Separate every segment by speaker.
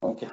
Speaker 1: Okay.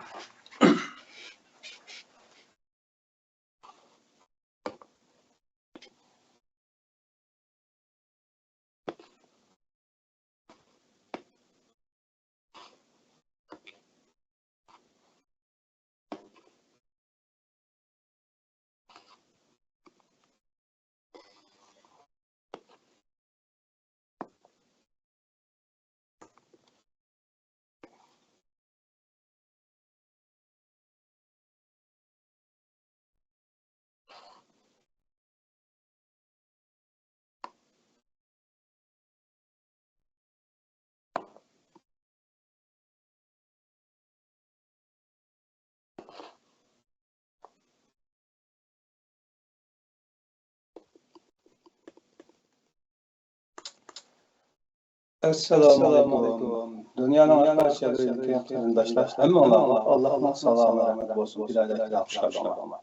Speaker 1: Assalamu alaikum. Dünyanın her şeyleri kıyafetlerinde hem Allah'ın salamı rahmet olsun. Bir adet alkışlarla.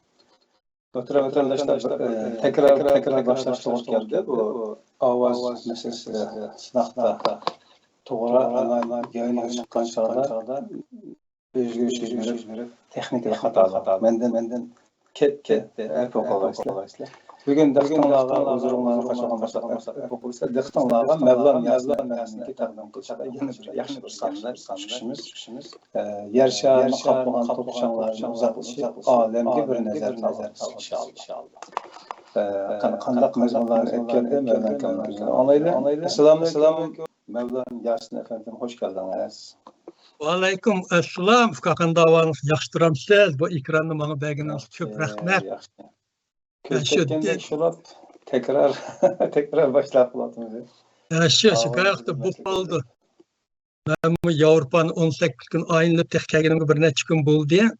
Speaker 1: Doktor vatandaşlar tekrar başlaştığımız geldi. Bu avaz meselesi sınavda doğru yayına çıkan çağda özgür teknik hatalar. Menden ketdi. Erpoqalar. Bugün dehqonlarga huzurunlarga qaçan başlaqlar oqulsa dehqonlarga Mevlam yazılan kitabdan qılışada yana bir yaxşı bir sanlar çıxışımız yer şarını qaplagan topşanlarını uzatılışı alemge bir nazar inşallah. Qandaq mezmunlarni aytganda Mevlam kamilini anlaylı. Assalamu alaykum. Mevlam Yasin efendim hoş geldiniz.
Speaker 2: Aleyküm assalam. Qaqan davanız yaxşıdıramsınız. Bu ekranni bana berganiniz çok rahmat.
Speaker 1: Köşkende şulap tekrar başlap qılatımız.
Speaker 2: Şu qayaqda bu oldu. Ben bu Avrupa'nın 18 gün ayınlıb texkəginimə bir neçə gün buldu ya.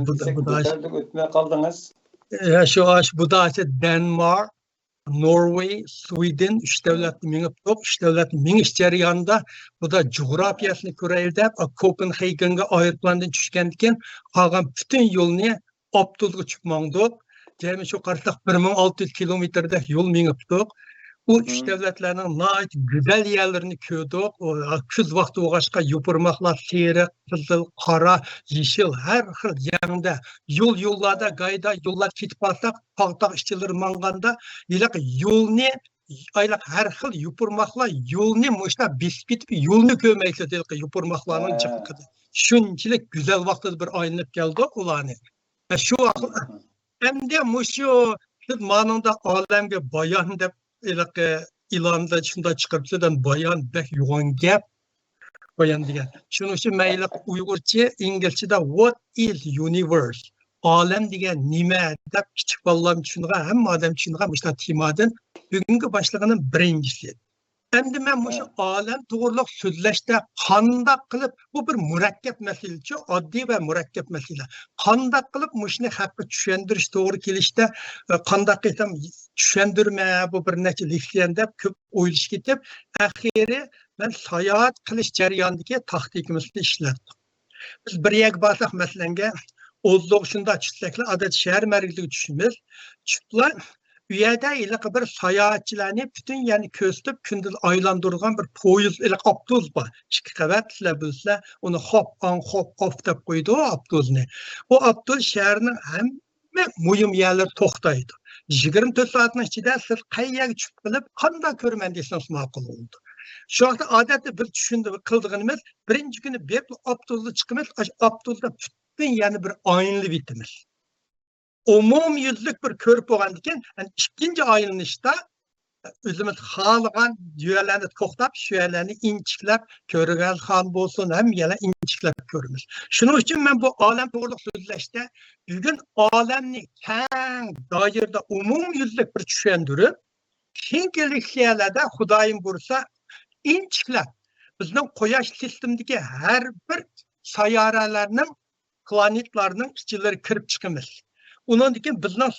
Speaker 1: Bu da ötmeye kaldınız.
Speaker 2: Bu da Denmark, Norway, Sweden, üç devletli minip top, üç devletli miniş jarayonida bu da coğrafiyasını körəydəb, Kopenhagenga aeroplandan düşkəndikin, qalğan bütün yolunu Abdulga çıkmandık. Cəmi şu qarşılıq 1600 kilometrdə yol minipdik. Bu üç devletlerinin nəhayət güzel yerlerini gördük. Kız vaxtı oğaşqa yupurmaqlar, seyri, kızıl, qara, yeşil, her xil yanında yollarda, qayda yollar ketib alsaq, paltaq işçileri manganda, yolunu aylaq her xil yupurmaqlar, yolunu muşta biskit yolunu görməklə deyilik yupurmaqlarının çıxıqıdır. Şunçilik güzel vaxtı bir ayınıb geldik ulanı. Şu hem de şu manında alemge bayan deb ilanda şunda çıkartıdan bayan bek yoğun gap bayan diye. Şunun için meyli Uygurca, İngilizce'de what is universe? Alem diye nime deb küçük ballarım düşünüge hem madem düşünüge işte timadın bugünkü başlığının birincisi. Hem de ben bu alem doğruluk sözleşte qandaq qılıp bu bir murakkab meseleci, addi ve murakkab mesele. Qandaq qılıp muşni haqqı düşendiriş doğru kelişte qandaq etem düşendirme bu bir neçe leksiyanda köp oyluş ketip axiri ben sayohat qilish jarayonidagi taxtikimizni ishlatdik. Biz bir yak barsaq masalanga Ozluq shunda chiqsaklar adat shahar markaziga tushimiz. Chiqlar bu yerda bir sayohatchilarni butun yani ko'zitib kunduz aylantirgan bir poyezd avtobus bor. 2 qavat sizlar bilsizlar, uni hop off deb qo'ydi o avtobusni. O avtobus shaharning hamma muhim yerlar to'xtaydi. 24 soatning ichida siz qayerga tushib qilib qanday ko'rman desangiz ma'qul bo'ldi. Şu vaqtda odatda biz tushundik qildig'imiz birinchi kuni bep avtobusda chiqimiz, avtobusda butun yani bir ayinli bitimiz. Umumyüzlük bir ko'rib bo'lgan ekan, ikkinchi aylanishda o'zimiz xohlagan joylarni to'xtab, shu yerlarni inchiklab ko'rgan ham bo'lsin, ham yana inchiklab ko'ramiz. Shuning uchun men bu olam to'g'ri so'zlashda bugun olamni keng doirada umumyüzlük bir tushuntirib, keyingi leksiyalarda Xudoyim bo'lsa inchiklab bizning quyosh sistemidagi har bir sayyoralarning, planetlarning ichilari kirib chiqamiz. Ondan keyin bizning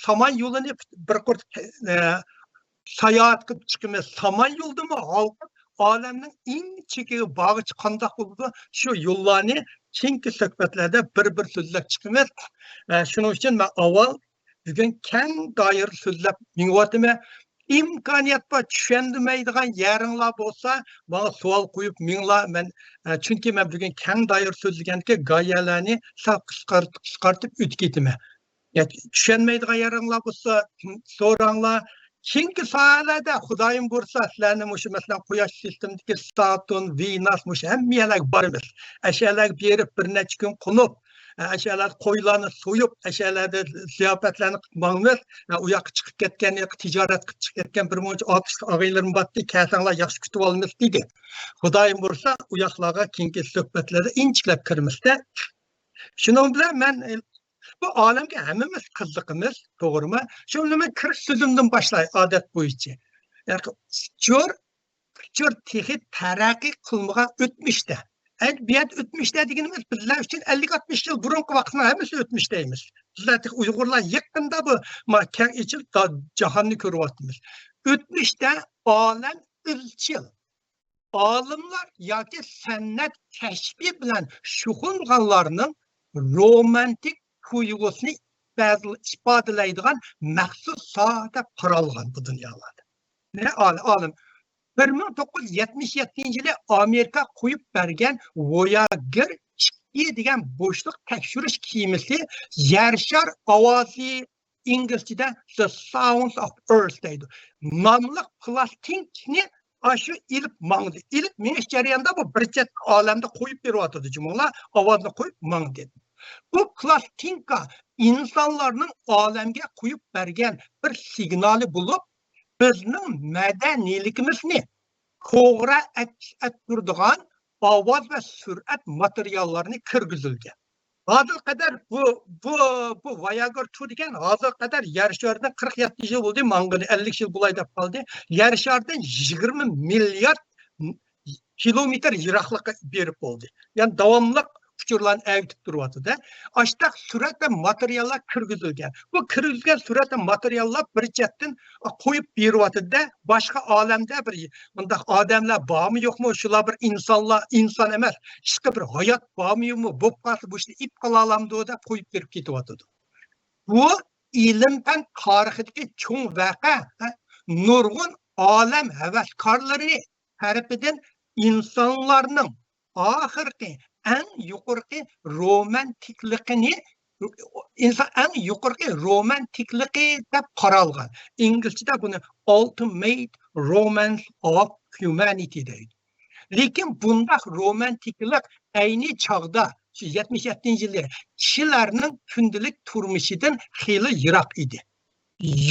Speaker 2: saman yolunu bir qurt sayohat qilib chiqamiz. Saman yo'ldimi olamning eng chekiga bag'ich qandoq bo'ldi? Shu yo'llarni keyingi suhbatlarda bir so'zlab chiqamiz. Shuning uchun men avval bugun keng doir so'zlab mingyapman. imkoniyat bor, tushunmaydigan yeringlar bo'lsa, bana savol qo'yib minglar. Men chunki men bugun keng doir so'zlaganki, g'oyalarni sal qisqartib o'tib ketaman. Tushunmaydigan yeringlar bo'lsa, so'ranglar. Chunki sohalarda Xudoyim bo'lsa, sizlarni mushu masalan quyosh sistemidagi Saturn, Venus mushu hammalar bormiz. Ashalar berib bir necha kun qunib, ashalar qo'ylarni so'yib, ashalarda ziyofatlarni qilmoqmiz. U yoqqa chiqib ketgan, tijorat qilib chiqib ketgan bir muncha otishli og'aylarim bordi, kasanglar yaxshi kutib olamiz dedi. Xudoyim bo'lsa, u yoqlarga keyingi suhbatlarda inchiklab kirmizda. Shuning bilan men bu olamga hammamiz qiziqimiz, to'g'rimi? Shuni men kirish so'zimdan boshlay odat bo'yicha. Chor texnik taraqqiy qilmagan o'tmishda. Adabiyot o'tmishda deganimiz bizlar uchun 50-60 yil burungi vaqtni hammasi o'tmishdaymiz. Bizlar Uyg'urlar yaqinda bu keng ichil jahonni ko'ryapmiz. O'tmishda olam izchil olimlar yoki san'at kashfi bilan shug'ullanganlarning romantik tuyg'usini ifodalaydigan maxsus sohada qaralgan bu dunyolarda. Ne olim 1977 yili Amerika qo'yib bergan Voyager 2 degan bo'shliq tekshirish kemasi yer shar ovozi inglizchada The Sounds of Earth deydi. Nomli plastikni shu ilib mangdi. Ilib menish jarayonida bu bir chet olamda qo'yib beryapti jumla, ovozni qo'yib mangdi. Bu plastinka insonlarning olamga qo'yib bergan bir signali bo'lib, bizning madaniyligimizni to'g'ri ettiradigan ovoz va surat materiallarini kirgizilgan. Hozir qadar bu Voyager 2 degan hozir qadar yer sharida 47 yil bo'ldi, mangani 50 yil bo'lay deb qoldi. Yer sharidan 20 milliard kilometr yiroqlikka berib bo'ldi. Ya'ni davomli uçurlarni avtib turyapti-da. Ashtaq surat va materiallar kirgizilgan. Bu kirgizilgan surat va materiallar bir chetdan qo'yib beryapti-da, boshqa olamda bir bundaq odamlar bormi yo'qmi, shular bir insonlar, inson emas, ishqi bir hayot bormi yo'qmi, bu qasi bu ishni ip qila olamdi deb qo'yib berib ketyapti. Bu ilm fan tarixidagi cho'ng vaqa, nurg'un olam havaskorlari tarafidan insonlarning oxirgi en yuqorqi romantikligini inson en yuqorqi romantikligi deb qaralgan. İngilizceda buni ultimate romance of humanity deydi. Lekin bundaq romantiklik ayni chog'da 77-yilda kishilarning kundalik turmushidan xeyli yiroq edi.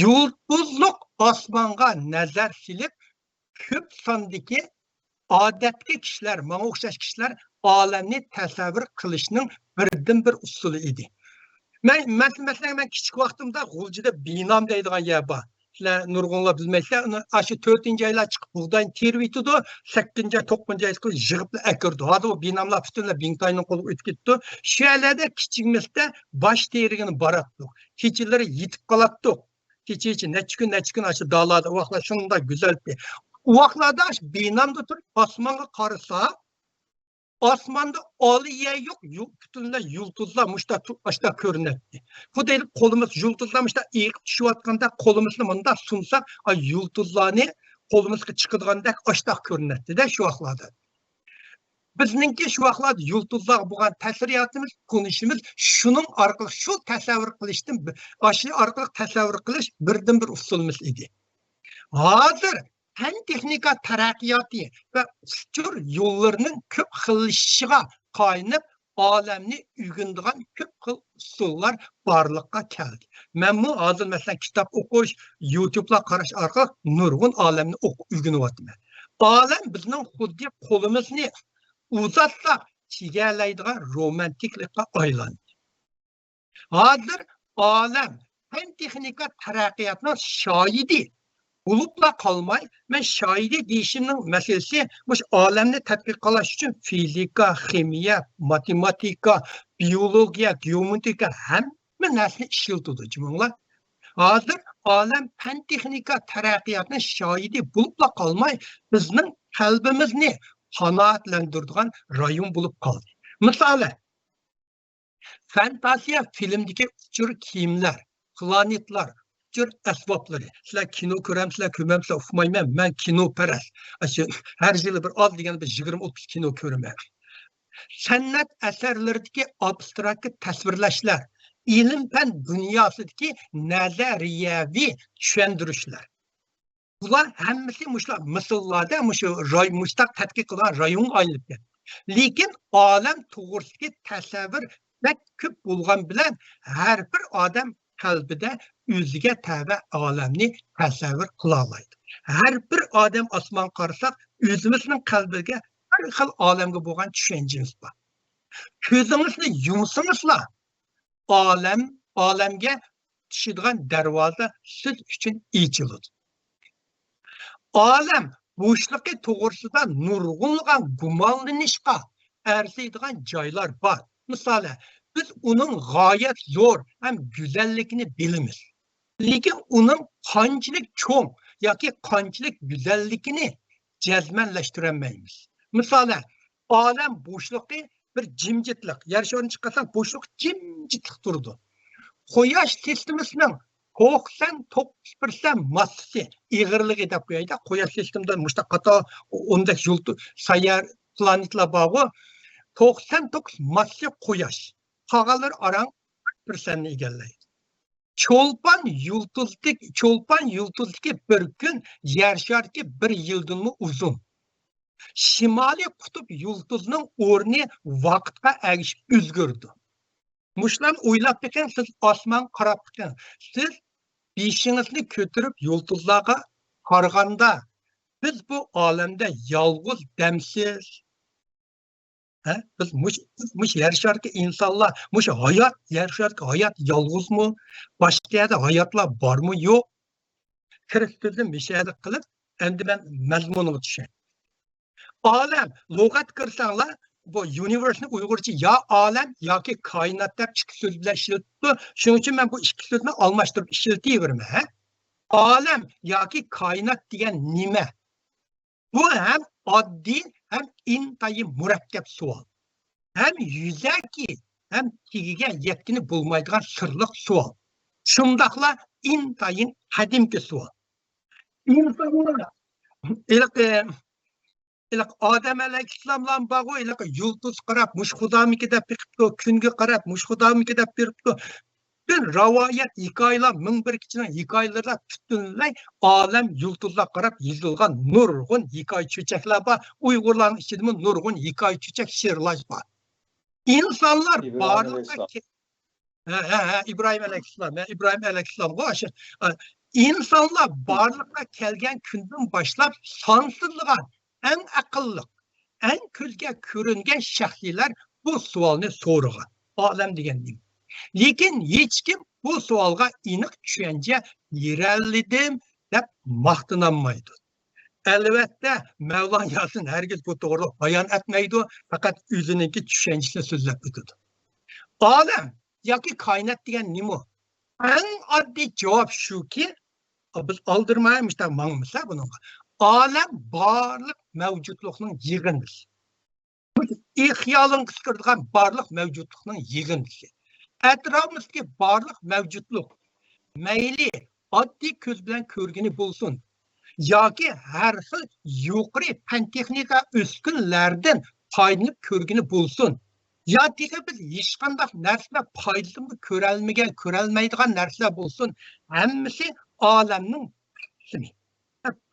Speaker 2: Yulduzliq osmonga nazar silib, ko'p sondagi odatli kishilar, menga o'xshash kishilar olamni tasavvur qilishning birdan bir usuli edi. Masalan, men kichik vaqtimda G'uljida Binom deydigan yer bor. Sizlar nurg'unlar bilmaysizlar, shu 4-oylar chiqib bug'doy terib yetdi, 8-oy, 9-oy yig'ib akirdi. Hozir bu Binomlar butunlay Bingtayning qo'liga o'tib ketdi. Shu yerlarda kichikmizda bosh terigini boratdik. Kechalari yetib qolatdik. Kecha necha kun shu dalalarda vaqtlar shunday go'zaldi. U vaqtlarda Binomda turib osmonga qarasa, osmonda oliya yo'q, butunlay yulduzlar mushta ko'rinadi. Bu deyilib qo'limiz yulduzlar mushta eqib tushayotganda qo'limizni bunda sunsak, yulduzlarni qo'limizga chiqadigandak oshta ko'rinadi-da shu vaqtlarda. Bizningki shu vaqtlarda yulduzlar bo'lgan ta'siriyatimiz, konishimiz shuning orqali shu tasavvur qilishdan, shu orqali tasavvur qilish birdan bir usulimiz edi. Hozir fan texnika taraqqiyoti va usul yo'llarining ko'p xillashishiga qaynab olamni uyg'undigan ko'p xil usullar borliqqa keldi. Men bu hozir masalan kitob o'qish, YouTube'lar qarash orqali nurg'un olamni uyg'unyapman. Olam bizning xuddi qo'limizni uzatsak chegarlaydigan romantiklikka aylandi. Hozir olam fan texnika taraqqiyotining shohidi bo'libla qolmay, men shohidi deyishimning masalasi bu olamni tadqiq qilish uchun fizika, ximiya, matematika, biologiya, geometrika hamma narsani ishlatadi jumla. Hozir olam fan texnika taraqqiyotining shohidi bo'libla qolmay, bizning qalbimizni qanoatlantiradigan rayon bo'lib qoldi. Misoli, fantaziya filmdagi uchur kiyimlar, planetlar, capture asbobları. Sizlar kino ko'ramsizlar, ko'rmamsizlar uqmayman. Men kinoparast. Shu har yili bir oz degan bir 20-30 kino ko'raman. San'at asarlaridagi abstrakt tasvirlashlar, ilm-fan dunyosidagi nazariyaviy tushuntirishlar. Bular hammasi mushlar misollarda mushu mustaq tadqiq qilgan rayon aylanib ketdi. Lekin olam to'g'risidagi tasavvur bak ko'p bo'lgan bilan har bir odam qalbida o'ziga tava olamni tasavvur qila oladi. Har bir odam osmon qarasak, o'zimizning qalbiga bir xil olamga bo'lgan tushunchamiz bor. Ko'zingizni yumsangizlar, olamga tushadigan darvoza siz uchun ochiladi. Olam bo'shliqi to'g'risida nurg'unlagan gumonlanishga arziydigan joylar bor. Misoli, biz uning g'oyat zo'r ham go'zalligini bilamiz. Lekin uning qanchalik cho'ng yoki qanchalik go'zalligini jazmanlashtira olmaymiz. Misoli, olam bo'shliqi bir jimjitlik. Yer shariga chiqsang, bo'shliq jimjitlik turdi. Quyosh sistemasining 99% massasi ig'irligi deb qo'yaydi. Quyosh sistemida mustaqata unda yulduz sayyor planetlar bor. 99 massa quyosh. Qolganlar arang 1% ni egallaydi. Cho'lpon yulduzdagi bir kun yer sharidagi 1 yildan uzun. Shimoliy qutb yulduzining o'rni vaqtga ergishib o'zgardi. Mushlarni o'ylab beqing, siz osmon qarab beqing. Siz beshingizni ko'tarib yulduzlarga qaraganda biz bu olamda yolg'iz damsiz. Biz mush yer sharida insonlar, mush hayot yer sharida hayot yolg'izmi? Boshqa yerda hayotlar bormi, yo'q? Kirib mishaylik qilib, endi men mazmuniga tushay. Olam lug'at kirsanglar, bu universe'ni uyg'urcha ya olam yoki koinot deb ikki so'z bilan ishlatdi. Shuning uchun men bu ikki so'zni almashtirib ishlatayveraman. Olam yoki koinot degan nima? Bu ham oddiy, ham intayin murakkab savol. Hem yuzaki, hem tigiga yetkini bo'lmaydigan sirliq savol. Shundaqla intayin qadimki savol. İnsanlar İlk Adem aleyhisselamdan bağı ilk yıldız qarab, muş xudamiki deb biqibdi, kunga qarab, muş xudamiki deb biqibdi. Bütün rivayet hikayeler, 1001 kişinin hikayelerinde bütünley alem yıldızlar qarab yazılgan nurgun hikaye çiçekler var. Uygurların içinde nurgun hikaye çiçek şiirler var. İnsanlar barlıkta İbrahim Aleyhisselam var. İnsanlar barlıkta kelgen günden başlap sansızlığa en akıllık, en gözge görüngen şahsiler bu sualını soruğa. Alem degen neyim? Lekin hiç kim bu sualga iniq düşünce yerellidim deb maqtanmaydı. Elbette Mevlan Yasin herkes bu doğru bayan etmeydi, fakat özününki düşüncesini sözlep ötüdü. Alem yoki kainat degen nima? En addi cevap şu ki, biz aldırmaymışlar mağmısa bununla. Alem barlık mevcutluğunun yığındır. İhyalın kıskırdıgan barlık mevcutluğunun yığındır. Etrafımızdaki barlık mevcutluk, meyli addi köz bilen körgeni bulsun, yoki her xil yuqori fan texnika üskünlerden paylanıp körgeni bulsun. Yoki biz hech qanday narsalar foydasini ko'rolmaydigan narsalar bo'lsin. Hammasi olamning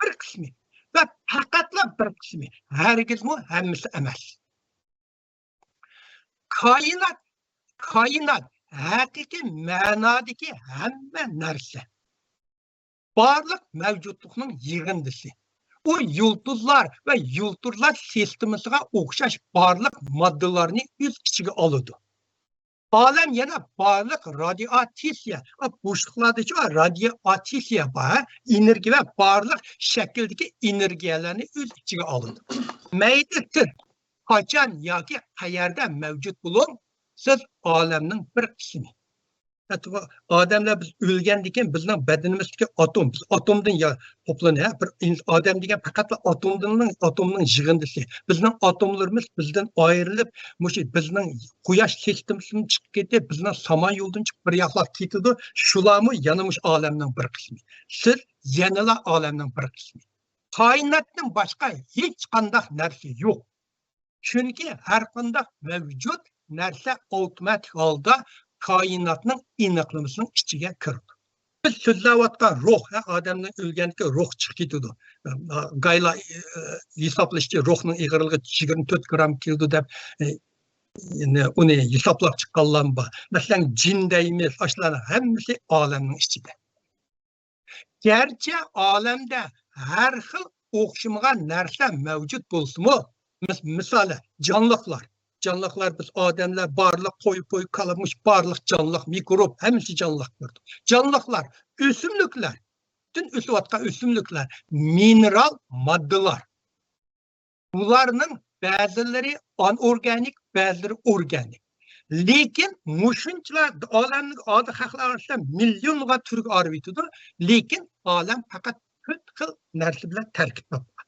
Speaker 2: bir qismi va faqatla bir qismi. Hargizmi hammasi emas. Koinot haqiqiy ma'nodagi hamma narsa. Barliq mavjudlikning yig'indisi. O yıldızlar ve yıldızlar sistemasiga o'xshash barliq moddalarni o'z ichiga oladi. Alem yana barliq radioaktiviya, bo'shliqlardagi radioaktiviya bor, energiya va barliq shakldagi energiyalarni o'z ichiga oladi. Mayli qachon yoki qayerda mavjud bo'lib, siz olamning bir qismi. Odamlar biz o'lgandan bizning badanimizdagi atom, biz atomdan ya to'planadi. Bir odam degan faqat atomning yig'indisi. Bizning atomlarimiz bizdan ayrilib, mushu bizning quyosh sistemasidan chiqib ketib, bizning samon yo'ldan chiqib bir yoqlar ketadi. Shularmi yana mush olamning bir qismi. Siz yanala olamning bir qismi. Koinotdan boshqa hech qanday narsa yo'q. Chunki har qanday mavjud narsa avtomatik holda koinotning iniqlamasining ichiga kirdi. Biz so'zlayotgan ruh, odamning o'lganiga ruh chiqib ketadi. Gayla hisoblashga ruhning ig'irligi 24 gram keldi deb uni hisoblab chiqqanlar bor. Masalan, jin deymiz, ashlar hammasi olamning ichida. Gerçi olamda har xil o'xshamagan narsa mavjud bo'lsa-mu, misoli jonliqlar biz odamlar barliq qo'y qalamış barliq jonliq mikrob hammasi jonliqdir. Jonliqlar, o'simliklar, bütün o'sayotgan o'simliklar, mineral moddalar. Bularning ba'zilari anorganik, ba'zilari organik. Lekin mushunchalar olamning odi xalqlar orasida millionga turga arvitidir. Lekin olam faqat 4 xil narsa bilan tarkib topgan.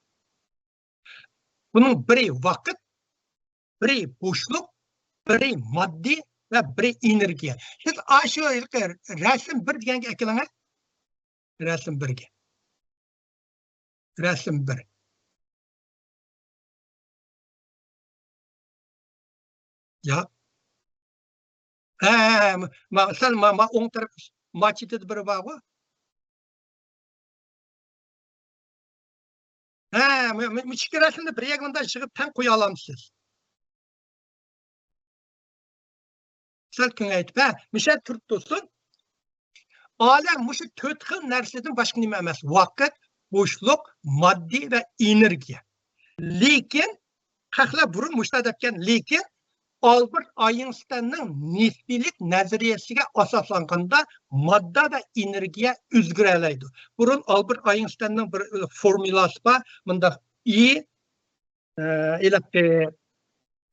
Speaker 2: Buning biri vaqt, biri bo'shliq, biri moddiy va biri energiya. Siz shu rasm 1 deganga akilangiz. Rasm 1ga. Rasm 1. Ya. Masal ma o'ng taraf machitida biri bor-ku. Michki rasmda bir yagmanda chiqib tan qo'ya olamsiz. Sal kengaytib, misha turib tursin. Olam mushu 4 xil narsadan boshqa nima emas. Vaqt, bo'shliq, moddiy va energiya. Lekin xalqlar burun mushta debgan, lekin Albert Einsteinning nisbiylik nazariyasiga asoslanganda modda va energiya o'zgaradi. Burun Albert Einsteinning bir formulasi bor. Bunda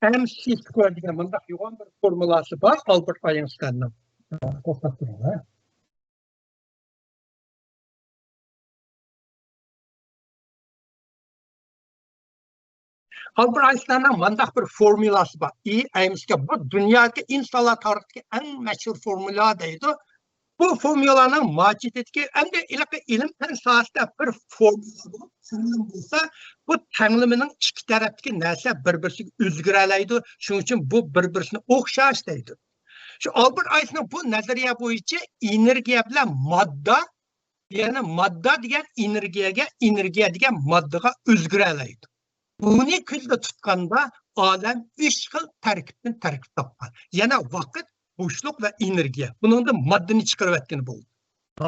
Speaker 2: mc² degan bunda yo'g'on bir formulasi bor Albert Einsteinning. To'xtab turing. Albert Einsteinning mandaq bir formulasi bor. Bu dunyodagi insonlar tarixidagi eng mashhur formula deydi. Bu formulaning mavjudligi endi ilm fan sohasida bir formula bo'lsa, bu tanlimining ikki tarafdagi narsa bir-biriga o'zgaradi. Shuning uchun bu bir-birini o'xshash deydi. Shu Albert Einstein bu nazariya bo'yicha energiya bilan modda, ya'ni modda degan energiyaga, energiya degan moddaga o'zgaradi. Buni ko'zda tutganda olam 3 xil tarkibdan tarkib topgan. Yana vaqt, bo'shliq va energiya. Buningda moddani chiqarayotgani bo'ldi.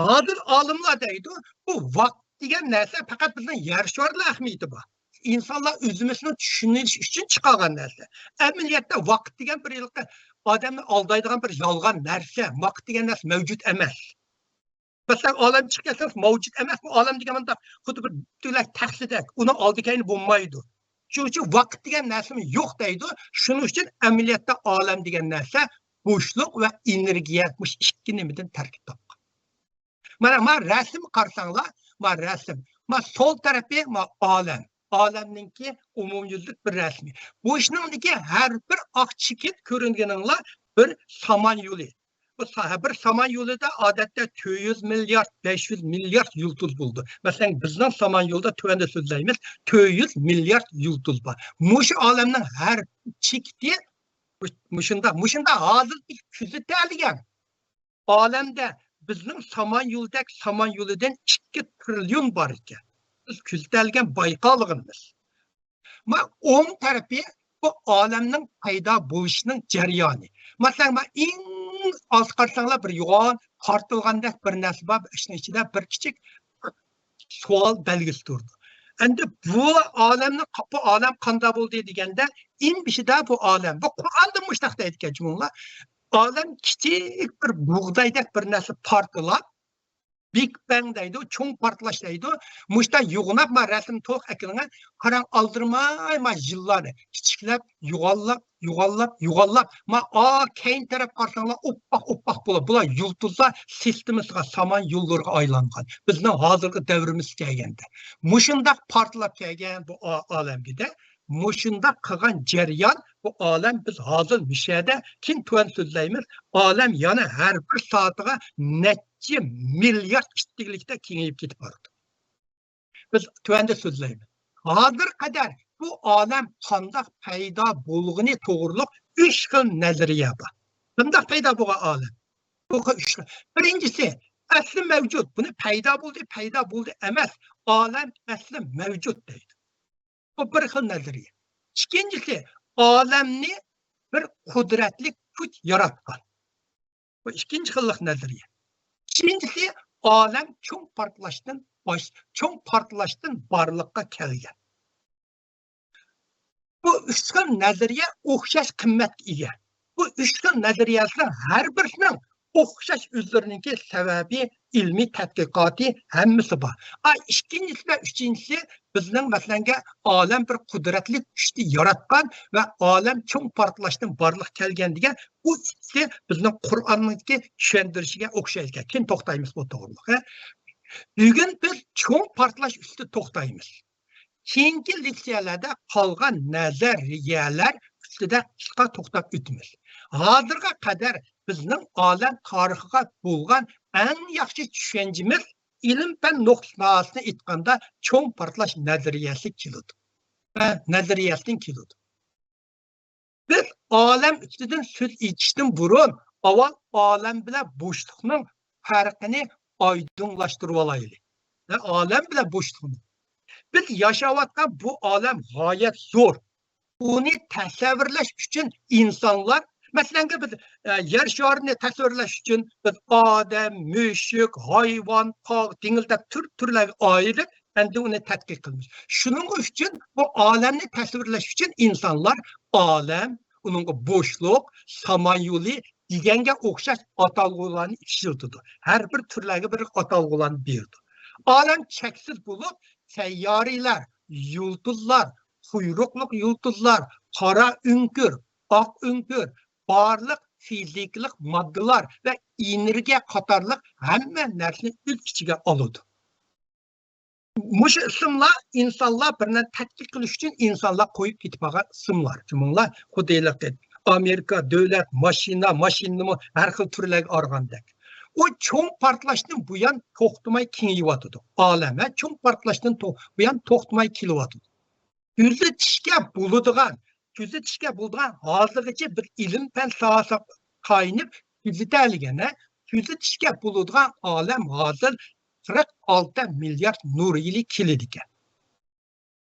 Speaker 2: Hozir olimlar deydi, bu vaqt degan narsa faqat bizning yer shariga ahamiyati bor. İnsanlar o'zimizni tushunish uchun chiqargan narsa. Amaliyotda vaqt degan bir odamni aldaydigan bir yolg'on narsa, vaqt degan narsa mavjud emas. Masalan, olam chiqsa mavjud emas, bu olam degan manda xuddi bir butunlay taxsidak, uni oldikayni bo'lmaydi. Shuning uchun vaqt degan narsa yo'q deydi. Shuning uchun amaliyotda olam degan narsa bo'shliq va energiya bu ikki nimadan tarkib topgan. Mana rasm qarsanglar, rasm. Sol tarafi olam. Olamninki umumyuzlik bir rasmi. Bu ishningdagi har bir oq chikit ko'ringaninglar bir samon yo'li. Bu bir samon yo'lida odatda 400 milliard, 500 milliard yulduz bo'ldi. Masalan, bizning samon yo'lida tuvanda so'zlaymiz 400 milliard yulduz bor. Mushu olamning har chikiti mushunda hozir kuzatilgan. Olamda bizning samon yo'lidan 2 trillion bor ekan. Biz kuzatilgan bayqalligimiz. O'ng tarafi bu olamning paydo bo'lishining jarayoni. Masalan, eng oz qarsanglar bir yo'g'on qartilgandek bir narsa bor, ishning ichida bir kichik savol belgisi turdi. Endi bu olam qanday bo'ldi deganda, eng bishida bu olam. Bu Qur'onda mushtaq deydigan jumla. Olam kichik bir bug'doydek bir narsa portlab, Big Bang deydi, çoğun partlaş deydi. Muşta yuğunap ma resim toq ekilene karan aldırmay ma yılları. Kiçiklep, yuğallap. Ma keyin taraf qarsanlar oppak bola. Bula yulduzlar sistemisiga saman yollarga aylangan. Bizning hozirgi davrimiz kelganda. Muşundaq partlap kelgan bu alamgida. Muşunda qilgan jarayon bu olam biz hozir mishada kin tuan so'zlaymiz olam yana har bir soatiga necha milliard kichiklikda kengayib ketib bordi. Biz tuanda so'zlaymiz. Hozir qadar bu olam qanday paydo bo'lgani to'g'riliq 3 xil nazariya bor. Qanday paydo bo'lgan olam? Bu 3 xil. Birinchisi asli mavjud. Buni paydo bo'ldi emas. Olam asli mavjud deydi. Bu bir xil nazariya. İkincisi, olamni bir qudratli kuch yaratgan. Bu ikinci xillik nazariya. Üçüncüsü, olam cho'ng portlashdan borliqqa kelgan. Bu üç xil nazariya o'xshash qimmatga ega. Bu üç xil nazariyalar har birisining o'xshash o'zlarininki sababi, ilmiy tadqiqoti hammasi bor. İkincisi ve üçüncüsü bizning masalanga olam bir qudratli kuchni yaratgan va olam cho'ng portlashdan borliq kelgan degan bu ikkisi bizning Qur'onniki tushuntirishiga o'xshaydi. Keyin to'xtaymiz bu to'g'riliq. Bugun biz cho'ng portlash ustida to'xtaymiz. Keyingi leksiyalarda qolgan nazariyalar ustida qisqa to'xtab o'tamiz. Hozirga qadar bizning olam tarixiga bo'lgan eng yaxshi tushunchamiz ilim fan nuqtasini aytganda cho'ng portlash nazariyasi keladi. Nazariyasidan keladi. Biz olam ustidan so'z aytishdan burun avval olam bilan bo'shliqning farqini oydinlashtirib olaylik. Olam bilan bo'shliqni. Biz yashayotgan bu olam g'oyat zo'r. Uni tasavvurlash uchun insonlar masalan biz yer sharini tasavvurlash uchun biz odam, mushuk, hayvon, tog', dengizda turlarga ayirib endi uni tadqiq qilamiz. Shuning uchun bu olamni tasavvurlash uchun insonlar olam, uning bo'shliq, saman yo'li deganga o'xshash atalg'ularni ishlatdi. Har bir turlarga bir atalg'ularni berdi. Olam cheksiz bo'lib, sayyorilar, yulduzlar, quyruqli yulduzlar, qora o'nkur, oq o'nkur, barliq fiziklik moddalar va energiya qatorliq hamma narsani o'z ichiga oladi. Mush ismlar insonlar birini tadqiq qilish uchun insonlar qo'yib ketib qolgan ismlar. Bunlar xuddilik Amerika davlat mashinani har xil turlarga organdek. O cho'ng portlashdan buyon to'xtamay kengayotdi. Olam cho'ng portlashdan buyon to'xtamay kelyotdi. Kuzatishga bo'ladigan hozirgacha bir ilm fan sohasi qaynib kuzatilgan, kuzatishga bo'ladigan olam hozir 46 milliard nur yili keladi ekan.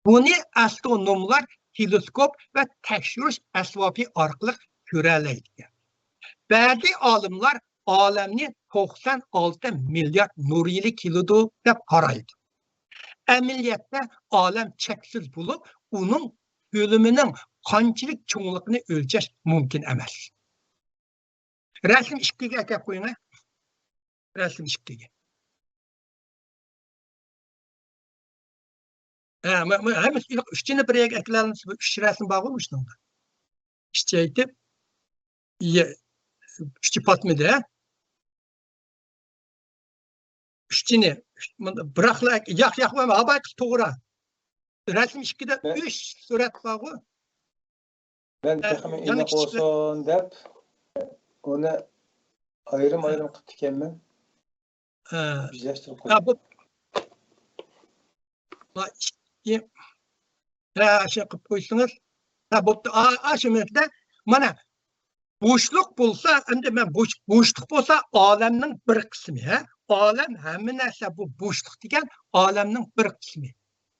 Speaker 2: Buni astronomlar teleskop va tekshirish asbobi orqali ko'ra oladi. Ba'zi olimlar olamni 96 milliard nur yili keladi deb qaraydi. Amaliyotda olam cheksiz bo'lib, uning o'limining qanchalik cho'ngligini o'lchash mumkin emas. Rasm 2ga aka qo'ying. Rasm 2ga. Hammasi uchini birga eklanib, 3 rasm bor o'shunda. Kichaytib, uchchi patmidi. Uchini biroqlar yo'q habayt to'g'ri. Rasm 2da 3 surat bor.
Speaker 1: Ben taxmin ina qo'yson deb uni ayrim qilib ekanman. Bizlashtirib qo'ydim. Şey qilib qo'ysangiz. Bo'pti. Shunda mana bo'shliq bo'lsa, endi men bo'shliq bo'lsa olamning bir qismi, olam hamma narsa bu bo'shliq degan olamning bir qismi.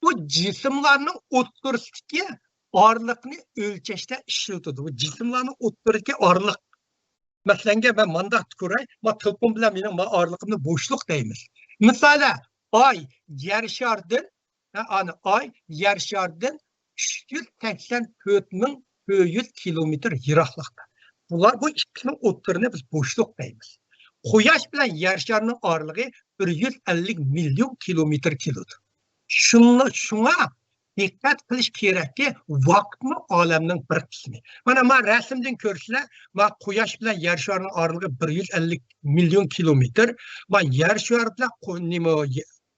Speaker 1: Bu jismlarning o'ttirsidagi orliqni o'lchashda ishlatadi. Bu jismlarning o'ttiridagi orliq. Masalan, men mandaq ko'ray, men to'pim bilan mening orliqimni bo'shliq deymiz. Masalan, oy yer sharidan, oy yer sharidan 384.400 kilometr yiroqlikda. Bular bu ikkisining o'ttirini biz bo'shliq deymiz.
Speaker 2: Quyosh bilan yer sharining orlig'i 150 million kilometr keladi. Shunga dikkat qilish kerakki, vaqtmi olamning bir qismi. Mana men rasmdan ko'rsizlar, men quyosh bilan yer sharining orlig'i 150 million kilometr, men yer shari bilan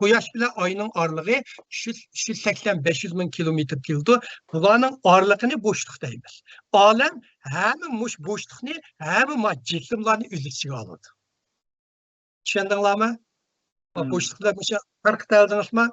Speaker 2: quyosh bilan oyning orlig'i 380-500 ming kilometr keldi. Bularning orlig'ini bo'shliq deymiz. Olam hamma mush bo'shliqni, hamma jismlarni o'z ichiga oladi. Tushundinglarmi? Bo'shliqlar o'sha farq qildingizmi?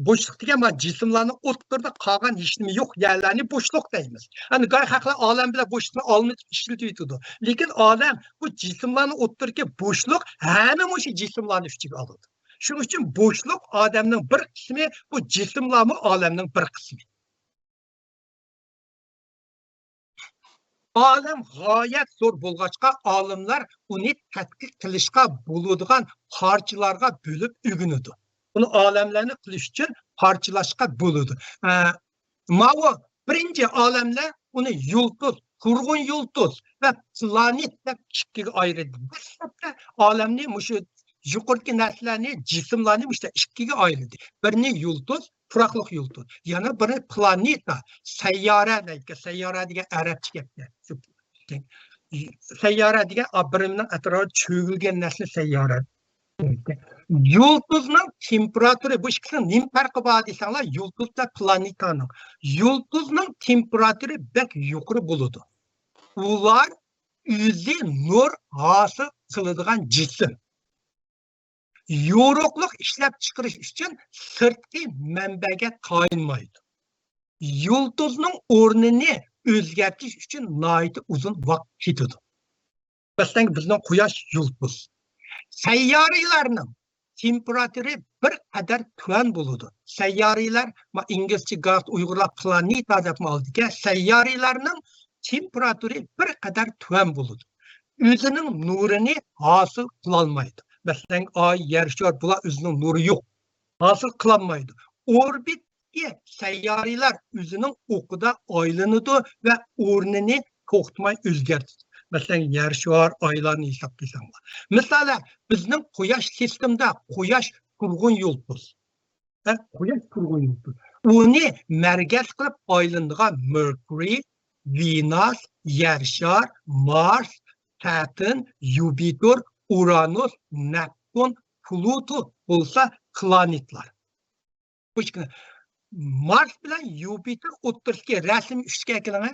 Speaker 2: Bo'shliq degan ma jismlarni o'ttirda qolgan hech nima yo'q yerlarni bo'shliq deymiz. Ani g'oy haqli olam bilan bo'shliqni olib ishlatib. Lekin olam bu jismlarni o'ttirga bo'shliq hamma o'sha jismlarni ichiga oladi. Shuning uchun bo'shliq odamning bir qismi, bu jismlarmi olamning bir qismi. Olam g'oyat zo'r bo'lg'achqa olimlar uni tadqiq qilishga bo'ladigan parchalarga bo'lib o'rganadi. Buni olamlarni qilish uchun parchalashga bo'ladi. Mana birinchi olamlar uni yulduz, qurg'un yulduz va planet deb ikkiga ayirdi. Dastlabda olamni mushu yuqorgi narsalarni, jismlarni ikkiga ayirdi. Birini yulduz, turoqliq yulduz. Yana biri planeta, sayyora deydi. Sayyora degan arabcha gap. Sayyora degan birimning atrofida cho'gilgan narsa sayyora. Yulduzning temperaturi bu ikkisining nima farqi bor desanglar, yulduz va planetaning. Yulduzning temperaturi bek yuqori bo'ladi. Ular o'zi nur hosil qiladigan jism. Yo'riqlik ishlab chiqarish uchun sirtqi manbaga tayinmaydi. Yulduzning o'rnini o'zgartirish uchun nihoyat uzun vaqt ketadi. Masalan, bizning quyosh yulduz. Sayyoralarning temperaturi bir qadar tuvan bo'ladi. Sayyoralar, inglizcha g'alati uyg'urlar planeta deb oldiga, sayyoralarning temperaturi bir qadar tuvan bo'ladi. O'zining nurini hosil qila olmaydi. Masalan, Oy, yer shar bular o'zining nuri yo'q. Hosil qila olmaydi. Orbitga sayyoralar o'zining o'qida aylanadi va o'rnini to'xtamay o'zgartiradi. Masalan, yer shar, oylarni hisob qilsanglar. Masalan, bizning quyosh sistemida quyosh qurg'un yulduz. Quyosh qurg'un yulduz. Uni markaz qilib aylanadigan Mercury, Venus, yer shar, Mars, Saturn, Jupiter, Uranus, Neptun, Pluto bo'lsa planetlar. Mars bilan Jupiter o'ttirishga rasm 3ga keladi.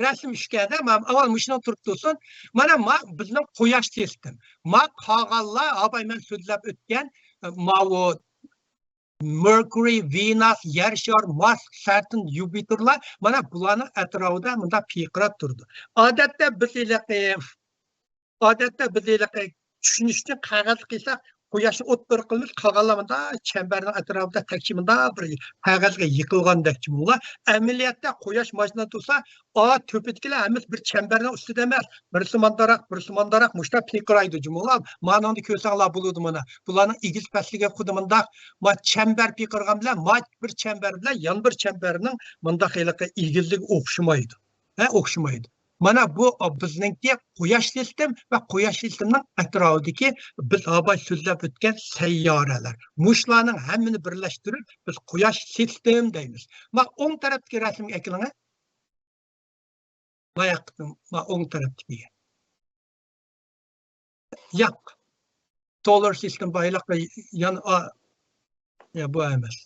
Speaker 2: Rasm 3ga da, men avval mushuni turib tursin. Mana bizning quyosh sistem. Qolganlar, abay men so'zlab o'tgan, Mercury, Venus, yer shar, Mars, Saturn, Jupiterlar mana bularning atrofida bunda piqirab turdi. Odatda biz tushunishni qog'oz qilsak, quyoshni o'ttir qilib qolganlarda chambarning atrofida takchimda bir qog'ozga yiqilgandek bo'ladi. Amaliyotda quyosh mashina tursa, to'pitkilar hammasi bir chambarning ustida emas, birisi mandaroq mushta piqiraydi jumla. Ma'noni ko'rsanglar bo'ladi mana. Bularning egiz pasliga qudimda chambar piqirgan bilan bir chambar bilan yan bir chambarning bunda xiliqi egizligi o'xshamaydi. O'xshamaydi. Mana bu bizningki quyosh sistem va quyosh sistemining atrofidagi biz avval so'zlab o'tgan sayyoralar. Mushlarning hammani birlashtirib biz quyosh sistem deymiz. Va o'ng tarafdagi rasmga ekranga o'ng tarafdagi. Yo'q. Solar system bayliq bu emas.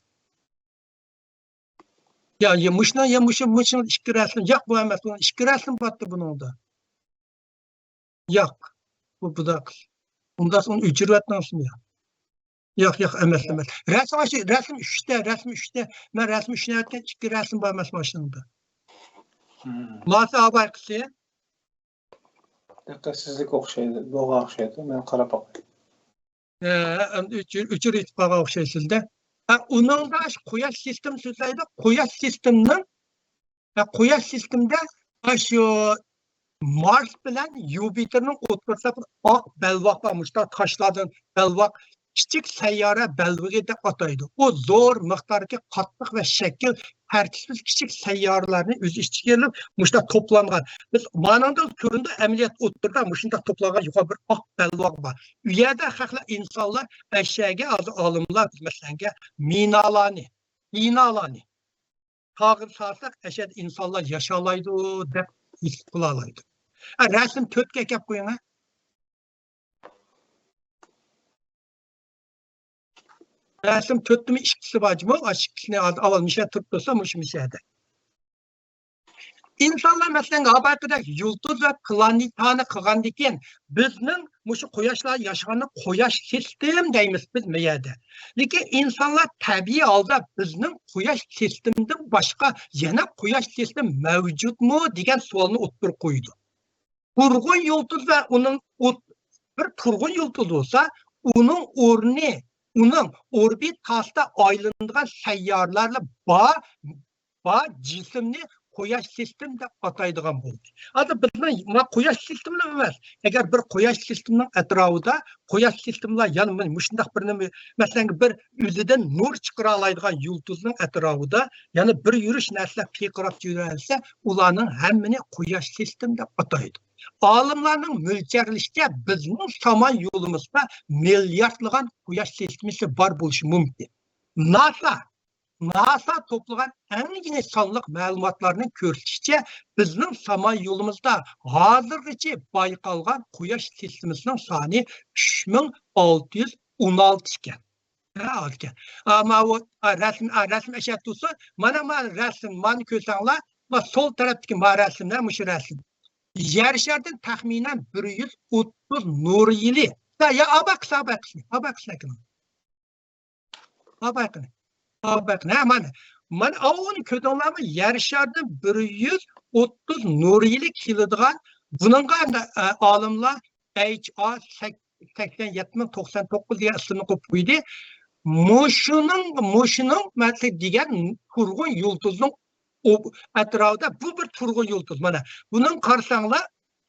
Speaker 2: Mushna ikki rasm. Yo'q, bu emas. Ikki rasm botdi buningda. Yo'q. Bu budaq. Unda so'ng o'chiryapsizmi? Yo'q, emas. Rasm 3da. Men rasm 3ni aytgan, ikki rasm bor emas mashinada. Masa abay qilsa,
Speaker 3: diqqatsizlik o'xshaydi, bo'g'a o'xshaydi. Men qarab boqay.
Speaker 2: O'chirib qolgan o'xshaysizda. Uningda quyosh sistem so'zlaydi. Quyosh sistemda shu Mars bilan Jupiterning o'rtasida bir oq balvoq bor, mushta toshlardan balvoq
Speaker 1: kichik sayyora balvigi deb ataydi. O zo'r miqdordagi qattiq va shakl tartibsiz kichik sayyoralarni o'z ichiga olib, mushta to'plangan. Biz ma'noda ko'rindi amaliyot o'tirda mushunda to'plangan yuqori bir oq balvoq bor. U yerda haqli insonlar ashyaga olimlar masalanga minalarni tağır sarsak eşed insanlar yaşalaydı dep his kılalaydı. Resim tötke kep koyun ha. Resim töttü mü işkisi bacı mı? İşkisini avalmışa tuttursa müşmişede. İnsanlar mesela haberkide yıldız ve planetani kıgandiken bizning muşu koyaşlar yaşaganı koyaş sistem deymiz biz meyede. Lekin insanlar tabiiy holda bizning koyaş sisteminden başka yana koyaş sistem mevcut mu degan savolni o'ttirib qo'ydi. Turg'un yulduz ve onun bir turg'un yulduz olsa onun o'rni uning orbitasida aylanadigan sayyorlarla ba jismni Quyosh sistem deb ataydigan bo'ldi. Hozir bizning Quyosh sistemi emas. Agar bir Quyosh sistemining atrofida Quyosh sistemlar yana shunday bir nima, masalan bir o'zidan nur chiqara oladigan yulduzning atrofida yana bir yurish narsa piqirab yursa, ularning hammani Quyosh sistem deb ataydi. Olimlarning mo'ljallashicha bizning samon yo'limizda milliardlagan Quyosh sistemasi bor bo'lishi mumkin. NASA toplagan en yeni sonliq ma'lumotlarning ko'rsatishicha bizning samon yo'limizda hozirgacha bayqalgan Quyosh sistemasining soni 3616 ekan. Ama o rasm eshatuvsi mana rasm mani ko'rsanglar, sol tarafdagi rasmlar mush rasm. Yer shardan taxminan 130 nur yili. Ya Bak ne man avun ködonlarımı yer şardan 130 nur yili kiladigan bununla olimlar HA 8799 diye ismini qo'yib qo'ydi. Moşunun mesela degan turg'un yulduzning atrofida bu bir turg'un yulduz mana. Bunun qarsanglar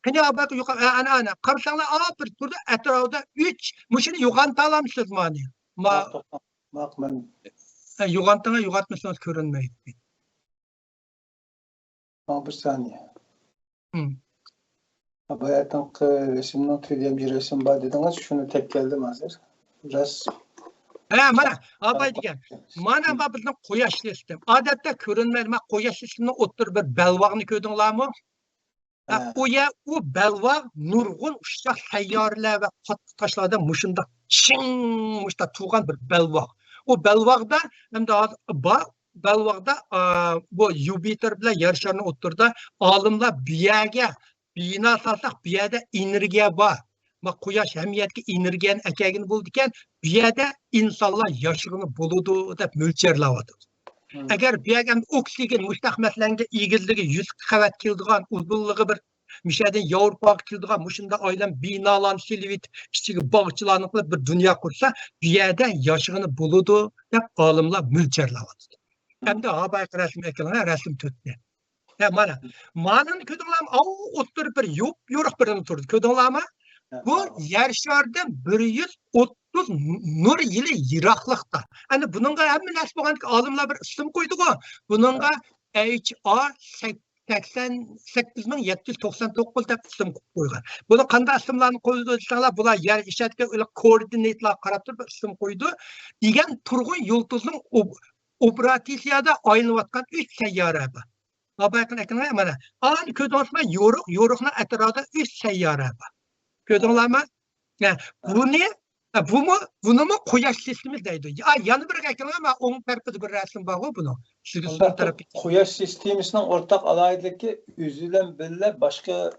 Speaker 1: qani bak ana qarsanglar bir turda atrofida 3 moshuni yo'g'anta olamsiz mani.
Speaker 3: Bak ben
Speaker 1: Yo'g'atmasangiz ko'rinmaydi.
Speaker 3: bir saniye. Bayatınki resimden tüydüğüm bir resim var dediniz. Şunu tek geldim hazır. Biraz...
Speaker 1: Mana abay degan. Mana bizning Quyosh sistem. Odatda ko'rinmaydi. Men Quyosh sistemini o'ttir bir balvoqni ko'rdinglarmi? O balvoq nurg'un ushshoq sayyoralar va qattiq toshlardan mushunda mushta tug'an bir balvoq. O balvoqda hamda balvoqda bu Jupiter bilan yer sharini o'tirdi. Olimlar biyaga bino solsak bu yerda energiya bor. Quyosh hamiyatga energiyani akagini bo'ldi ekan, bu yerda insonlar yashag'ini bo'ladi deb mo'ljallayapti. Agar bu yerga oksigen mustahmatlanga egizligi 100 qavat keladigan, uzunligi bir mishadan Yevropaga keladigan mushunda oylam binolarni silvit ichiga bog'chilarni qilib bir dunyo qursa, bu yerda yashag'ini bo'ladi deb olimlar mo'ljallayapti. Hamda habayq rasm ekranlar rasm tutdi. Mana ma'noni ko'rdinglarmi? O'ttirib bir yo'q birini turdi. Ko'rdinglarmi? Bu yer şardan 130 nur yili yiroqlikda. Hani bununla hamma narsa bo'lgan olimlar bir ism qo'ydi-ku. Bununla HA 88799 deb ism qo'ygan. Buni qanday ismlarni qo'ydi desanglar, bular yer ishatiga ular koordinatlar qarab turib ism qo'ydi. Degan turg'un yulduzning operatsiyada aylanayotgan 3 sayyora bor. Bakın ekranga mana. Ani ko'rdingizmi? Yo'riqning atrofida 3 sayyora bor. Gördünlermi? Yani bunu mu Quyosh sistemi deydi. Yana bir ekran ama onun tarafında bir resim var bunu.
Speaker 3: Quyosh sistemisinin ortak alayidligi üzülen bile başka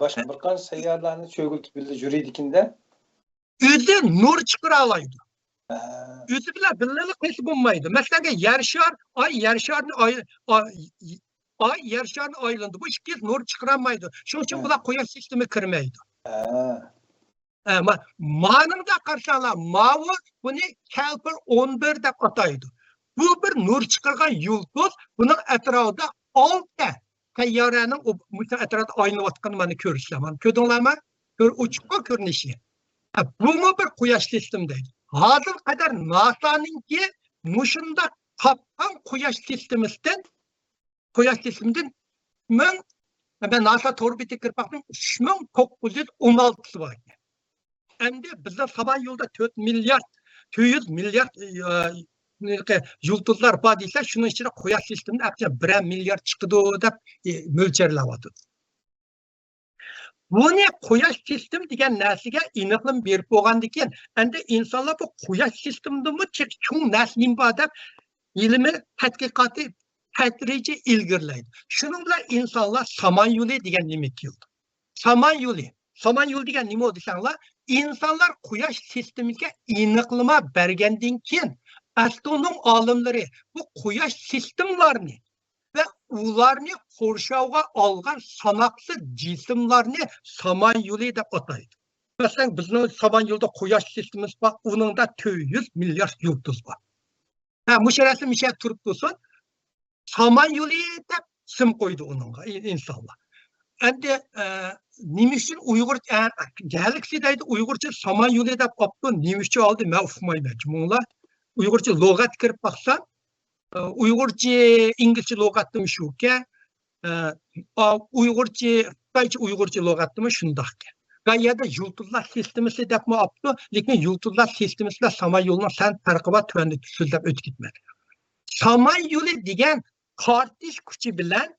Speaker 3: bir qancha sayyorlarni cho'g'iltib bildi juridikinde.
Speaker 1: O'zi nur chiqara oladi. O'zi bilan birlik qilib bo'lmaydi. Masalan, yer sharni aylandi. Bu ikki nur chiqarmaydi. Shuning uchun bular Quyosh sistemi kirmaydi. Ma'nida qarsanlar, buni Kepler 11 deb ataydi. Bu bir nur chiqargan yulduz, buning atrofida 6 sayyoraning atrofida aylanayotganini mana ko'rsam. Ko'rdinglarmi? Uchiqqa ko'rinishi. Bu bir Quyosh sistemi deydi. hazır kadar NASA'nınki muşunda kapkan Quyosh sisteminden ben NASA torbeti kırpakның 3916'sı var. Endi bizde sabah yolda 4 milyar 200 milyar yulduzlar var deyse şunun içine Quyosh sisteminde aslında 1 milyar çıkıdı dep mölçerlep Bu ne Quyosh sistem degan narsaga aniqlik berib bo'lgandan keyin endi insonlar bu Quyosh sistemidami cho'ng narsa bor deb ilmiy tadqiqotni tadrijiy ilgirlaydi. Shuning bilan insonlar Samanyuli degan nima keldi. Samanyuli degan nima desanglar, insonlar Quyosh sistemiga aniqlama bergandan keyin astronom olimlari bu Quyosh sistemlarini ve ularni qo'rshovga olgan sanoqsiz jismlarni Samanyuli deb ataydi. Masalan, bizning Samanyulda Quyosh sistemimiz bor, uningda 200 milyar yulduz bor. Musha rasm misha turib tursin, Samanyuli deb sim qo'ydi uningga insonlar. Endi nima uchun Uyg'ur Galaxy deydi, Uyg'urcha Samanyuli deb olibdi, nima uchun oldi, men uqmayman. Bunlar Uyg'urcha lug'at kirib baqsam, Uyg'urcha İngilizce lug'atimi shuki, Uyg'urcha lug'atimi shundaqki. Qayerda yulduzlar sistemasi deb olibdi, lekin yulduzlar sistemasi bilan Samanyulning san farqi bor, tuanni so'zlab o'tib ketmadi. Samanyuli degan qartish kuchi bilan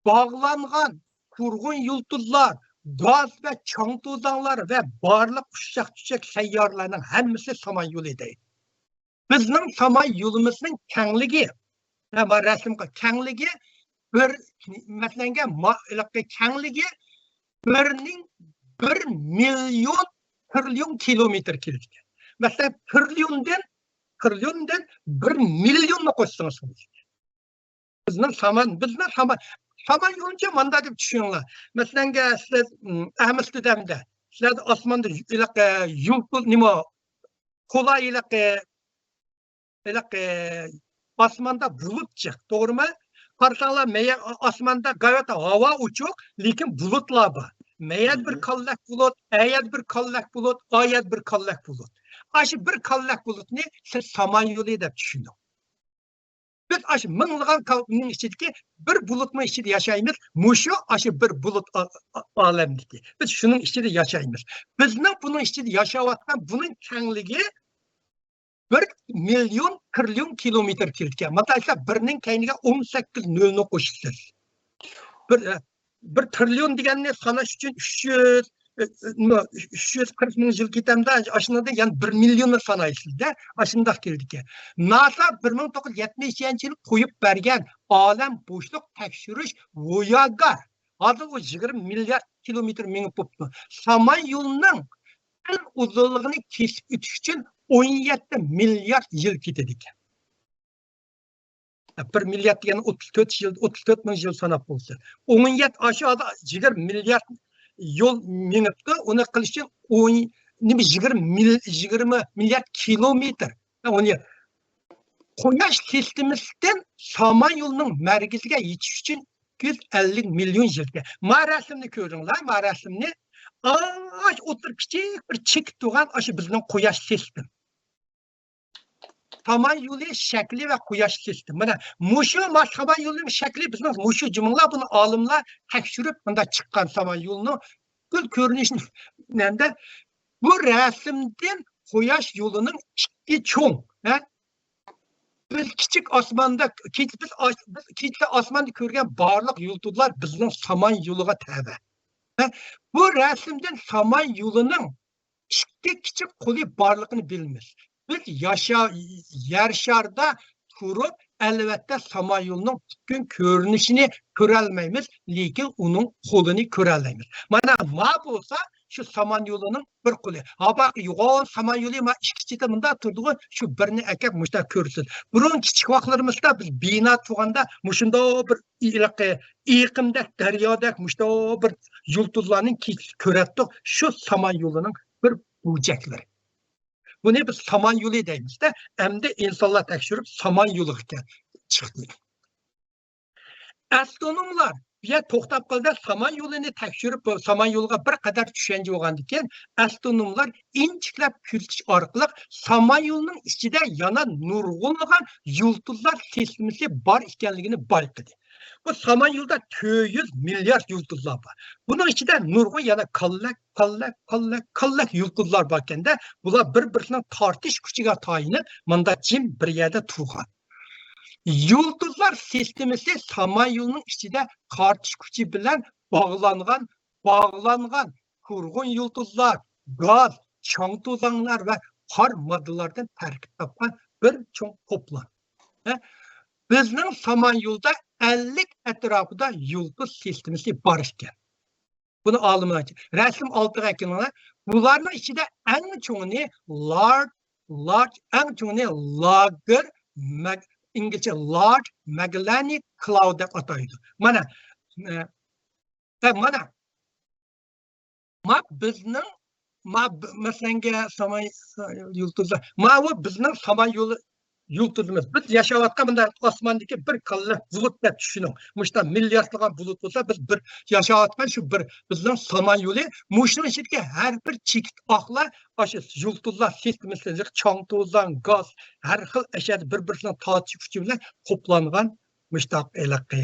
Speaker 1: bağlanğan kurğun yulduzlar, gaz ve çang to'zonlar ve barliq ushshaq-tushshaq sayyorlarning hammasi Samanyuli deydi. Bizning Samanyulimizning kengligi, rasmga kengligi bir masalanga kengligi 1 milyon trilyon kilometr keladi. Masalan, trilyondan 1 milyonni qo'shsangiz bizning Samanyulunca manda deb tushuninglar. Masalan, sizlar Amsterdamda, sizlar osmonda yulduz nima qolay osmonda bulut chiq, to'g'rimi? Qarsanglar, meya osmonda g'ayat havo uchuq, lekin bulutlar bor. Meyat bir kallak bulut, ayat bir kallak bulut, ayat bir kallak bulut. Aşı bir kallak bulutni siz Samanyuli deb tushundingiz. Biz aşı minglagan kalbning ichidagi bir bulutning ichida yashaymiz. Mushu aşı bir bulut olamdiki. Biz shuning ichida yashaymiz. Bizning buning ichida yashayotgan buning kengligi 1 milyon trilyon kilometr kelgan. Masalan, birning kayniga 18 nolni qo'shasiz. Bir trilyon deganni sanash uchun 340 ming yil ketamda aşınada yani 1 milyonu sanaysizda aşındaq keldi. NASA 1970 yıl qo'yib bergan olam bo'shliq tekshirish Voyager hozir o 20 milyar kilometr minib bo'libdi. Samanyulning uzunligini kesib o'tish uchun 17 milyar yil ketadi ekan. 1 milyar degani 34 ming yil sanab bo'lsa, 17 aşağıda 20 milyar yol minibdi, uni qilish uchun 20 milyar kilometr. Quyosh sistemisidan Samanyulning markaziga yetish uchun 250 milyon yilga. Marasimni ko'ringlar, marasimni. O'tir kichik bir chek turgan aşı bizning Quyosh sistem. Samanyuli shakli va Quyosh sistem. Mana mushu Samanyulning shakli bizning mushu jumla buni olimlar tekshirib bunda chiqqan Samanyulning gül ko'rinishini endi bu rasmdan Quyosh yo'lining ikki cho'ng, biz kichik osmonda kechda osmonda ko'rgan barliq yulduzlar bizning Samanyuliga tabi. Bu rasmdan Samanyulining ikki kichik qo'li barligini bilamiz. Biz yer sharda turib albatta Samanyulning butun ko'rinishini ko'rolmaymiz, lekin uning qo'lini ko'ralaymiz. Mana bo'lsa shu Samanyulining bir qo'li. Bak yo'g'on Samanyuli ma ikki cheti bunda turdi, shu birini akab mushta ko'rsin. Burun kichik vaqtlarimizda biz bino tug'anda mushunda bir iqimda daryoda mushta bir yulduzlarning ko'ratdik. Shu Samanyulining bir bucaklari. Bunu biz Samanyuli deymiz-da, endi insonlar tekshirib Samanyuliga chiqdi. Astronomlar Ya to'xtab qoldi, saman yo'lini tekshirib, saman yo'liga bir qadar tushuncha bo'lgandan keyin astronomlar inchiklab kuzatish orqali saman yo'lining ichida yana nurg'unlagan yulduzlar sistemasi bor ekanligini bayqadi. Bu saman yo'lda 400 milliard yulduzlar bor. Bunun ichida nurg'un yana qallak yulduzlar bor ekanda, bular bir-birining tortish kuchiga tayinib, manda jim bir yerda turgan. Yulduzlar sistemasi saman yo'lining ichida tortish kuchi bilan bog'langan kurg'un yulduzlar, gaz, chang to'zonlar va qor moddalardan tarkib topgan bir cho'ng to'plam. Bizning saman yo'lda 50 atrofida yulduz sistemasi bor ekan. Buni olimlar rasm oltiga kelinglar. Bularning ichida eng cho'ngini Large İngilizce Large Magellanic Cloud deb ataydi. Mana bizning masalan saman yulduzlar. Bu bizning saman yo'li yulduzimiz. Biz yaşayotgan bunday osmondagi bir qilliq bulut deb tushuning. Mushta milliardlagan bulut bo'lsa, biz bir yaşayotgan shu bir bizning saman yo'li, mushning ichidagi har bir chekit oqlar o'sha yulduzlar sistemasiga chang to'zon, gaz, har xil ashad bir-birining tortish kuchi bilan to'plangan mushtaq iliqi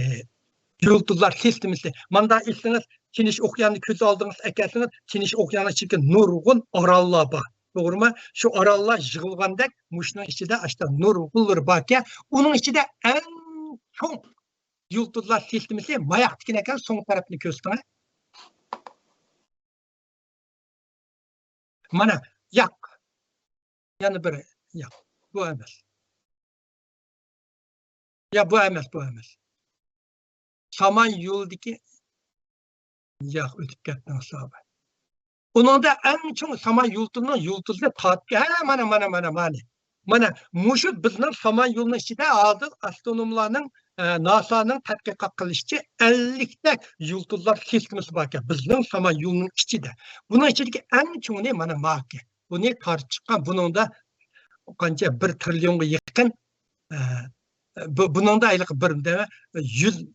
Speaker 1: yulduzlar sistemasi. Manda esingizda Tinch okeanni ko'z oldingiz akasingiz, Tinch okeani ichida nurg'un orollar bor. Doğru Şu arallar yığılgandek muşның içinde işte nurgullar barken, onun içinde en çok yulduzlar sistemisi mayak diken son tarafını gösteren. Mana yak. Yani bir yak. Bu emas. Ya bu emas. Saman yo'ldagi yak ötüp ketgan sahabe. Onun da en çok saman yulduzunu tatlı. Mana muşu bizning saman yo'lini ichida hozir astronomlarning NASA'nın tadqiqot qilishicha 50 ta yulduzlar sistemasi bor ekan bizning saman yo'lining ichida. Buning ichidagi eng cho'ngini mana ma'ki. Buni tartib chiqqan. Buningda qancha 1 trillionga yaqin buningda ayliq 100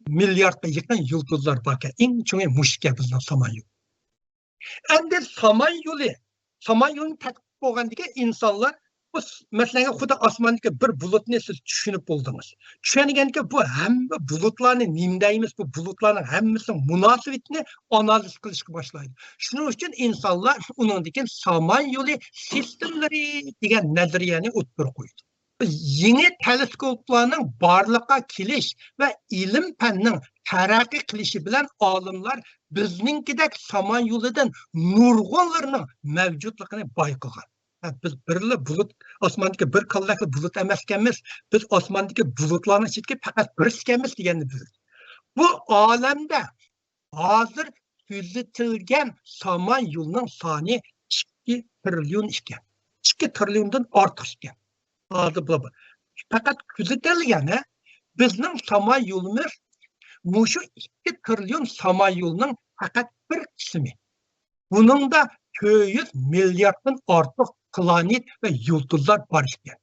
Speaker 1: milliardga yaqin yulduzlar bor ekan. Eng cho'ngi mushka bizning saman yo'li. Endi saman yo'lini tadqiq bo'lgandagi insonlar mesela xudo osmondagi bir bulutni siz tushunib bo'ldingiz. Tushunganki bu hamma bulutlarni nimdaymiz, bu bulutlarning hammasining munosabatini analiz qilishga boshlaydi. Shuning uchun insonlar uningdagi saman yo'li sistemlari degan nazariyani o'ttirib qo'ydi. Yeni teleskoplarning borliqqa kelish va ilm fanning taraqqiy qilishi bilan olimlar bizninkidek saman yo'lidan nurg'unlarning mavjudligini bayqagan. Biz birli bulut, osmondagi bir qallaqli bulut emas ekanmiz. Biz osmondagi bulutlarning ichidagi faqat bir ekanmiz deganni bildik. Bu olamda hozir kuzatilgan saman yo'lining soni 2 trillion ekan. 2 trilliondan ortiq ekan. Hozir bu. Faqat kuzatilgan bizning saman yo'limiz mushu 2 trillion saman yo'lining faqat bir qismi. Buningda 400 milliarddan ortiq planet ve yulduzlar var ekan.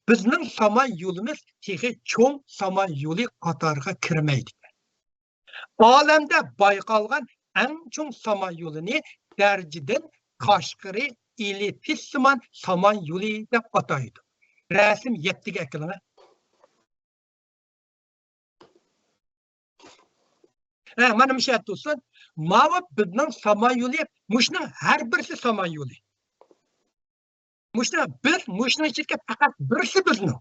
Speaker 1: Bizning saman yo'limiz texi cho'ng saman yo'li qatoriga kirmaydi. Olamda bayqalgan eng cho'ng saman yo'lini darjidan Qashqari elitisiman saman yo'li deb ataydi. Rasm 7ga ekiladi. Mana bu shart bo'lsin. Mana bizning saman yo'li, mushning har birisi saman yo'li. Muşna içindeki fakat birisi bizning.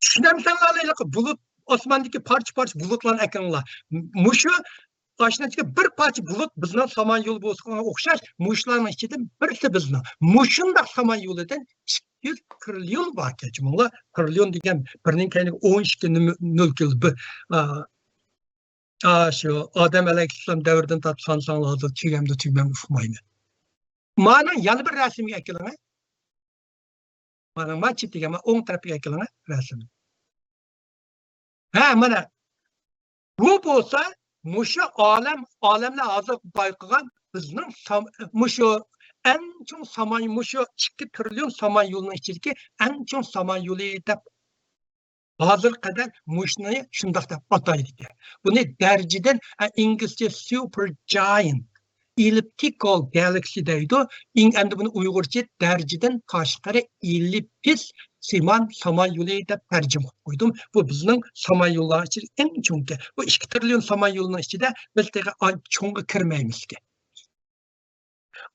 Speaker 1: Tushunamsanlar, bulut osmondagi parcha bulutlarni ekranlar. Mushu toshnachiga bir parcha bulut bizning saman yo'li bo'lsa o'xshash, mushlarning ichida birisi bizning. Mushundaq saman yo'lidan 200 trillion bor ekan. Bunlar trillion degan birning kayniga 12 şu Adem alayhissalom davridan tortib sansanlar hozir tugmam uqmayman. Mana yana bir rasmga ekiladi. Mana machitiga o'ng tarafiga keladi rasm. Mana bu bo'lsa mushu olamlar hozir bayqagan bizning mushu eng cho'ng saman mushu 2 trillion saman yo'lining ichidagi eng cho'ng saman yo'li deb
Speaker 2: hazır kadar muşnayı şundaq deb ataydı. Bunu derciden İngilizce supergiant elliptical galaxy deydi. Endi bunu Uygurca derciden tashqari elliptis Siman Samanyolu deb tarjima qo'ydim. Bu bizning Samanyollar ichida eng cho'nki. Bu 2 trillion Samanyolning ichida biz cho'nga kirmaymiz.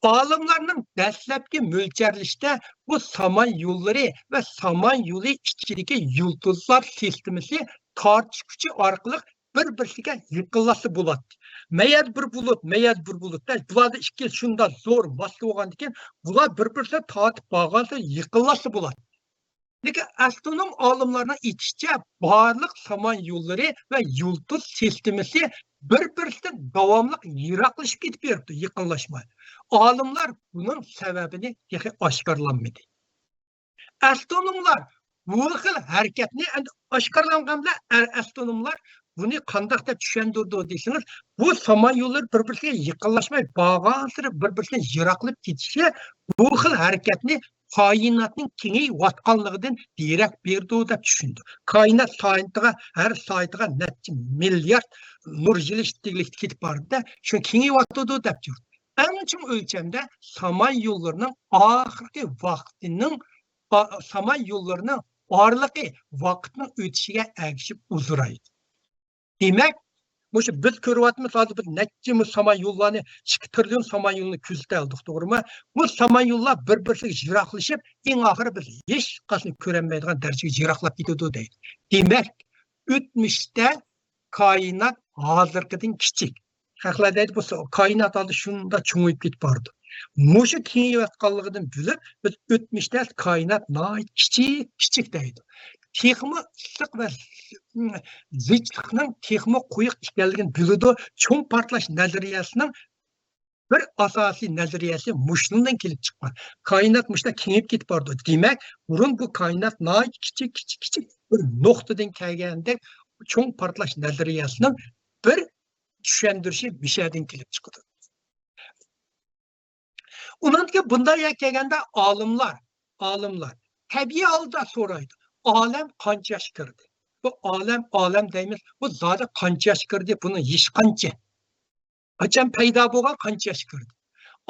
Speaker 2: Olimlarning dastlabki mo'ljalishda bu samanyolları ve samanyolu ichidagi yulduzlar sistemasi tortish kuchi orqali bir-biriga yiqilasi bo'ladi. Mayad bir bulutda bularda ikki shunda zo'r mos bo'lgandan keyin bular bir-biriga tortib qolganda yiqilasi bo'ladi. Lekin astronom olimlarning aytishicha, barliq samanyolları ve yulduz sistemasi bir-biridan davomli yiroqlashib ketib beribdi, yaqinlashmay. Olimlar bunun sebebini yaxshi oshkorlanmadi. Astronomlar bu xil harakatni oshkorlanganda astronomlar buni qanday deb tushundirdi deysiniz, bu samanyollar bir-biriga yaqinlashmay bag'asiri bir-biridan yiroqlab ketishi bu xil harakatni koinotning kengayotganligidan derak berdi deb tushundi. Koinot har soatiga necha milliard nur yil tezlikda ketib bordi, shu kengayotdi deb turdi. Anchim o'lchamda samanyollarning oxirgi vaqtining samanyollarning orliqi vaqtning o'tishiga ergishib uzraydi. Demak, bu biz ko'ryapmiz hozir bir necha samanyollarni 2 trillion samanyolni kuzatib oldik, to'g'rimi? Bu samanyollar bir-biriga yiroqlashib, eng oxiri biz hech qachon ko'rolmaydigan darajaga yiroqlab ketadi deydi. Demak, o'tmishda koinot hozirgidan kichik. Haqlar deydi, bu koinot hozir shunda cho'ngib ketib bordi. Mushu kengayotganligidan bilib, biz o'tmishda koinot kichik deydi. Texmi issiq va zichliqning texmi qo'yiq ekanligini biladi. Cho'ng portlash nazariyasining bir asosiy nazariyasi mushundan kelib chiqqan. Koinot mushda kengayib ketib bordi. Demak, burun bu koinot kichik bir nuqtadan kelgandek cho'ng portlash nazariyasining bir tushundirishi bir şeyden kelib chiqadi. Undan bunday kelganda olimlar tabiiy holda so'raydi. Olam qancha yosh kirdi? Bu olam deymiz. Bu zodi qancha yosh kirdi? Buni hech qancha. Qachon paydo bo'lgan qancha yosh kirdi?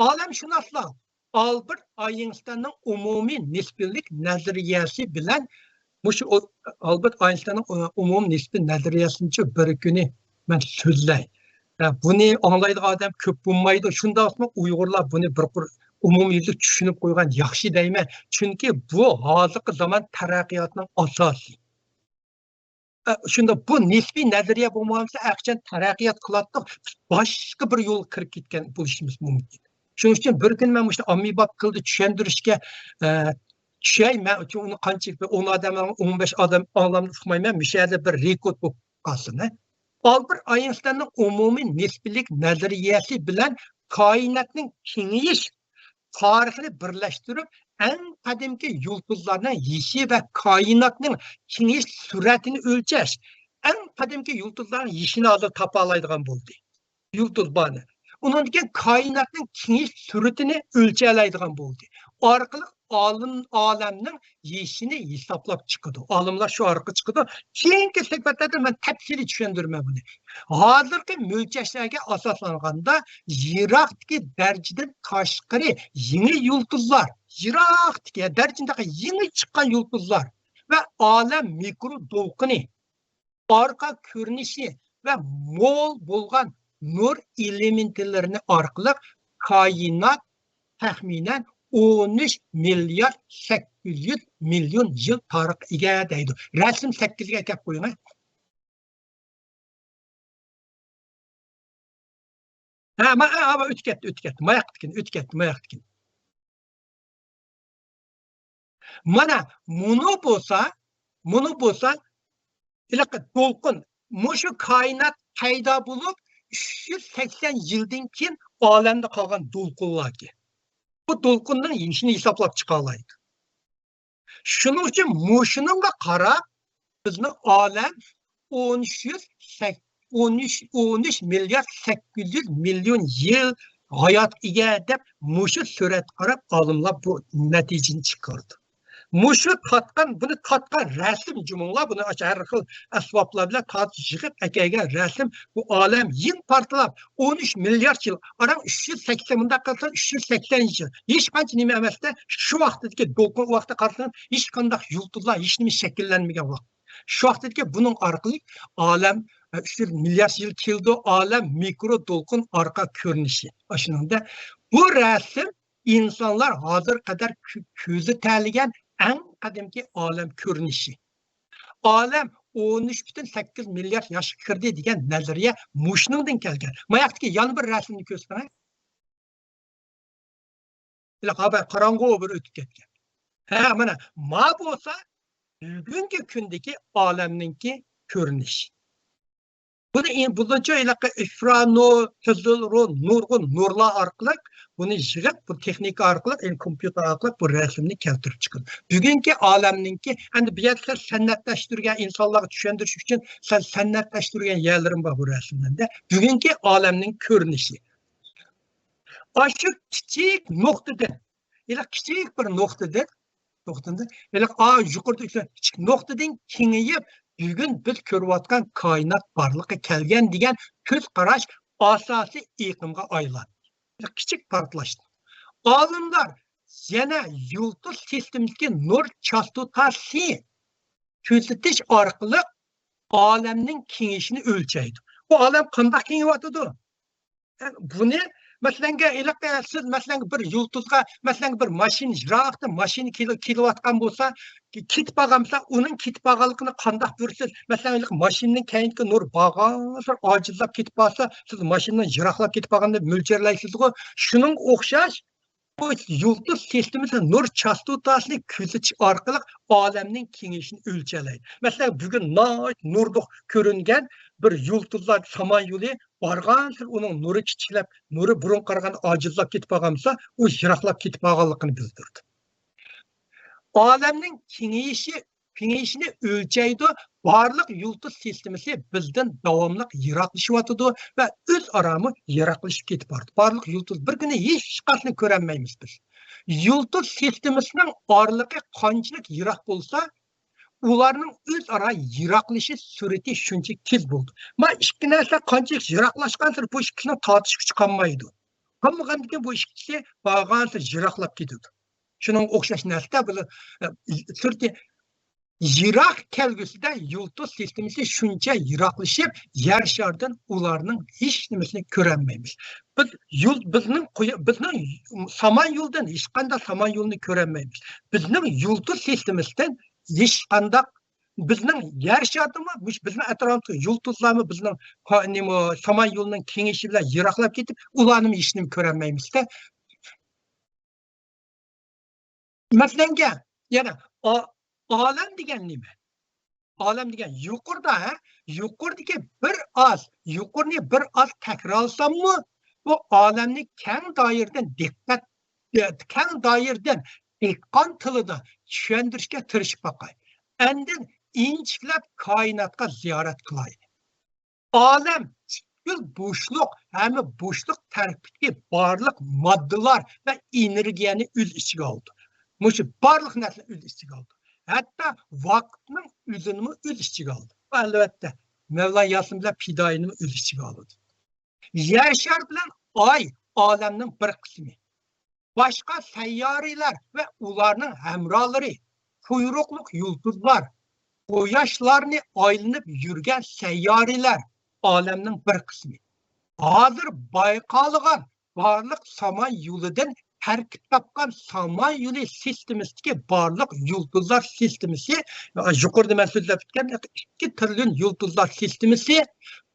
Speaker 2: Olamshunoslar Albert Einsteinning umumiy nisbiylik nazariyasi bilan Albert Einsteinning umumiy nisbiy nazariyasini bir kuni men so'zlay. Buni anlaydigan odam ko'p bo'lmaydi. Shundaqmi Uyg'urlar buni bir umumiylik tushunib qo'ygan yaxshi deyman. Chunki bu hozirgi zamon taraqqiyotining asosi. Shunda bu nisbiy nazariya bo'lmasa, aqchan taraqqiyot qiladi, boshqa bir yo'l kirib ketgan bo'lishimiz mumkin. Shuning uchun bir kun men o'sha ommabop qildi tushuntirishga men uni qancha 10 odam 15 odam olamni uqmayman, mishada bir rekord bo'lib qolsin. Albert Einsteinning umumiy nisbiylik nazariyasi bilan koinotning kengayish tarixini birlashtirib, eng qadimgi yulduzlarning yishi va koinotning kengayish sur'atini o'lchash, eng qadimgi yulduzlarning yishini hozir topa oladigan bo'ldi. Yulduz bani. Undan keyin koinotning kengayish sur'atini o'lchay oladigan bo'ldi. Orqali olamning yishini hisoblab chiqadi. Olimlar shu orqali chiqadi. Keyingi suhbatlarda men tafsiliy tushuntirman buni. Hozirgi mo'ljallarga asoslanganda yiroqdagi darajadan tashqari yangi yulduzlar, yiroqdagi darajadagi yangi chiqqan yulduzlar va olam mikro to'lqini, orqa ko'rinishi va mo'l bo'lgan nur elementlarini orqali koinot taxminan 13 milyar 800 milyon yıl tarixga deydi. Rasm 8ga kelib qo'ying. O'tib ketdi. Mana buni bo'lsa, ilaqa to'lqin, mushu koinot paydo bo'lib 380 yildan keyin olamda qolgan to'lqinlarga bu to'lqinning yishini hisoblab chiqa oladi. Shuning uchun mushunga qarab bizning olam 13 milyar 800 milyon yil hayot ega deb mushu surat qarab olimlar bu natijani chiqardi.
Speaker 1: Muşu tatkan, bunu tatkan resim cümleler, bunu her xil asbablar bilen yığıp ekege resim, bu alem yin partilap 13 milyar yıl, aram 380 bunda kalsan 380 yıl. Hiç kanç nime emeste şu vaxtdaki dolkun vaxta kalsan hiç kandak yıldızlar hiç nime şekillenmegen vaxt. Şu vaxtdaki bunun arkalı alem 300 milyar yıl kildi alem mikro dolkun arka görünüşü. Aşınında bu resim insanlar hazır kadar közü terligen en kadimki alem görünüşü. Alem 13,8 milyar yaş kirdi degan nazariya Mushningdan kelgan. Mayaqdagi yana bir rasmni ko'z qarang. Qarang'u bir o'tib ketgan. Ha, mana ma bo'lsa bugungi kundagi olamninki ko'rinishi. Bununca ifrano, kızılro, nurlar arkalık, bunu yığıp, bu teknik arkalık, kompüter arkalık bu resimni keltirip çıkın. Bugünkü alemninki, hani bir yerler sennetleştirgen insanları düşündürüş için sennetleştirgen yerlerim var bu resimlerde. Bugünkü alemnin görünüşü. Aşık küçük noktadan, küçük bir noktadan, yukarıda küçük noktadan kengayip, bugün biz ko'rayotgan koinot borliqqa kelgan degan ko'z qarash asosiy iqlimga aylanadi. Kichik portlashdi. Olimlar yana yulduz sistemadagi nur chastotasi ko'rsatish orqali olamning kengayishini o'lchaydi. Bu olam qanday kengayotdi? Buni masalan, siz masalan bir yulduzga, masalan bir mashina jiroqda mashina kelayotgan bo'lsa, ketib qolgansa, uning ketib qolganligini qanday ko'rsiz? Masalan, mashinaning keyingi nur bag'asir ojizlab ketib qolsa, siz mashinadan jiroqlab ketib qolganda mo'ljallaysiz-ku. Shuning o'xshash bu yulduz sistemasi nur chastotasini kuzatish orqali olamning kengayishini o'lchalaydi. Masalan, bugun nurliq ko'ringan bir yulduzlar samanyuli barğansır onun nuru kiçiklep, nuru burun qarğan acizlap ketip qolgansa, o jiroqlab ketip qolganligini bildirdi. Olamning kengayishini o'lchaydi. Barliq yulduz sistemasi bizdan davomli yiroqlashyapti va o'z arami yiroqlashib ketib bordi. Barliq yulduz bir kuni hech qachon ko'rolmaymiz biz. Yulduz sistemasining oraliqi qanchalik yiroq bo'lsa, ularning o'zaro yiroqlashish surati shuncha tez bo'ldi. Ma ikki narsa qanchalik yiroqlashgansa bu ikkisini tortish kuchi qolmaydi. Qolmagandan bu ikkisi bag'ansa yiroqlab ketadi. Shuning o'xshash narsa bu surati yiroq kelgusida yulduz sistemasi shuncha yiroqlashib, yer sharidan ularning hech nimasini ko'rolmaymiz. Bizning samanyoldan hech qanday samanyolni ko'rolmaymiz. Bizning yulduz sistemasidan hech qanday bizning yer sharimi, bizning atrofdagi yulduzlarmi bizning samanyolining kengayishi bilan yiroqlab ketib, ularni hech nima ko'rolmaymiz-da. Masalan, yana olam degan nima? Olam degan yuqoridagi yuqorini bir oz takrorlasammi, bu olamni keng doiradan dehqon tilida tushuntirishga tirishib boqay. Endi inchiklab koinotga ziyorat qilay. Olam bo'shliq, hamma bo'shliq tarkibidagi barliq moddalar va energiyani o'z ichiga oldi. Mushu barliq narsani o'z ichiga oldi. Hatta vaqtning o'zini o'z ichiga oldi. Albatta, Mevla Yasin bilan fidoyini o'z ichiga oldi. Yer shari bilan oy olamning bir qismi. Başka seyyariler ve ularının hemraları, kuyrukluk yulduzlar, quyoshlarni aylanib yurgan seyyariler alemnin bir kısmı. Hazır bayqalgan barliq samanyolidan tarkib topgan samanyoli sistemasidagi barliq yulduzlar sistemasi, yuqorida men so'zlab o'tgan 2 trillion yulduzlar sistemasi,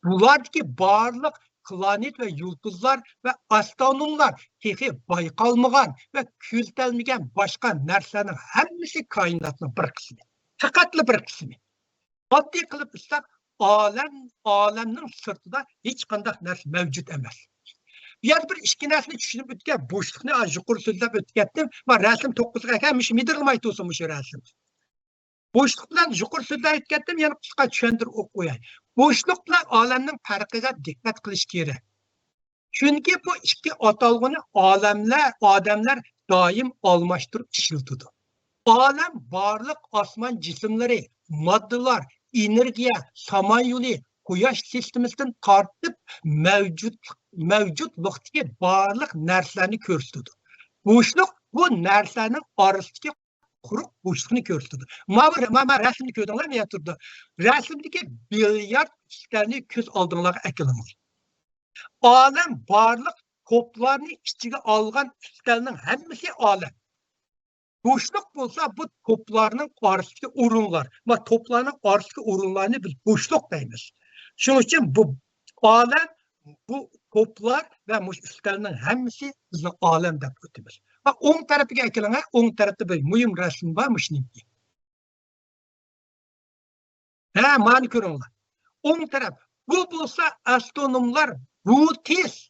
Speaker 1: bulardagi barliq planet ve yıldızlar ve astronomlar tehi bayqalmagan ve ko'zlanmagan başka narsaning hammasi koinotning bir qismi. Faqatli bir qismi. Oddiy qilib aytsak, olamning sirtida hech qanday narsa mavjud emas. Yana bir ikki narsani tushunib o'tgan bo'shliqni yuqori so'zlab o'tgandim va rasm 9 ga midirlamay to'sin shu rasm. Bo'shliq bilan yuqori so'zlab aytgandim, yana qisqa tushuntirib o'qiyay. Bo'shliq bilan olamning farqiga diqqat qilish kerak. Chunki bu ikki atalg'ini odamlar doim almashtirib ishlatadi. Alem barlık asman cisimleri, maddeler, enerjiye, samanyolu, quyosh sistemasidan tortib mavjudlikdagi barliq narsalarni ko'rsatadi. Bo'shliq bu narsaning orasidagi quruq bo'shliqni ko'rsatadi. Mana rasmni ko'rdinglarmi? Ya turdi. Rasmdagi bilyard ishlarni ko'z oldinglarga akilamoq. Alem barliq toplarni ichiga olgan ustalning hammasi alem. Boşluk bolsa bu toplarının arasındaki orunlar. Ama toplarının arasındaki orunlarını biz boşluk deyimiz. Şunun için bu alem, bu toplar ve üstlerinin hemisi bizim alem de ötümüz. Bak 10 tarafı gelene 10 tarafta bir mühim resim varmış neydi? He mani görünler. 10 taraf. Bu bolsa astronomlar rutis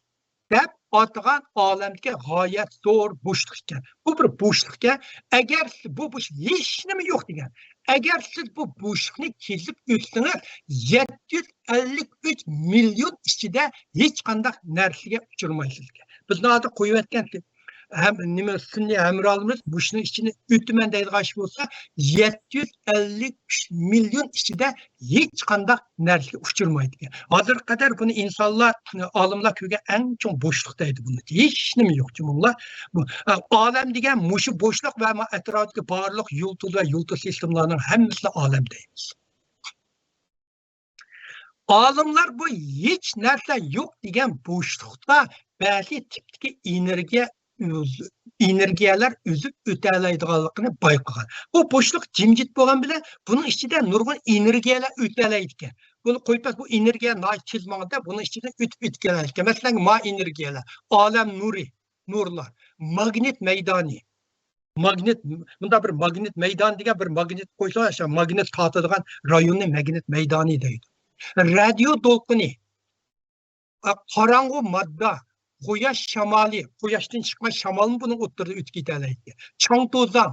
Speaker 1: deb atgan alemdeki gayet zor boşluk ekan. Bu bir boşluk ekan. Agar bu boşluk hech nima yo'q degan. Agar siz bu boşlukni kezib o'tsangiz 753 million ichida hech qanday narsaga uchirmaysiz. Biz nada qo'yib aytgan hem nima sunniy hamrohimiz boshni ichini o'tman deydigan ish bo'lsa 753 million ichida hech qanday narsaga uchirmaydi. Hozir qadar buni insonlar, olimlar ko'rgan eng chong bo'shliq deydi buni. Hech nima yo'q jumlar. Bu olam degan mushu bo'shliq va atrofdagi barliq yulduz va yulduz sistemlarning hammasi olam deymiz. Olimlar bu hech narsa yo'q degan bo'shliqda ba'zi tipdagi energiyalar o'zib o'talaydiganligini bayqagan. Bu bo'shliq jimjit bo'lgan bilan buning ichida nurg'un energiyalar o'talaydi ekan. Buni qo'yib bu energiya chizmaganda buni ichidan o'tib keladi ekan. Masalan, ma energiyalar, olam nuri, nurlar, magnit maydoni. Magnit, bunda bir magnit maydon degan bir magnit qo'ysa, o'sha magnit tortadigan rayonni magnit maydoni deydi. Radio to'lqini, qorong'u modda, quyosh shamoli, quyoshdan chiqqan shamolni buni o'ttirib o'tib ketadi. Chang to'zon,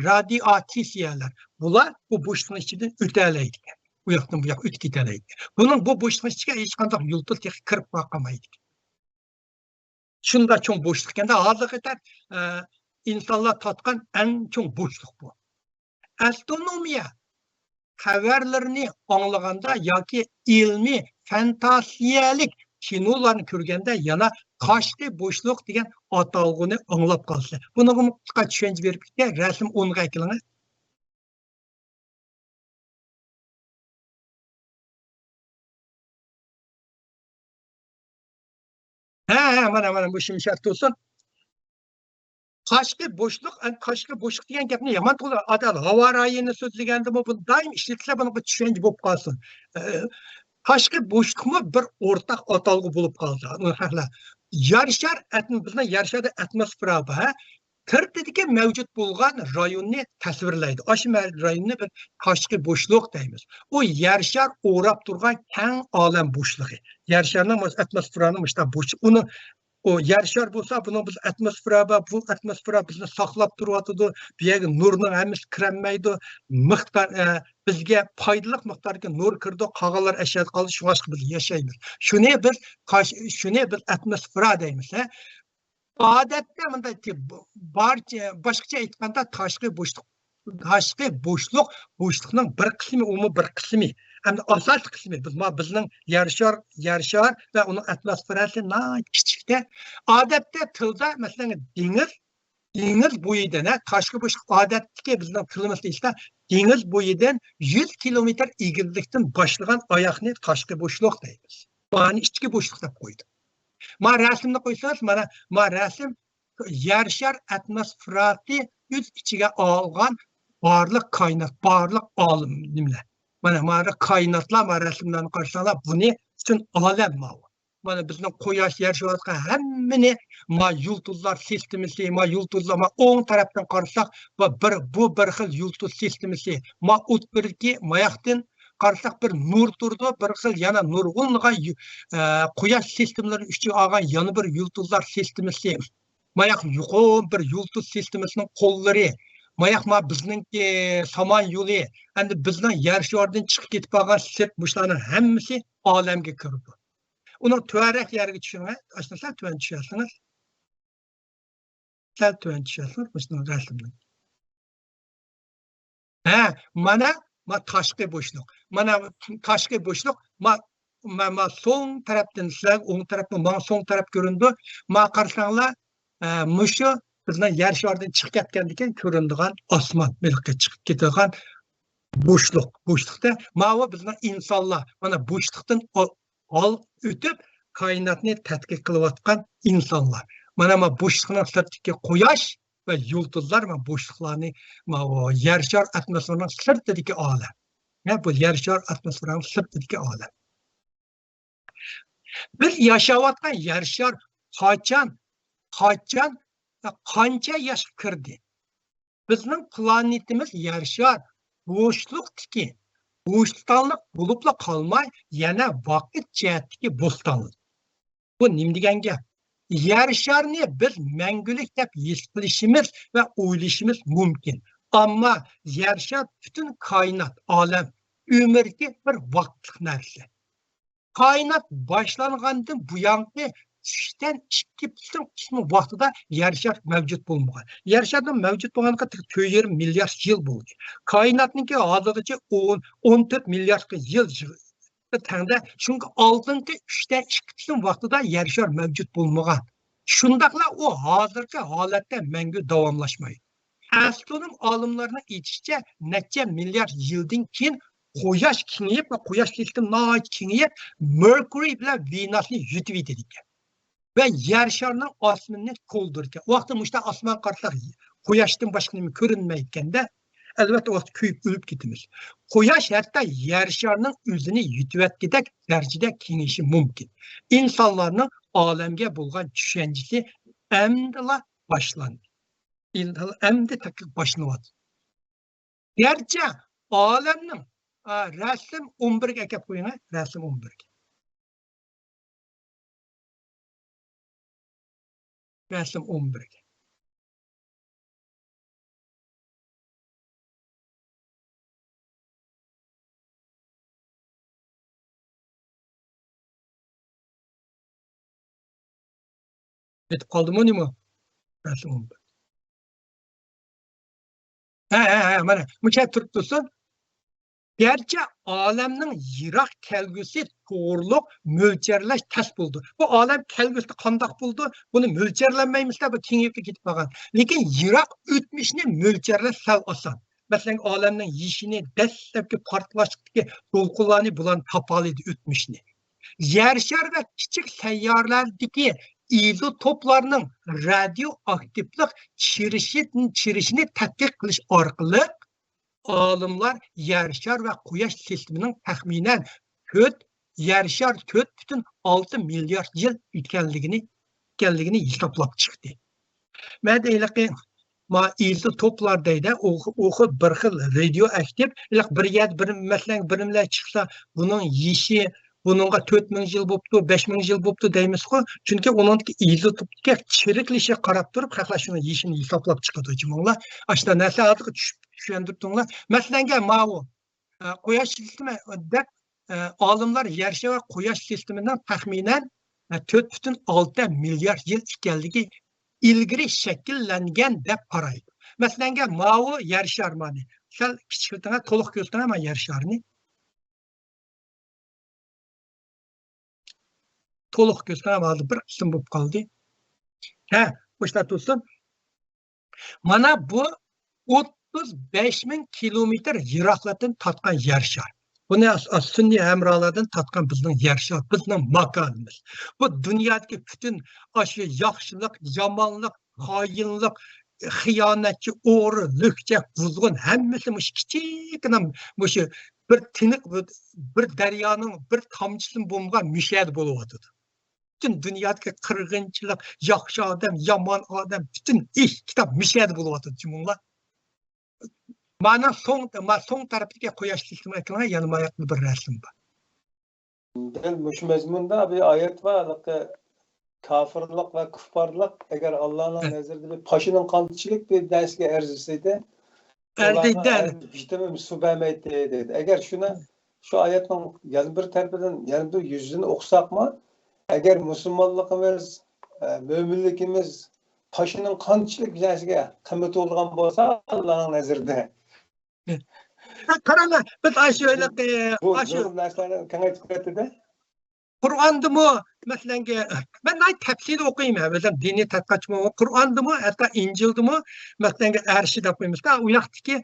Speaker 1: radioaksiyalar, bular bu bo'shliqning ichidan o'talaydi. Bu yoqdan bu yoqqa o'tib ketadi. Buning bu bo'shliqning ichiga hech qanday yulduz kirib qolmaydi. Shunda cho'ng bo'shliq ekanda hozirgacha insonlar totgan eng cho'ng bo'shliq bu. Astronomiya xabarlarni anglaganda yoki ilmiy fantaziyalik kinolarni ko'rganda yana qashqi bo'shliq degan atalg'uni anglab qolsa. Buni qisqa tushuncha berib ketgan rasm 10 ga aytilgan. Mana bu shart olsun. Qashqi bo'shliq degan gapni yomon to'g'ri adal havarayini so'zlaganda bu doim ishlatsa buni tushuncha bo'lib qolsin. Qashqi bo'shliqmi bir o'rtaq atalg'u bo'lib qoldi. Yer shar bizning yer sharda atmosfera bor. Tirtidagi mavjud bo'lgan rayonni tasvirlaydi. O'sha rayonni bir qashqi bo'shliq deymiz. U yer shar o'rab turgan keng olam bo'shlig'i. Yer sharning atmosferaning ishda bo'shliq. Uni o yer shar bo'lsa, buni biz atmosfera va bu atmosfera bizni saqlab turadi. Bu yerga nurning hammasi kirmaydi. Miqdor bizga foydali miqdorda nur kirdi, qog'olar ashad qoldi, shunga biz yashaymiz. Shuni biz atmosfera deymiz. Odatda bunday boshqacha aytganda tashqi bo'shliqning bir qismi, bir qismi, hamda asosiy qismi bizning yer shar va uning atmosferasi kichikda. Odatda tilda masalan dengiz bo'yidan tashqi bo'shliq odatdagi bizning tilimizda esa dengiz bo'yidan 100 kilometr egizlikdan boshlagan oyoqni tashqi bo'shliq deymiz. Buni ichki bo'shliq deb qo'ydi. Ma rasmni qo'ysangiz, mana rasm yer shar atmosferasi o'z ichiga olgan barliq koinot, barliq olim nimlar. Mana koinotlar, mana rasmlarni qarasanglar, buni uchun olam ma'lum. Mana bizning quyosh yer sharga hammani yulduzlar sistemasi, yulduzlar 10 tarafdan qarasak, bu bir xil yulduz sistemasi. O'tbirki moyoqdan qarasak bir nur turdi, bir xil yana nurg'unlig'a quyosh sistemlari uchiga olgan yana bir yulduzlar sistemasi. Moyoq yuqori bir yulduz sistemasining qo'llari. Moyoq bizningki samon yo'li, endi bizning yer shardan chiqib ketib qolgan sirk mushlarning hammasi olamga kirdi. Uni tuvarak yerga tushirmay, aslida tuvan tushasiniz. Sal tuvan tushasiniz, bu rasmdan. mana tashqi bo'shliq. Mana tashqi bo'shliq ma so'ng tarafdan sizlar o'ng tarafdan mana so'ng taraf ko'rindi. Ma qarasanglar mushu bizning yer sharidan chiqib ketgandan ko'rinadigan osmon milqqa chiqib ketadigan bo'shliqda mana bizning insonlar mana bo'shliqdan o'tib koinotni tadqiq qilayotgan insonlar. Mana bo'shliqning sirtidagi quyosh ve yıldızlar ve boşluklarını o yer şar atmosferinin sırtındaki alem. Ne bu yer şar atmosferinin sırtındaki alem. Biz yaşavatkan yer şar kança yaş kırdı. Bizim planetimiz yer şar boşluktaki boşluktanlık bulupla kalmay yana vakit cihetdeki bostanlık. Bu nim degan gap? Yer şarını biz мәңгілік deb his qilishimiz ve o'ylashimiz mumkin. Ama yer şar bütün kainat, alem, ömürki bir vaqtlik narsa. Kainat başlangandan bu yanqı tushdan chiqib ketgan qismi vaqtida yer şar mavjud bo'lmagan. Yer şardan mavjud bo'lganiga 4,5 milyard yil bo'ldi. Koinotniki hozirgacha 14 milyard yil tanda çünkü altınki 3'te 2 kısım vaqtida yer şar mavjud bo'lmagan. Şundaqla o hazırki holatda мәңгі davomlashmaydi. Astronom olimlarning aytishicha, necha milyard yildan keyin quyosh kengayib va quyosh sistemi kengayib, Mercury bilan Venusni yutib yetadi ekan. Va yer sharining osmonini to'ldirdi ekan. O vaqtda mushta osmon qarasak, quyoshdan boshqa nima ko'rinmayganda, albatta vaqt kuyib o'lib ketamiz. Quyosh hatto yer sharining o'zini yutayotgandek darajada kengayishi mumkin. İnsanlarning olamga bo'lgan tushunchasi endi boshlandi. Endi tadqiq boshlanyapti. Gerçi olamning rasm 11 ga kelib qo'ying, rasm 11 ga. Rasm 11 ga. Yetib qoldimi nima? Rasm 11. Mana buncha turib tursin. Gerçi alemning yiroq kelgusi to'g'riliq mo'ljarlash tas bo'ldi. Bu olam kelgusi qandoq bo'ldi? Buni mo'ljarlamaymiz-da, bu kengayib ketib qolgan. Lekin yiroq o'tmishni mo'ljarlash sal oson. Masalan, olamning yishini, dastlabki portlashlikdagi to'lqinlarni bulan topoladi o'tmishni. Yer shar va kichik sayyoralardagi izotoplarning radioaktivlik chirishini tadqiq qilish orqali olimlar yer shar va quyosh sistemining taxminan 4,6 milyard yil ekanligini hisoblab chiqdi. Men deylik izotoplar deydi, o'xi bir xil radioaktiv, bir masalan birimlar chiqsa, buning yishi bununla 4,000 yıl bo'libdi, 5,000 yıl bo'libdi deymiz-ku. Chunki uningki izotopga chiriklashga qarab turib, xalqlar shuni yishini hisoblab chiqadi. Jumonglar, ashta narsa hozir tushuntirdinglar. Masalan, ma'u quyosh sistemi deb olimlar yer shari va quyosh sistemining taxminan 4,6 milyard yil ekanligi ilgari shakllangan deb qaraydi. Masalan, ma'u yer sharmani sal kichikroq to'liq ko'rsataman yer sharini. To'liq ko'rsataman, bir qism bo'lib qoldi. Bo'shta tursin. Mana bu 35,000 kilometr yiroqlikdan tatgan yer shari. Buni sunniy hamrolardan tatgan bizning yer shari, bizning makonimiz. Bu dunyodagi butun shu yaxshilik, yomonlik, xoinlik, xiyonatchi, o'g'ri, lo'kcha, buzg'un hammasi mush kichikina shu bir tiniq bir daryoning bir tomchisi bo'lmagan mushad bo'lyapti. Bütün dünyadaki qirg'inchilik, yaxshi odam, yomon odam, bütün ish kitob mushad bo'lyapti jumonglar. Mana so'ng tarafdagi quyosh sistemi ekranga yonmayotgan bir rasm bor.
Speaker 3: Mush mazmunda bir oyat bor, kofirlik va kuffarlik agar Allohning nazarida bir pashining qanchilik bir darsga arzisaydi, vitamin subamaydi dedi. Agar shuni şu oyatning yana bir tarafidan, yana bir yuzini o'qsaqmi, agar musulmonligimiz, mo'minligimiz pashining qanchilik bizga qimmat bo'lgan bo'lsa, Allohning nazarida
Speaker 1: Qarama, biz şöyle
Speaker 3: Bu
Speaker 1: aşı
Speaker 3: nurg'un narsalarni kengaytib ketdi-da.
Speaker 1: Qur'ondimi, masalan, ben ay tafsir o'qiyman, o'zim diniy tadqiqotchiman. Qur'ondimi, hatto Injildimi, masalan, arshi deb qo'yamiz. U yoqdagi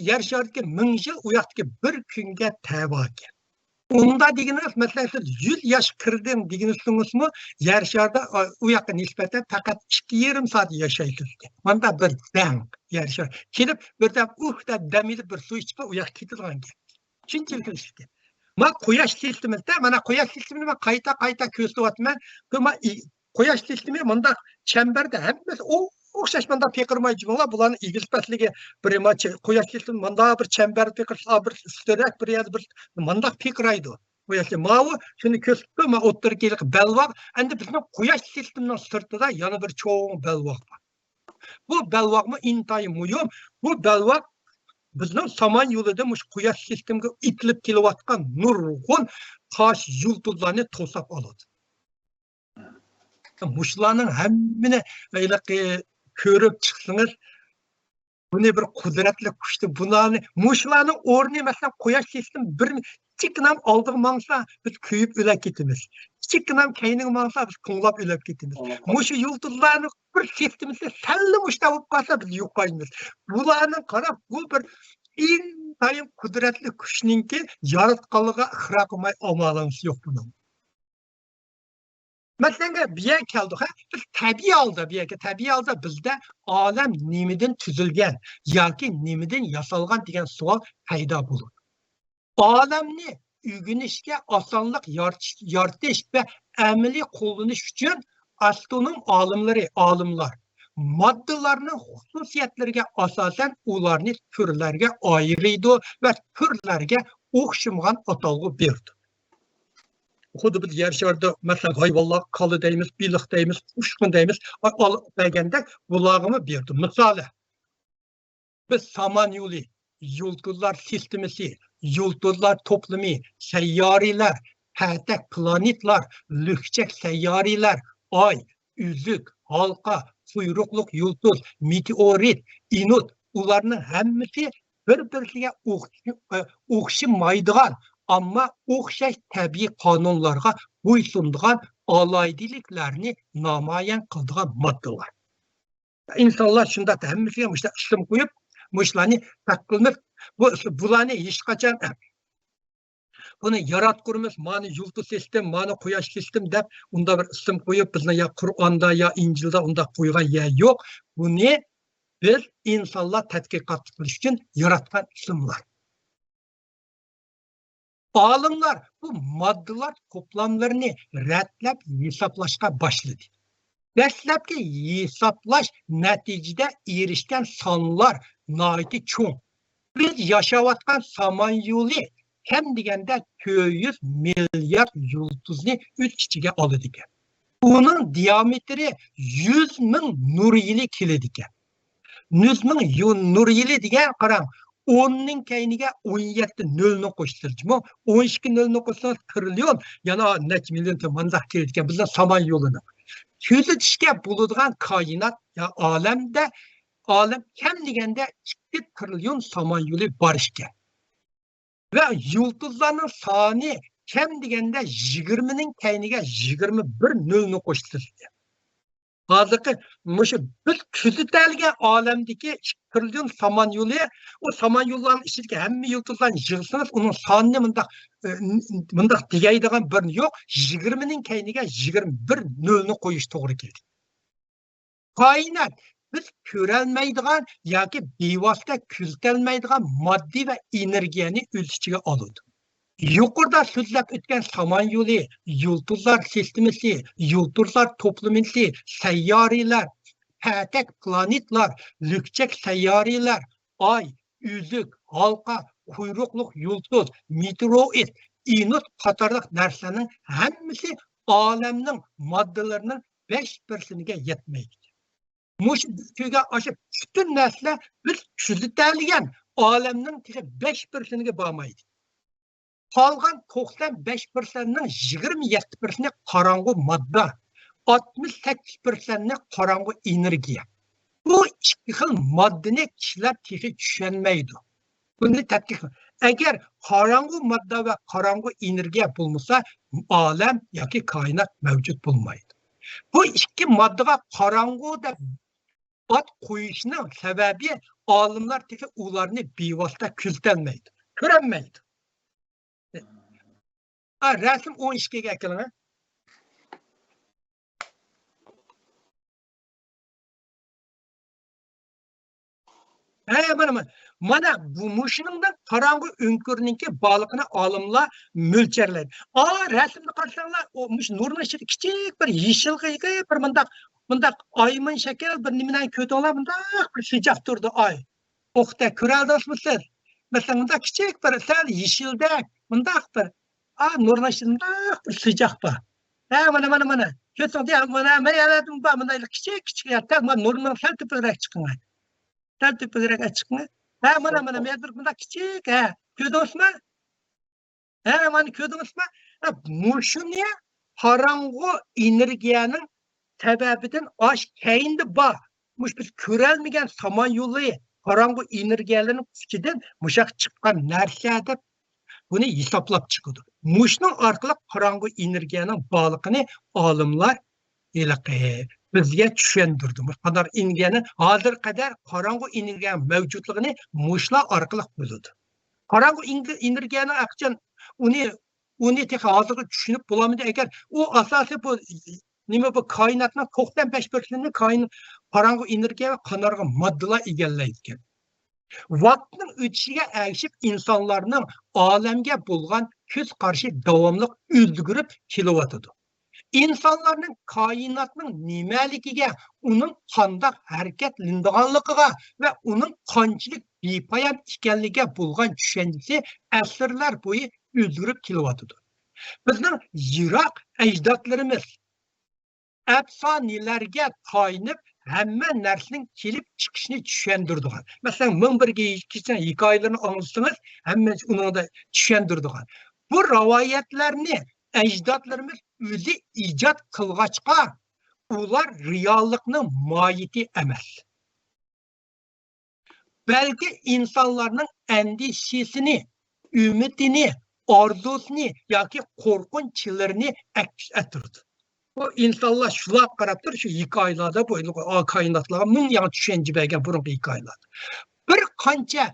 Speaker 1: yer sharidagi 1000 yil, u yoqdagi bir kunga tava ekan. Unda deganimiz, masalan, siz 100 yosh kirdim degansizmi, yer sharida u yoqqa nisbatan faqat 2,5 soat yashaysiz. Mana bir dam yer shar. Kelib, birda dam ilib bir suv ichib, u yoqqa ketadigan. Shunchalik. Ma quyosh sistemida, mana quyosh sistemini men qayta ko'rsatyapman. Quyosh sistemi bunda chambarda hammasi o'xshash manda pekirmaychilar, bularni egilpasligi bir quyosh sistemi manda bir chambar pekirsa, bir üstürak bir yer bir manda pekiraydi. Quyosh mavi shuni ko'rsatdi, ma o'ttirgilik balvoq, endi bizning quyosh sistemining sirtida yana bir cho'ng balvoq bor. Bu balvoqmi intayin muhim. Bu balvoq bizning samon yo'lida mush quyosh sistemiga itilib kelayotgan nurg'un tosh yulduzlarni to'sab oladi. Mushlarning hammini ko'rib chiqsangiz, buni bir qudratli kuchdi. Bularni mushlarning o'rni masalan quyosh sistemi bir kichiknam oldiga mangsa biz kuyib o'lib ketamiz. Kichiknam keyniga mangsa biz kunglab o'lib ketamiz. Mush yulduzlarning bir sistemisi salli mushta bo'lib qolsa biz yo'qaymiz. Bularning qarab bu bir intayim qudratli kuchninki yaratganligiga ixro qilmay olmaganimiz yo'q buning. Masalan, biya keldik, biz tabiiy holda bizda olam nimidan tuzilgan yoki nimidan yasalgan degan savol paydo bo'ladi. Olamni o'rganishga osonlik yaratish va amaliy qo'llanish uchun astronom olimlar moddalarning xususiyatlariga asosan ularni turlarga ayirdi va turlarga o'xshamagan atalg'u berdi. Xuddi biz yer sharida masalan hayvonlar, qo'li deymiz, biliq deymiz, ushqun deymiz, deganda bularni berdi. Misoli biz samon yo'li, yulduzlar sistemasi, yulduzlar to'plami, sayyoralar, patak planetlar, lükçek sayyoralar, oy, üzük, halqa, quyruqliq yulduz, meteorit, inut, ularning hammasi bir-biriga o'xshamaydigan, ammo o'xshash tabiiy qonunlarga bo'ysunadigan alaydiliklarni namoyon qiladigan moddalar. İnsanlar shunda hammasiga mushta ism qo'yib, mushlarni taqilib, bularni hech qachon buni yaratqurimiz, mana yulduz sistem, mana quyosh sistem deb unda bir ism qo'yib, bizni ya Qur'onda ya Injilda unda qo'ygan ya yo'q. Buni biz insonlar tadqiqot qilish uchun yaratgan ismlar. Olimlar bu moddalar to'plamlarini ratlab hisoblashga boshladi. Dastlabki hisoblash natijada erishgan sonlar nihoyatda cho'ng. Biz yashayotgan samon yo'li kam deganda 400 milliard yulduzni o'z ichiga oladi ekan. Uning diametri 100 ming nur yili keladi ekan. 100 ming nur yili degan qarang, 10 ning keyniga 17 nolni qo'shtirishmi? 12 nolni qo'shsa trillion, yana necha million manzaq keladi ekan bizning samon yo'lini. Kuzatishga bo'ladigan koinot ya olamda olam kam deganda 2 trillion samon yo'li bor ekan. Ve yulduzlarning soni kam deganda 20 ning keyniga 21 nolni qo'shtirdi. Hozirgi mushu biz kuzatilgan olamdagi 2 trillion samon yo'li, o samon yo'llarning ichidagi hamma yulduzlarni yig'sangiz, uning sonini mundaq degaydigan bir yo'q, 20 ning keyniga 21 nolni qo'yish to'g'ri keldi. Koinot biz ko'rolmaydigan yoki bevosita kuzatilmaydigan moddiy va energiyani o'z ichiga oladi. Yuqorida so'zlab o'tgan samon yo'li, yulduzlar sistemasi, yulduzlar to'plamasi, sayyoralar, patak planetlar, lükçek sayyoralar, oy, üzük, halqa, quyruqliq yulduz, meteorit, inut qatorliq narsaning hammasi olamning moddalarining 5%ga yetmaydi. Mush kuyga aşıp bütün nesle biz kuzatilgan olamning 5%ga bormaydi. Qolgan 95%ning 27%ni qorong'u modda, 68%ni qorong'u energiya. Bu ikki xil moddani kishilar texi tushunmaydi. Buni tadqiq. Agar qorong'u modda va qorong'u energiya bo'lmasa, olam yoki koinot mavjud bo'lmaydi. Bu ikki moddaga qorong'u deb ot qo'yishning sababi olimlar texi ularni bevosita kuzatolmaydi, ko'rolmaydi. Rasm 12ga keling. Mana bu mushiningdan qorong'u o'nkirninki baliqni olimlar mo'lcharlaydi. Rasmni qarasanglar, o mush nurning ichida kichik bir yeshilg'iga bir bundaq oymin shakal bir nimadan ko'tinglar, bundaq bir sijoq turdi oy. O'qda ko'raldingizmi? Masalan, bundaq kichik bir sal yeshildak, bundaq bir nurning ichida bir sijoq bor. Mana. Ko'tingda mana yaradim bor, mana kichik yatta, mana nurning sal teparoq chiqqan. Sal teparoq chiqqan. Mana medir bunda kichik, ko'rdingizmi? Mana ko'rdingizmi? Mushuni qorong'u energiyaning sababidan keyindi bor. Mush biz ko'rolmagan samon yo'li qorong'u energiyalarning kuchidan mushaq chiqqan narsa deb buni hisoblab chiqadi. Mushning orqali qorong'u energiyaning borligini olimlar bizga tushundirdi. Qadar energiyani hozir qadar qorong'u energiya mavjudligini mushlar orqali biladi. Qorong'u energiyani aqchan uni tek hozir tushunib bo'lamidi agar u asosiy bu nima bu koinotning 95%ni qorong'u energiya va qanarg'i moddalar egallaydi. Vaqtning o'tishiga ergishib insonlarning olamga bo'lgan ko'z qarashi davomli o'zgarib kelyotdi. İnsanların kainatının nimeligiga, onun qandaq harakatlanadiganligiga ve onun qanchalik bepoyon ekanligiga bo'lgan tushunchasi asrlar bo'yi o'zgarib kelyotdi. Bizning yiroq ajdodlarimiz afsonalarga tayanib hamma narsaning kelib chiqishini tushundirdigan. Masalan, 1102 hikoyalarini anglatsangiz, hammasi uningda tushundirdigan. Bu rivoyatlarni ajdodlarimiz o'zi ijod qilg'achqa ular reallikning moyiti emas. Balki insonlarning andishasini, umidini, orzusini yoki qo'rqinchilarini aks ettirdi. Bu insonlar shular qarab turib, shu hikoyalarda bu koinotlarga ming yangi tushuncha bergan burungi hikoyalar. Bir qancha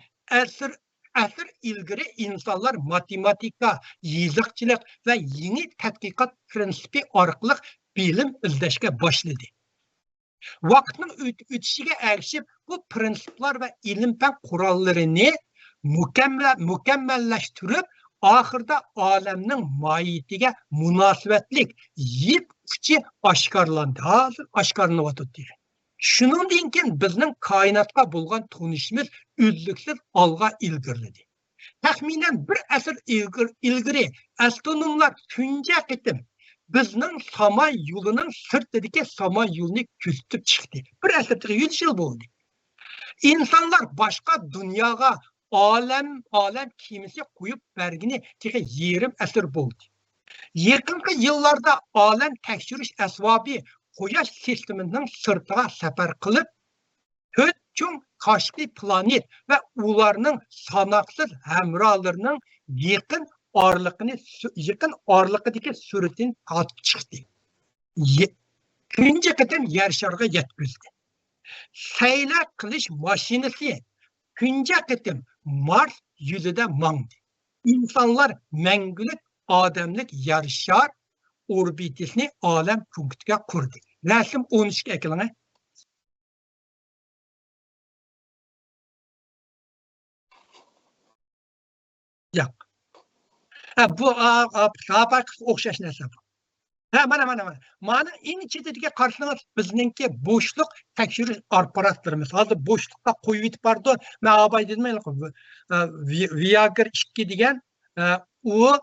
Speaker 1: asr ilgari insonlar matematika, yiziqchilik va yangi tadqiqot prinsipi orqali bilim izlashga boshladi. Vaqtning o'tishiga ergishib bu prinsiplar va ilm-fan qurollarini mukammallashtirib, oxirida olamning mohiyatiga munosabatlik yip uchi oshkorlandi. Hozir oshkorlanyapti. Shuningdan keyin bizning koinotga bo'lgan tunishimiz uzluksiz olg'a ilgirladi. Taxminan bir asr ilgari astronomlar tunja qitim bizning samon yo'lining sirtidagi samon yo'lini kuzatib chiqdi. Bir asrda 100 yil bo'ldi. İnsanlar boshqa dunyoga olam kemisi qo'yib bergini texa yerim asr bo'ldi. Yaqinqi yillarda olam tekshirish asbobi Quyosh sistemining sirtiga safar qilib, 4 chung kashfiy planet va ularning sanoqsiz hamrohlarining yaqin orliqidagi suratini olib chiqdi. Kunji qatam yer shariga yetkazdi. Saylar qilish mashinasi kunji qatam Mars yuzida mangdi. İnsanlar mangulik odamlik yer shar orbitasini olam punktiga qurdi. Rasm 13 ga ekiling. Yo'q. Bu sabaq o'xshash narsa. Mana. Mana eng chetidagi qarashingiz bizningki bo'shliq tekshirish apparatlarimiz. Hozir bo'shliqqa qo'yib yetib bordi. Men abay dedim, Viagra 2 degan u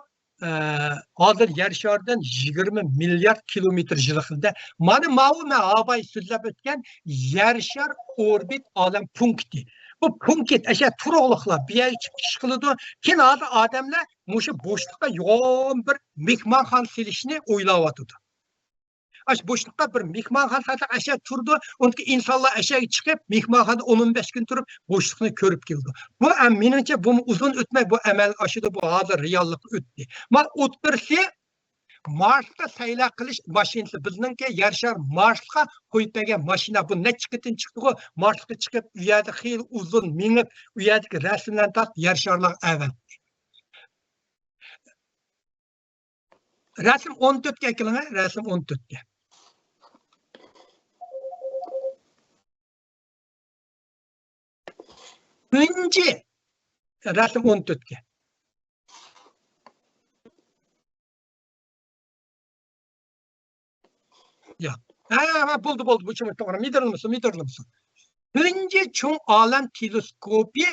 Speaker 1: hozir yer sharidan 20 milliard kilometr yiroqda. Mana men abay so'zlab o'tgan yer shar orbit olam punkti. Bu punkt asha turuqliqlar biya chiqish qiladi. Keyin hozir odamlar mushu bo'shliqqa yo'g'on bir mehmonxona silishni o'ylayotdi. Aş boşlukta bir mehmanxonada aşağı turdu. Onki insanlar aşağı çıkıp mehmanxonada 10-15 gün turup boşlukni ko'rib keldi. Bu menimcha bu uzun o'tmay bu amal oshidi, bu hozir reallik o'tdi. Ma o'ttirsa Marsga sayla qilish mashinasi bizningki Yarshar Marsga qo'yib bergan mashina. Bu necha qitin chiqdi-ku, Marsga chiqib, u yerda xeyli uzun minib, u yerdagi rasmlarni tap Yarsharlar avval. Rasm 14 ga keling, rasm 14 ga. Birinchi rasm 14 ga. Ya. Bo'ldi. Bu chim to'g'ri. Midirlimsan. Birinchi cho'ng olam teleskopi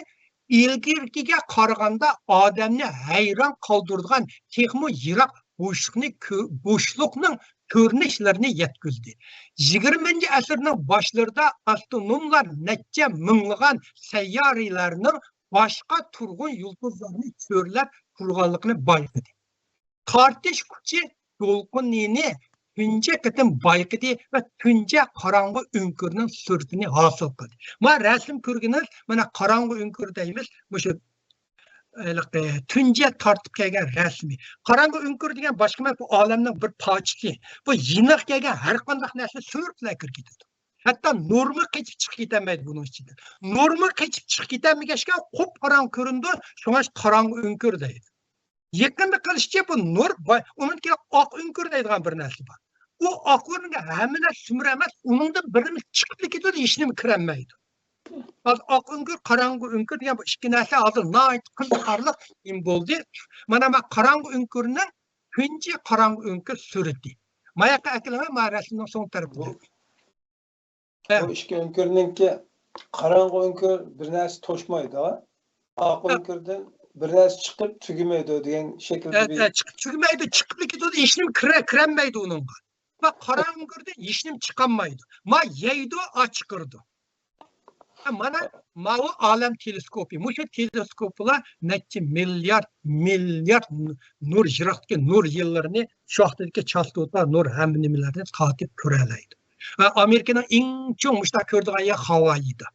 Speaker 1: ilgirkiga qaraganda odamni hayron qoldirgan texmo yiroq bo'shliqning ko'rinishlarini yetkazdi. 20-asrning boshlarida astronomlar necha minglagan sayyoralarning boshqa turg'un yulduzlarni ko'rlab turganligini bayqadi. Tortish kuchi to'lqinini tunja qitim bayqidi va tunja qorong'u o'nkirning suratini hosil qildi. Men rasm ko'rganingiz, mana qorong'u o'nkir deymiz. O'sha tunja tortib kelgan rasmi. Qorong'u o'nkir degan boshqa bu olamning bir pochisi. Bu yiniq kelgan har qanday narsa suratlar kirib ketadi. Hatto norma qechib chiqib ketmaydi buning ichida. Norma qechib chiqib ketmagachga qop qorong'u ko'rindi, shunga qorong'u o'nkir deydi. Yaqinda qilishcha bu nur, uningki oq o'nkir deydigan bir narsa bor. O oqlarga hamma sumra emas, uningda birimiz chiqib ketadi, hech nima kirolmaydi. Hozir oq o'nkir, qorong'u o'nkir degan bu ikki narsa hozir nihoyat qiziqarli bo'ldi. Mana bu qorong'u o'nkirning tunji qorong'u o'nkir surati. Mayaqqa akilama, ma rasmning so'ng tarafida.
Speaker 3: Bu ikki o'nkirninki qorong'u o'nkir bir narsa to'shmaydi, ha? Oq o'nkirdan bir narsa chiqib tugamaydi degan shaklda bir
Speaker 1: chiqib tugamaydi, chiqib ketadi, hech nima kirolmaydi uningga. Va qorong'uda hech nima chiqolmaydi. Ma yeydi, ochiqirdi. Mana bu olam teleskopi. Mushu teleskoplar necha milliard nur yiroqdagi nur yillarini, shu vaqtdagi chastotlar, nur hamma nimalarni tatib ko'ra oladi. Va Amerikaning eng cho'ng mushta ko'rdigan yer Havayi'da.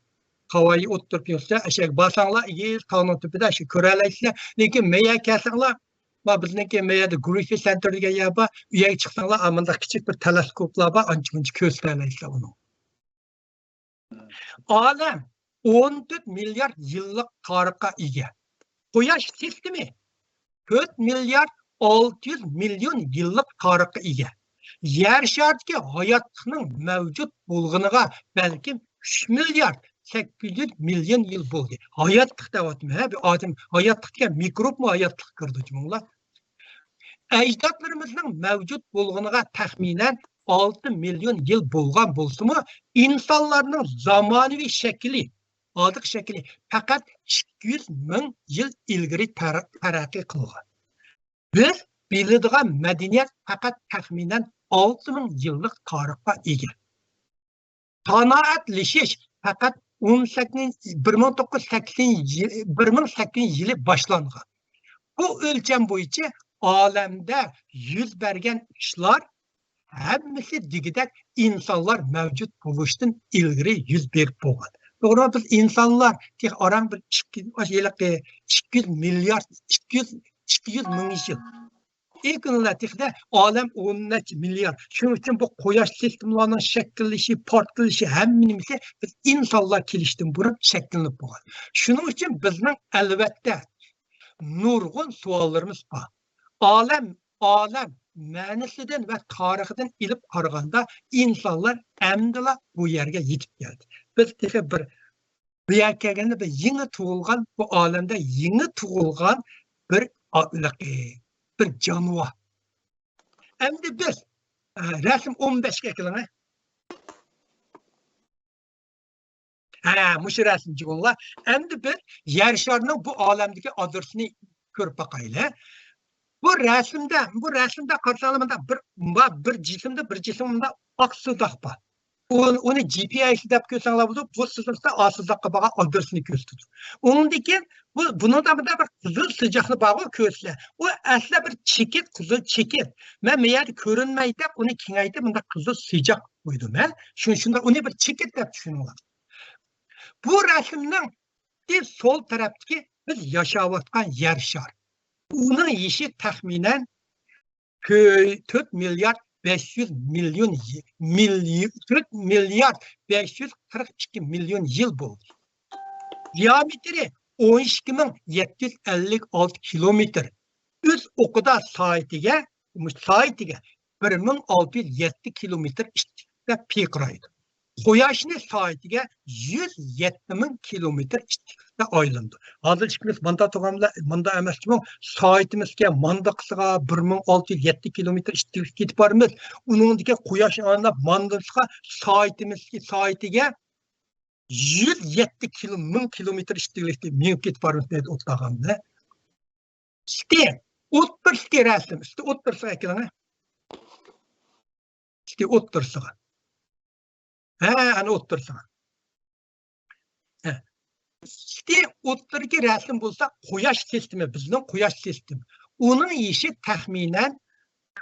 Speaker 1: Havayi o'tirib yursa, ashak basanglar, yer tog'ning tepida shu ko'ra olasizlar. Lekin meya kelsanglar, va bizniki meyada Griffith Center degan yer bor. U yerga chiqsanglar, amanda kichik bir teleskoplar bor, ancha-muncha ko'rsatalasizlar uni. Olam 14 milliard yillik tarixga ega. Quyosh sistemi 4 milliard 600 million yillik tarixga ega. Yer sharidagi hayotning mavjud bo'lganiga balkim 3 milliard 800 million yil bo'ldi. Hayotlik deyapman, bu odam hayotlik degan mikrobmi hayotlik kirdi jumla. Ajdodlarimizning mavjud bo'lganiga taxminan 6 million yil bo'lgan bo'lsa-mu, insonlarning zamonaviy shakli, hozirgi shakli faqat 200 ming yil ilgari taraqqiy qilgan. Biz biladigan madaniyat faqat taxminan 6 ming yillik tarixga ega. Qanoatlashish faqat 1880 yili boshlangan. Bu o'lcham bo'yicha olamda yuz bergan ishlar hammasi digidek insonlar mavjud bo'lishdan ilgari yuz berib bo'lgan. To'g'ri, biz insonlar orang bir 200 milliard 200 ming yil. Ilk olam 10 milliard. Shuning uchun bu quyosh sistemlarining shakllanishi, portlanishi hammasi biz insonlar kelishdan burun shakllanib bo'lgan. Shuning uchun bizning albatta nurg'un savollarimiz bor. Olam ma'nisidan va tarixidan ilib qaraganda insonlar amdila bu yerga yetib keldi. Biz bu yerga kelganda bir yangi tug'ilgan, bu olamda yangi tug'ilgan bir jonivor. Endi biz rasm 15 ga keling. Mush rasm jig'ullar. Endi biz yer sharining bu olamdagi adresini ko'rib boqaylik. Bu rasmda qarsalarimda bir jismda oq sudaq bor. Onu GPS dep kösеңләр булды, bu сызыкта асызлыкка бага адресini көстүр. Ondan keyin bunun da bir kızıl sıcaklı bağı kösle. O asla bir çekit, kızıl çekit. Ben meğer görünmeydi, onu kengaydi, bunda kızıl sıcak koydum. Şunda onu bir çekit dep düşünüyorlar. Bu resimden sol taraftaki biz yaşavatkan yer şar. Onun işi tahminen 4 milyar 500 milyon 4 milyar 542 milyon yıl buldu. Diametri 12.756 kilometre. Üz okuda saatiga 1607 kilometre iştiklikte pikraydı. Quyoshni saatiga 107 ming kilometr ishtiqlikda aylanadi. Hozir ikimiz manda turganlar, manda emasmi, soatimizga manda qisqa 1607 kilometr ishtiqlik ketib boramiz. Uningdagi quyosh anlab mandasiga soatiga 107 ming kilometr ishtiqlikda minib ketib boramiz dedi o'tlaganlar. İşte o'ttirsa rasm, işte o'ttirsa ekrana. İşte o'ttirsa. Ana o'ttirsa. İşte o'ttirga rasm bo'lsa, quyosh sistemi, bizning quyosh sistemi. Onun işi tahminen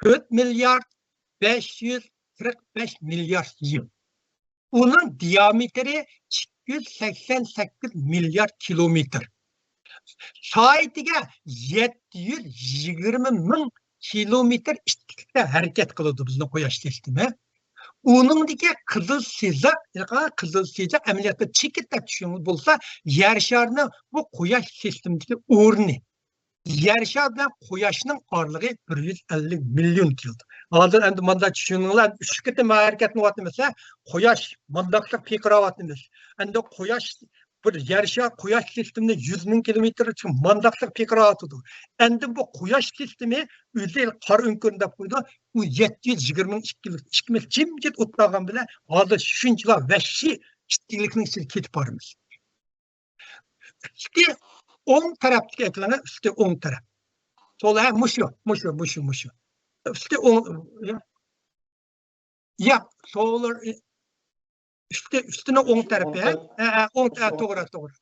Speaker 1: 4 milyar 545 milyar yıl. Onun diametri 288 milyar kilometre. Saatiga 720 ming kilometr ishtiqlikda harakat qiladi bizning quyosh sistemi. Uningdagi qizil siyzak amaliyotda chekitda tushunib bo'lsa, yer sharining bu quyosh sistemidagi o'rni. Yer shar bilan quyoshning orlig'i 150 million yil. Hozir endi manda tushuninglar, 3 qitim harakatni qilyapmiz-a, quyosh mandaqliq piqiryapmiz. Endi quyosh bir yer shar quyosh sistemida 100 ming kilometr uchun mandaqliq piqiryapti. Endi bu quyosh sistemi o'zi qor o'nkirida qo'ydi. U 722 ming jimjit o'tlagan bilan hozir shunchalar vahshiy ishtiqlikning ichiga ketib boramiz. İşte o'ng tarafdagi ekrani, üstü o'ng taraf. Sol mushu. Üstü o'ng ya solar üstüne o'ng tarafı. O'ng taraf to'g'ri.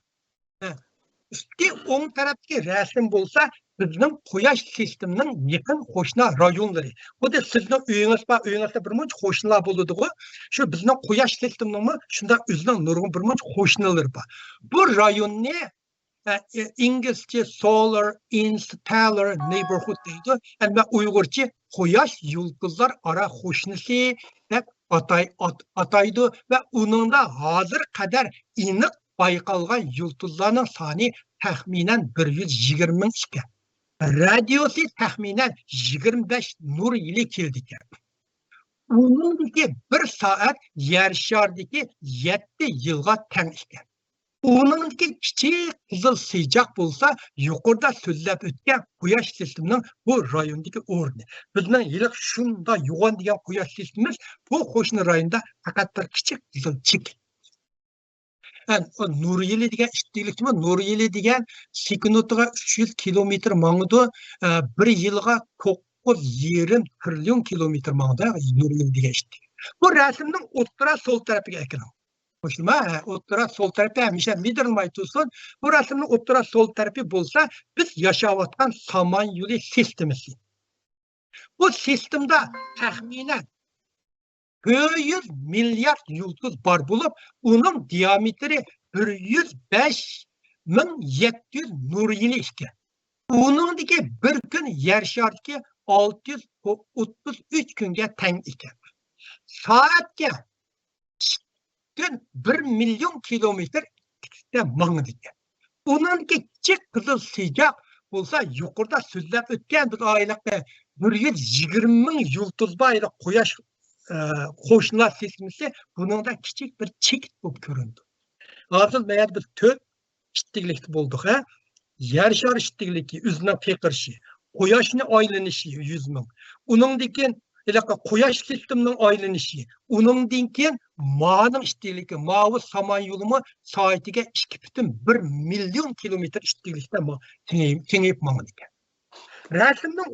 Speaker 1: Üstü o'ng tarafdagi rasm bo'lsa, bizning quyosh sistemining yaqin qo'shni rayonlari. Bu da sizning uyingizda bir muncha qo'shnilar bo'ladi-ku. Shu bizning quyosh sistemining shunda o'zining nurg'un bir muncha qo'shnilar bor. Bu rayonni İngilizce solar interstellar neighborhood deydi. Yani ben Uygurca quyosh yulduzlar ara qo'shnisi deb ataydı ve onun da hazır kadar aniq bayqalgan yulduzlarning soni taxminan 120 ming ekan. Radiosi taxminan 25 nur yili keldi ekan. Uningdagi 1 soat yer shardagi 7 yilga teng ekan. Uningdagi kichik qizil siyjaq bo'lsa, yuqorida so'zlab o'tgan quyosh sistemining bu rayondagi o'rni. Bizning yiliq shunda yo'g'on degan quyosh sistemimiz bu qo'shni rayonda faqat bir kichik qizil chek. Nur yili degan ishtiqlikmi? Nur yili degan sekundiga 300 kilometr mangdi, 1 yilga 9,5 trillion kilometr mangdi nur yili degan ishtiqlik. Bu rasmning o'rta sol tarafiga ekran. Hoşuma, o'rta sol tarafı hamisha midirmay tursin. Bu rasmning o'rta sol tarafı bo'lsa, biz yashayotgan Samanyolu sistemisi. Bu sistemda taxminan 100 milyar yulduz bor bo'lib, uning diametri 105.700 nur yili ekan. Uningdagi bir kun yer shardagi 633 kunga teng ekan. Soatga gün 1 milyon kilometre mangdi ekan. Uningdagi kichik qizil siyjaq bo'lsa, yuqorida so'zlab o'tgan bir oyliqda 120 ming yulduz bor quyosh qo'shnilar sistemisi buningda kichik bir chekit bo'lib ko'rindi. Hozir meğer biz 4 ishtiqlik bo'ldik, yer shar ishtiqligi, o'zini piqirishi, quyoshni aylanishi 100 ming. Uningdagi quyosh sistemining aylanishi, uningdan keyin ma'lum ishtiqligi, mavi samanyolumi soatiga 2,1 milyon kilometr ishtiqlikda kengayib mangdi ekan. Rasmning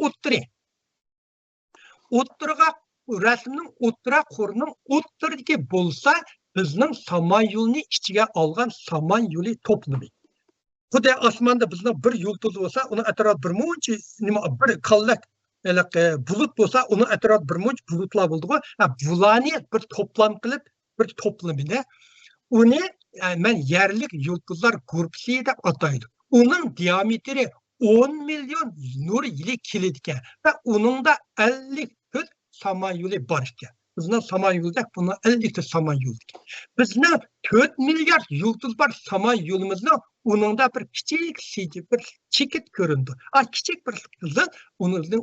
Speaker 1: o'ttiriga
Speaker 2: rasmning o'ttira qo'rining o'ttiridagi bo'lsa, bizning Samanyolni ichiga olgan Samanyoli to'plami. Xuddi osmonda bizning bir yulduz bo'lsa, uni atrof bir muncha nima bir qallak bulut bo'lsa, uni atrof bir muncha bulutlar bo'ldi-ku. Bularni bir to'plam qilib, bir to'plamini uni men yerlik yulduzlar guruhi deb ataydi. Uning diametri 10 milyon nur yili keladi ekan va uningda 50 to'rt Samanyoli bor ekan. Bizning Samanyolda buni 50 to'rt Samanyol ekan. Bizning 4 milliard yulduz bor Samanyolimizni uningda bir kichik bir chekit ko'rindi. Kichik bir qizil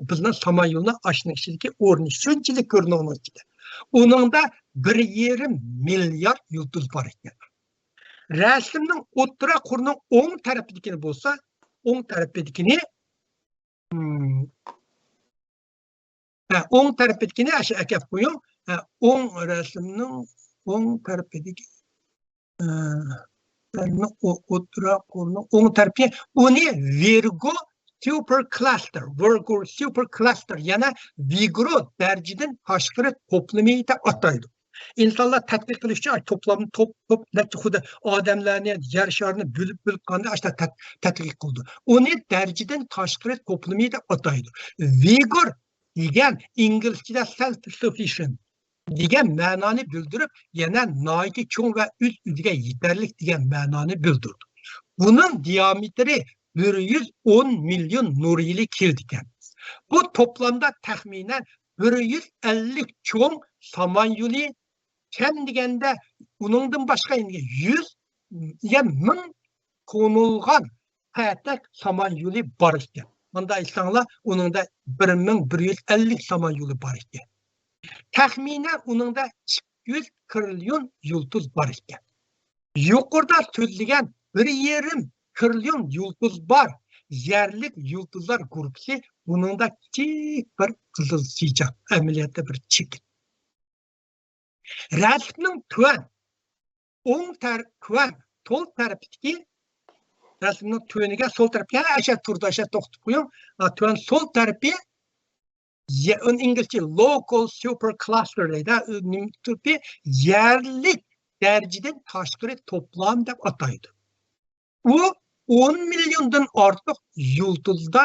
Speaker 2: bizning Samanyolni ashning ichidagi o'rni shunchalik ko'rinadi. Uningda 1,5 milliard yulduz bor ekan. Rasmning o'ttira qo'rining o'ng tarafidagini bo'lsa, o'ng tarafidagini o'ng tarafidagini aşağı akab qo'ying. O'ng rasmning o'ng tarafidagi o'ttira qo'rining o'ng tarafi uni Virgo supercluster yana Vigoro darajadan tashqari to'plami deb ataydi. İnsanlar tadqiq qilish uchun to'plamni to'p xuddi odamlarni yer sharini bo'lib qanda tadqiq qildi. Uni darajadan tashqari to'plami deb ataydi. Vigor degan inglizchada self-sufficient degan ma'noni bildirib, yana noiti cho'ng va o'z-o'ziga yetarlik degan ma'noni bildirdi. Buning diametri 110 milyon nur yili keldi ekan. Bu to'plamda taxminan 150 cho'ng Samanyoli kam deganda uningdan boshqa 100 ming qo'nilgan patak Samanyoli bor ekan. Bunda aytsanglar, uningda 1150 Samanyoli bor ekan. Taxminan uningda 200 trillion yulduz bor ekan. Yuqorida so'zlagan 1,5 trillion yulduz bor yerlik yulduzlar guruhi buningda kichik bir qizil siyja amaliyotda bir chekit. Rasmning tuvan o'ng tuvan sol tarafidagi rasmning tuvaniga sol tarafga aşağı turda aşağı to'xtab qo'ying. Tuvan sol tarafi İngilizce local supercluster deydi. Yerlik darajadan tashqari to'plam deb ataydi. U 10 milyondan ortiq yulduzda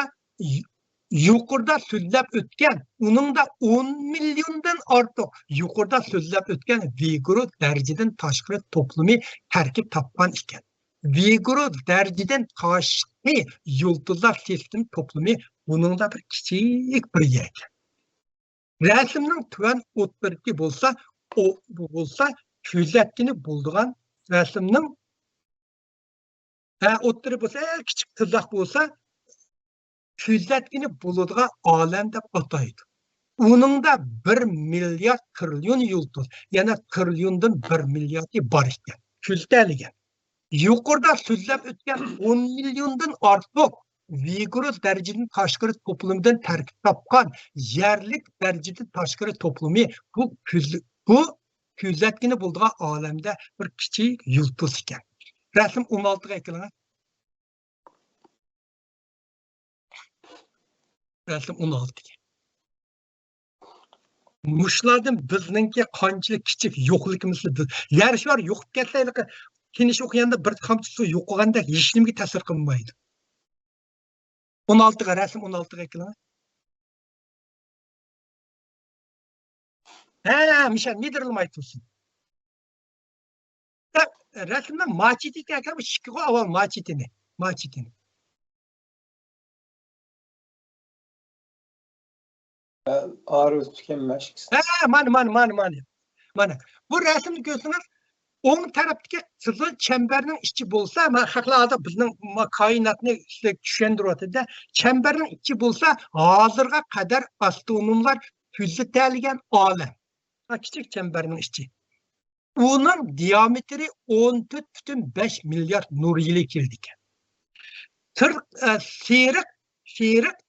Speaker 2: yuqorida so'zlab o'tgan, uningda 10 milyondan ortiq yuqorida so'zlab o'tgan Vigoro darajadan tashqari to'plami tarkib topgan ekan. Vigoro darajadan tashqari yulduzlar sistem to'plami buningda bir kichik bir ekan. Rasmning tuvan o'ttirki bo'lsa, bu bo'lsa ko'zatgini bo'ldigan rasmning o'ttiri bo'lsa, kichik tizaq bo'lsa, ko'zatgini bo'ladigan olam deb ataydi. Uningda 1 milliard trillion yulduz, yana trilliondan 1 milliardi bor ekan. Ko'zatiligan. Yuqorida so'zlab o'tgan 10 milyondan ortiq Vigoro darajadan tashqari to'plamidan tarkib topgan yerlik darajadan tashqari to'plami bu ko'zatgini bo'ldigan olamda bir kichik yulduz ekan. Rasm 16 ga ekilan. Rasm 16 ga. Mushlardan bizningki qanchalik kichik yo'qligimizni yer shar yo'qib ketaylik. Kinish o'qiganda bir tomchi suv yo'qoganda hech nimaga ta'sir qilmaydi. 16 ga rasm 16 ga ekilan. Mishan nedirilmay tursin. Rasmda machiti ekan, bu shikgo avval machitini.
Speaker 3: Ağrı tükenmez.
Speaker 2: Mana. Bu rasmni ko'rsangiz, o'ng tarafdagi qizil chambarning ichi bo'lsa, men haqlarda bizning koinotni tushuntiryapti-da. Chambarning ichi bo'lsa, hozirga qadar astronomlar kuzatilgan olam. Kichik chambarning ichi. Uning diametri 14,5 milliard nur yili keldi ekan. Seriq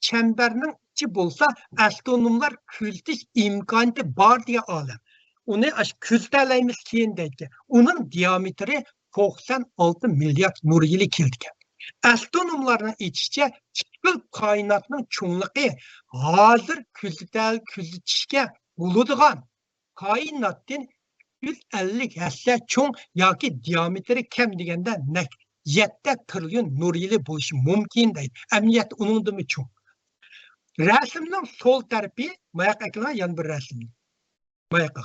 Speaker 2: chambarning ichi bo'lsa, astronomlar kuzatish imkoniyati bor degan olam. Uni kuzatalaymiz keyin deydi. Uning diametri 96 milliard nur yili keldi ekan. Astronomlarning aytishicha, koinotning cho'ngligi hozir kuzatishga
Speaker 1: buladigan koinotdan 150 hassa cho'ng yoki diametri kam deganda 7 trillion nur yili bo'lishi mumkin deydi. Amniyat uningdimi cho'ng. Rasmning sol tarafi mayoq ekran yana bir rasm. Mayoqqa.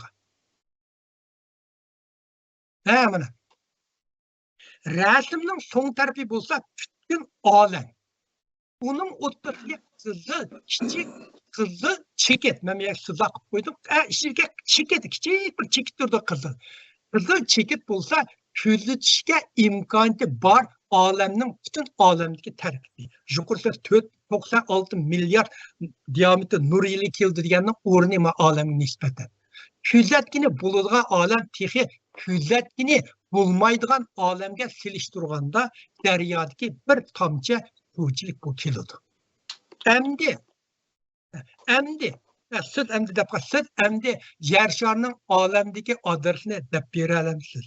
Speaker 1: Ha mana. Rasmning so'ng tarafi bo'lsa butun olam. Uning o'rtasiga kichik qizil cheket. Men yer sizga qilib qo'ydim. Ichiga cheket, kichik bir cheket turdi qizil. Qizil cheket bo'lsa kuzatishga imkoniyati bor olamning butun olamdagi tarkibi. Yuqorida 96 milliard diametr nur yili keldi deganning o'rni ma olamga nisbatan. Kuzatgini bo'ladigan olam texi kuzatgini bo'lmaydigan olamga selishtirganda daryodagi bir tomchi suvchilik bu keladi. Siz endi yer sharining olamdagi adresini deb bera olamsiz.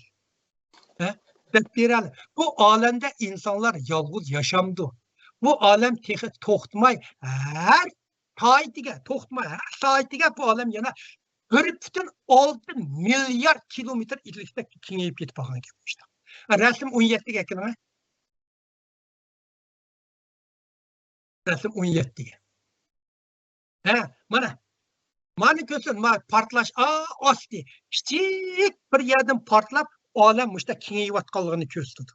Speaker 1: Bu olamda insonlar yolg'iz yashamdi. Bu olam texi to'xtamay har soatiga bu olam yana 1,6 milyard kilometr ilikda kengayib ketib qolgan işte. Rasm 17 ga kelma. Rasm 17 ga. Mana ko'rsin, portlash osti. Kichik bir yerdan portlab olam mushta kengayayotganligini ko'rsatdi.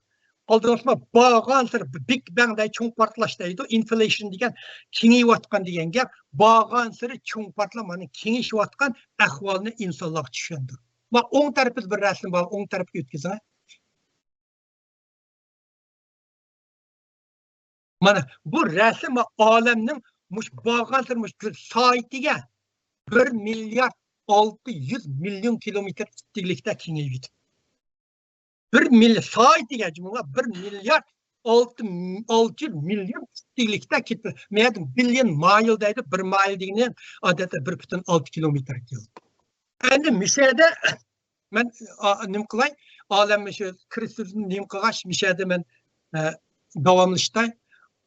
Speaker 1: Oldinma bağan sir Big Bang'day cho'ng portlash deydi, inflation degan kengayayotgan degan gap, bağan sir cho'ng portlamani kengayishayotgan ahvolni insonlar tushundi. Va o'ng tarafida bir rasm bor, o'ng tarafga o'tkazing. Mana bu rasm olamning mush bağan sir mush soatiga 1 milyard 600 milyon kilometr istiqlikda kengayib. 1 milyar soatiga jumla 1 milyard 600 milyon istiqlikda ketdi. Men billion mile deydi, 1 mile degani odatda 1,6 kilometr keldi. Endi mishada men nim qilay, olamni shu Kristusni nim qilgash mishada men davomlashtay.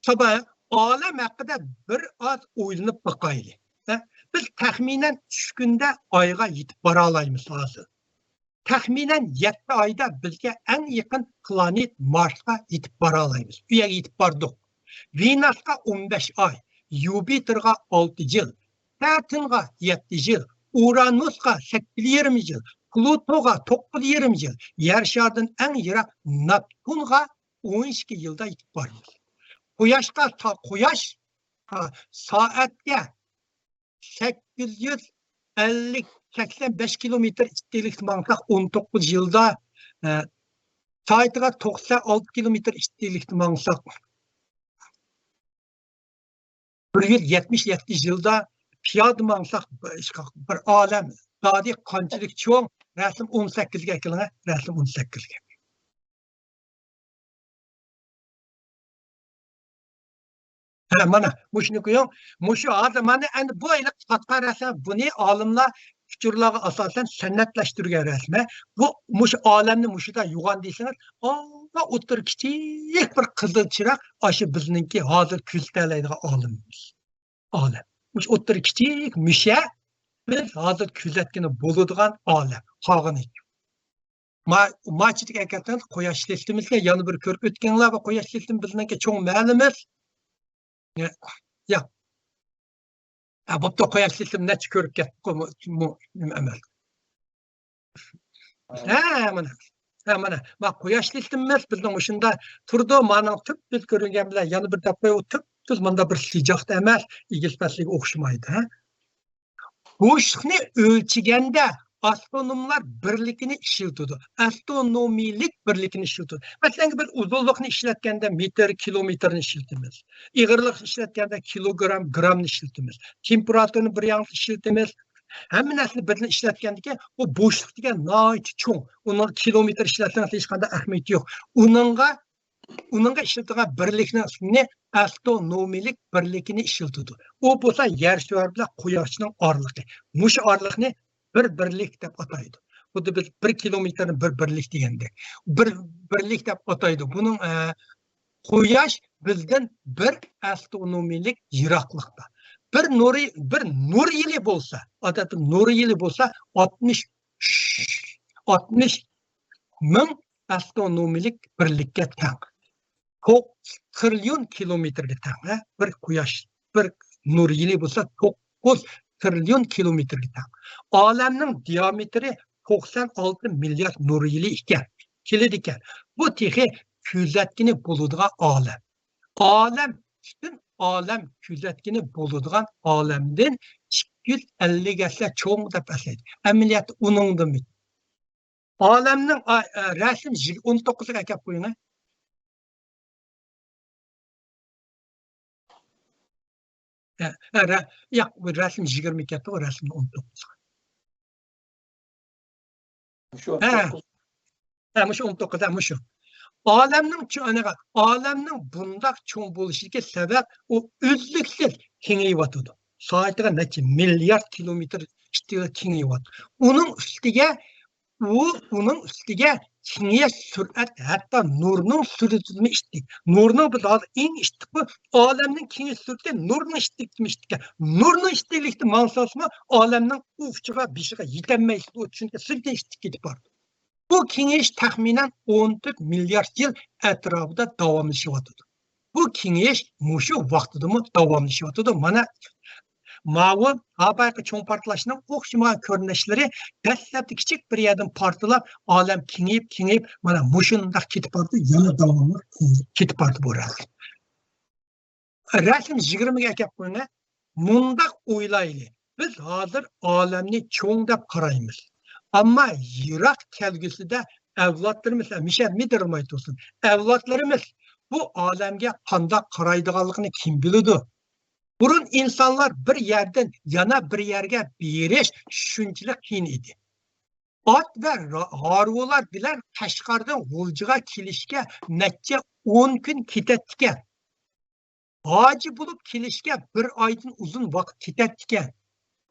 Speaker 1: Sabah olam haqida bir oz o'ylanib boqayli. Biz taxminan 3 kunda oyga yetib bora olamiz hozir. Taxminan 7 oyda bizga eng yaqin planet Marsga yetib bora olamiz. U yerga yetib bordik. Venusga 15 oy, Yupiterga 6 yil, Saturnga 7 yil, Uranusga 8,5 yil, Plutoga 9,5 yil, Yer sharidan eng yiroq Neptunga 12 yilda yetib boramiz. Quyosh soatga 85 kilometr istiqlik mangsak 19 yılda saatiga 96 kilometr istiqlik mangsak 177 yılda piyada mangsak bir olam dadi qanchalik cho'ng rasm 18 ga kelgan rasm 18 ga. Mana mushuni ko'ring, mushu hozir mana endi bu yil qatqa rasm buni olimlar fikrlarga asosan san'atlashtirgan rasmi. Bu mushu olamni mushida yugan deysangiz, o'tir kichik bir qizil chiroq aşı bizningki hozir kuzatalaydigan olimimiz. Olam. Mush o'tir kichik misha biz hozir kuzatgani bo'ladigan olam. Qolgani. Machidik akatan quyosh sistemimizga yana bir ko'rib o'tganlar va quyosh sistemi bizningki cho'ng ma'lumot. Ya. Bo'pti quyosh sistemini necha ko'rib ketdik amal. Mana quyosh sistemimiz bizning o'shunda turdi, mana tub biz ko'rgan bilan yana bir deb qo'yib biz menda bir sijoqda emas, igilpasligiga o'xshamaydi, Bo'shliqni o'lchiganda astronomlar birlikini ishlatadi. Astronomiylik birlikini ishlatadi. Masalan, biz uzunlikni ishlatganda metr, kilometrni ishlatamiz. Ig'irlik ishlatganda kilogram, gramni ishlatamiz. Temperaturani bir yoqni ishlatamiz. Hamma narsani birni ishlatganda bu bo'shliq degan nihoyat cho'ng. Uning kilometr ishlatsangiz hech qanday ahamiyati yo'q. Uningga ishlatilgan birlikni ismini astronomiylik birlikini ishlatadi. U bo'lsa yer shari bilan quyoshning orliqi. Mush orliqni bir birlik deb ataydi. Xuddi biz 1 kilometrni bir birlik degandek. Bir birlik deb ataydi. Buning quyosh bizdan bir astronomiylik yiroqlikda.
Speaker 2: bir nur yili bo'lsa, odatda nur yili bo'lsa 60 ming astronomik birlikka teng. 9 trilyon kilometrga teng. Bir quyosh, bir nur yili bo'lsa 9 trilyon kilometrga teng. Olamning diametri 96 milliard nur yili ekan. Keladi ekan. Bu texi kuzatgini bo'ladigan olam. Bütün olam kuzatgini bo'ladigan olamdan 250 gacha cho'ng deb asaydi. Amaliyot uningdimi? Olamning rasm 19 ga kelib qo'ying. Yo'q, bu rasm 20 ga, bu rasm 19.
Speaker 3: Shu 19.
Speaker 2: Shu 19 shu. Olamning bundaq cho'ng bo'lishiga sabab u uzluksiz kengayyotir. Soatiga necha milliard kilometr kengayyotir. Uning ustiga kengayish surat, hatto nurning suratini ishtik. Nurning biz hozir eng ishtik bu olamning kengayish surati nurning ishtikmi? Nurning ishtiklikni ma'nosimi olamning uchiga, bishiga yetolmaydi. Chunki sirtin ishtik ketib bordi. Bu kengayish taxminan 14 milliard yil atrofida davomlashyapti. Bu kengayish mushu vaqtida davomlashyapti. Mana ma'lum haqiqiy cho'ng portlashning o'xshamagan ko'rinishlari dastlabki kichik bir yerdan portlab, olam kengayib, mana mushundaq ketib bordi, yana davomli ketib bordi bu rasm. Rasm 20 ga kelib qo'ying. Mundaq o'ylaylik. Biz hozir olamni cho'ng deb qaraymiz. Ama yirak kelgüsüde evlatlarımız, Michel Midermay olsun, evlatlarımız bu alemge qandaq qaraydiganligini kim biladi? Burun insanlar bir yerden yana bir yerge beriş shunchalik qiyin edi. At ve harvolar bilan Qashqardan G'uljiga kelishga necha 10 kun ketatgan. Hoji bo'lib kelishga bir oydan uzun vaqt ketatgan.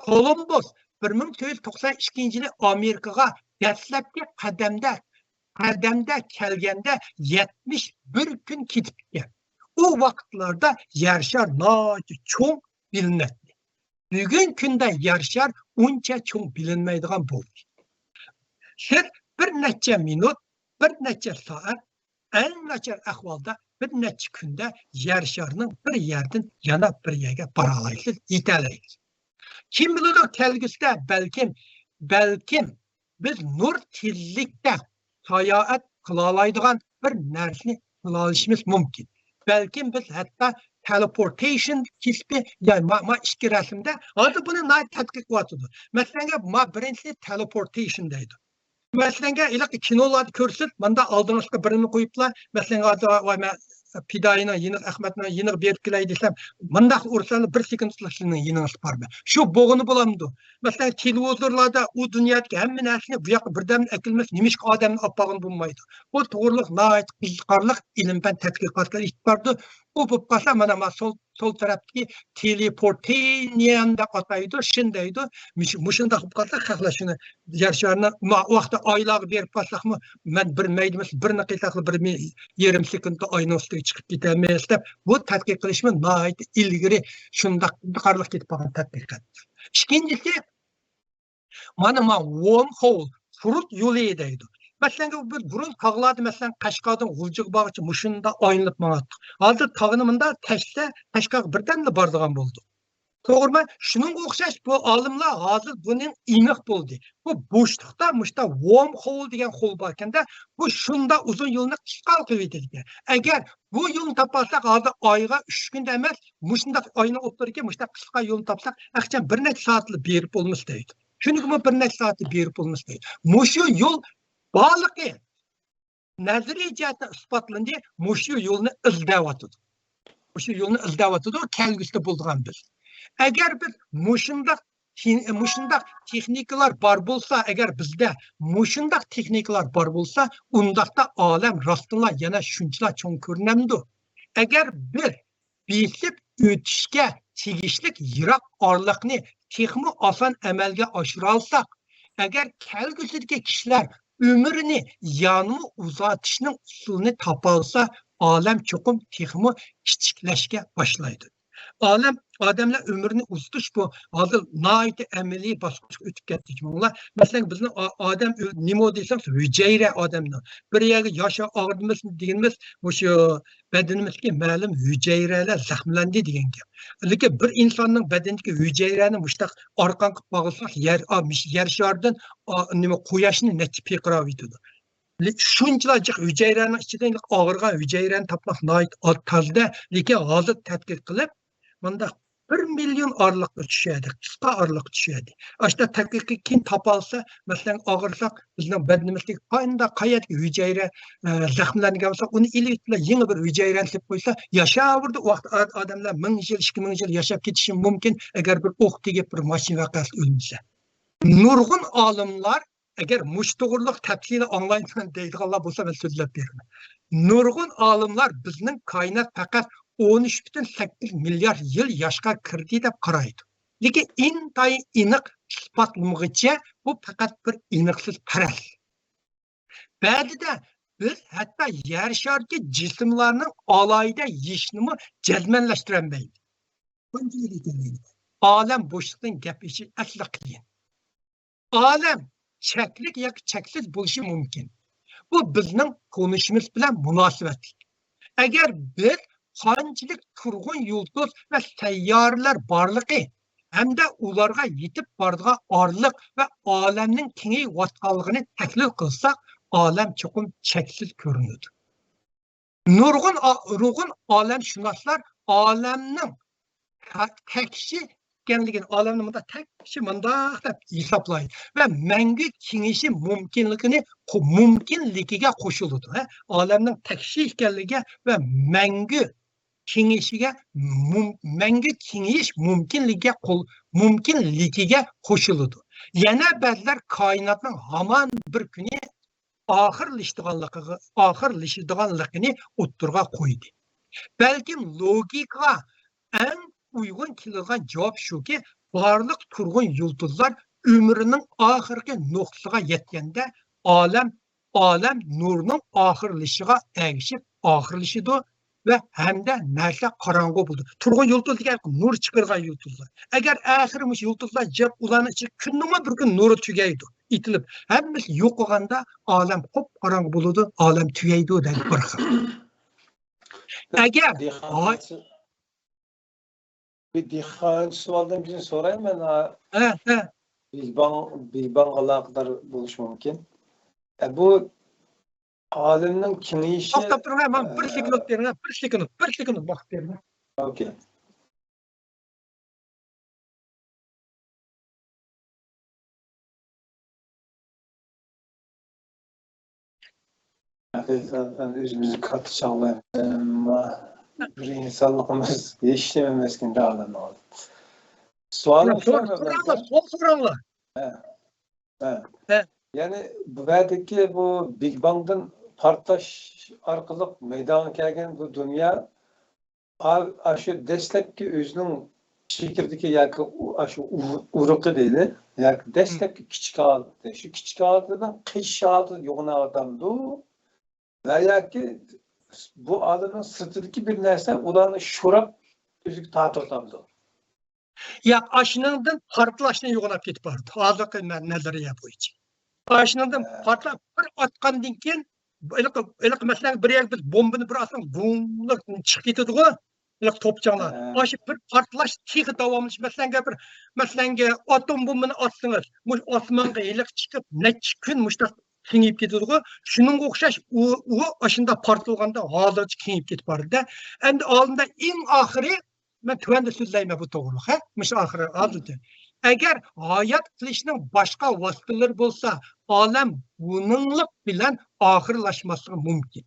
Speaker 2: Columbus 1992 yılı Amerika'ya dastlabki qadamda kelganda 71 gün ketib ketgan. O vaqtlarda yer shar noji cho'ng bilinadi. Bugun kunda yer shar uncha cho'ng bilinmaydigan bo'ldi. Siz bir necha minut, bir necha soat, eng nachar ahvolda bir necha kunda yer sharning bir yerdan yana bir yerga bora olasiz, yeta olasiz. Kim bilir kelgüsüde belkim biz nur tezlikte sayohat qılalaydigan bir narsani qilishimiz mumkin. Belkim biz hatta teleportation kisbi, yani ikki rasmda hozir buni tadqiq qilyapti. Masalan, birinchisi teleportation deydi. Masalan, iliq kinolarda ko'rsiz, manda oldingizga birini qo'yiblar. Masalan, Pidayına, yeni Ahmet'ine yeni bir kilay desem, mandaq ursanı bir sekundlığının yeni barmı? Şu boğunu bulamdı. Mesela televizorlarda o dünyadaki hem narsani bu yoqqa birden ekilmez, nimiş adamın apağını bulmaydı. O to'g'riliq, nəhayət qiziqarlıq ilimdan tədqiqatlar itbardı. O bu qasa mana sol tarafdaki teleportation da ataydı, şindaydı. Muşunda qasa xaqlaşını yarışlarına vaqtda aylağı berib basaqmı, men bir meydimiz bir naqitaqlı bir yarım sekundda ayının üstüge chiqib ketamayız deb bu tadqiq qilishmi nəhayət ilgiri shundaq qarlıq ketib qolgan tadqiqat. İkincisi mana wormhole furut yo'li deydi. Mesela biz burun tağlarda mesela Qashqardan G'uljiga boruvchi mushunda aylanib manatdik. Hozir tog'ni munda tashsa Qashqar birdan boradigan bo'ldi. To'g'rimi? Shuningga o'xshash bu olimlar hozir buning aniq bo'ldi. Bu bo'shliqda mushta wormhole degan hol bor ekanda, bu shunda uzun yo'lni qisqa qilib yetadi. Agar bu yo'lni topsak hozir oyga 3 kunda emas, mushunda oyni o'tirga mushta qisqa yo'lni topsak, aqcham bir necha soatli berib bo'lmas deydi. Shuningmi bir necha soatli berib bo'lmas deydi. Mushu yo'l Balıqı nazariy jihatdan isbotlandı, mushu yo'lni izlayapti. Mushu yo'lni izlayapti, kelgusida bo'lgan biz. Agar biz mushundaq texnikalar bor bo'lsa, agar bizda mushundaq texnikalar bor bo'lsa, undaqda olam rostla yana shunchalar cho'ng ko'rinamdi. Agar bir besib o'tishga tegishlik yiroq orliqni texmi oson amalga oshira olsak, agar kelgusidagi kishilar ömrünü yanımı uzatışının usulünü tapalsa alem çokum texmi kichikleşke başlaydı. Alem adamlar ömrünü uzatuş bu hazır nait ameliy bosqichga o'tib ketdik. Bunlar masalan bizni odam nima desam hujayra odamlar. Bir yerga yasha og'rimasmi deganimiz o'sha badanimizga ma'lum hujayralar zaxmlandi degan gap. Lekin bir insonning badanidagi hujayrani mushtaq orqan qilib bog'lasak yer shardan nima quyoshni necha piqirab yetadi. Shunchalar hujayraning ichidan og'irgan hujayrani topmoq tozda, lekin hozir tadqiq qilib bunda 1 million orliqqa tushadi, qisqa orliq tushadi. Ashta tadqiqi kim topolsa, masalan og'irsak, bizning badanimizga qanday qayerga hujayra zaxmlangan bo'lsa, uni ilitlar yangi bir hujayrani silib qo'ysa, yashaverdi vaqt odamlar 1000 yil, 2000 yil yashab ketishi mumkin agar bir o'q tegib bir mashina vaqasida o'lmasa. Nurg'un olimlar agar mushto'g'irliq tafsili onlayn deydiganlar bo'lsa men so'zlab beraman. Nurg'un olimlar bizning koinot faqat 13,8 milliard yil yoshga kirdi deb qaraydi. Lekin intayin aniq isbotlanmaguncha bu faqat bir aniqsiz faraz. Ba'zida biz hatto yer sharidagi jismlarning alohida yishnimi jazmanlashtirolmaydi. Olam bo'shliqdan gapishi asli qiyin. Olam cheklik yoki cheksiz bo'lishi mumkin. Bu bizning konuşimiz bilan munosabatli. Agar biz qanchalik turg'un yulduz va sayyoralar borligi hamda ularga yetib boradigan orliq va olamning kengayotganligini tahlil qilsak, olam cho'qim cheksiz ko'rinadi. Nurg'un olamshunoslar olamning takishi ekanligini, olamning bunda takishi mundaq deb hisoblaydi va mangu kengayishi mumkinligiga qo'shiladi. Olamning takishi ekanligiga va mangu kengayish mumkinligiga qo'shiladi. Yana ba'zilar koinotning hamon bir kuni oxirlashadiganligini o'ttirga qo'ydi. Balkim logika eng uygun keladigan javob shuki, barliq turg'un yulduzlar umrining oxirgi nuqtasiga yetganda olam nurning oxirlashiga ergishib oxirlashidi ve hem de narsa qorong'u bo'ldi. Turg'un yulduz degan nur chiqargan yulduzlar. Agar oxirimiz yulduzlar jab ularni ichi kunma bir kun nuri tugaydi, itilib, hammasi yo'q bo'lganda olam qop qorong'u bo'ladi, olam tugaydi degan bir xil. Agar
Speaker 3: bir dehqon savoldan bir sorayım ben. Bilbang alakadar buluş mümkün. Bu alemnin kenayişi...
Speaker 2: To'xtab turing, men bir sekund bering, bir sekund vaqt bering.
Speaker 3: Okey. Hakikaten özümüzü katı çağlayalım. Bir insanlığımız yetişememeskin dağılan oldu. Sualım şu mu?
Speaker 2: Soranglar.
Speaker 3: Yani bu verdeki bu Big Bang'dan partlaş arkalık meydana gelgen bu dünya aşı destekki özünün çekirdeki yani aşı uğruklu değil. Yani destekki küçük ağırdı. Şu küçük ağırdıdan kış ağırdı yoğun adamdı. Veya ki bu adamın sırtındaki bir nesne ulanı şurap üzük tatırtamdı.
Speaker 2: Ya aşınından partlaşını yoğunap ketip bardı. Azıqı nazariya bo'yicha. Aşınından partlap bir atqandan keyin eliq mesela bir yer biz bombani bir atsan bumlar chiqib ketadi-ku. Eliq topçanlar. Aşı bir partlaş texi davomlish mesela atom bombani atsangiz, mush osmonga eliq chiqib necha kun mushtaq kengayib ketadi-ku. Shuningga o'xshash u aşında partılganda hozircha kengayib ketib bordi-da. Endi oldinda eng oxiri ben tuvanda so'zlayman bu to'g'ri, ha? Mush oxiri hozirda. Agar hayot qilishning boshqa vositalar bo'lsa, olam buninglik bilan oxirlashmasligi mumkin.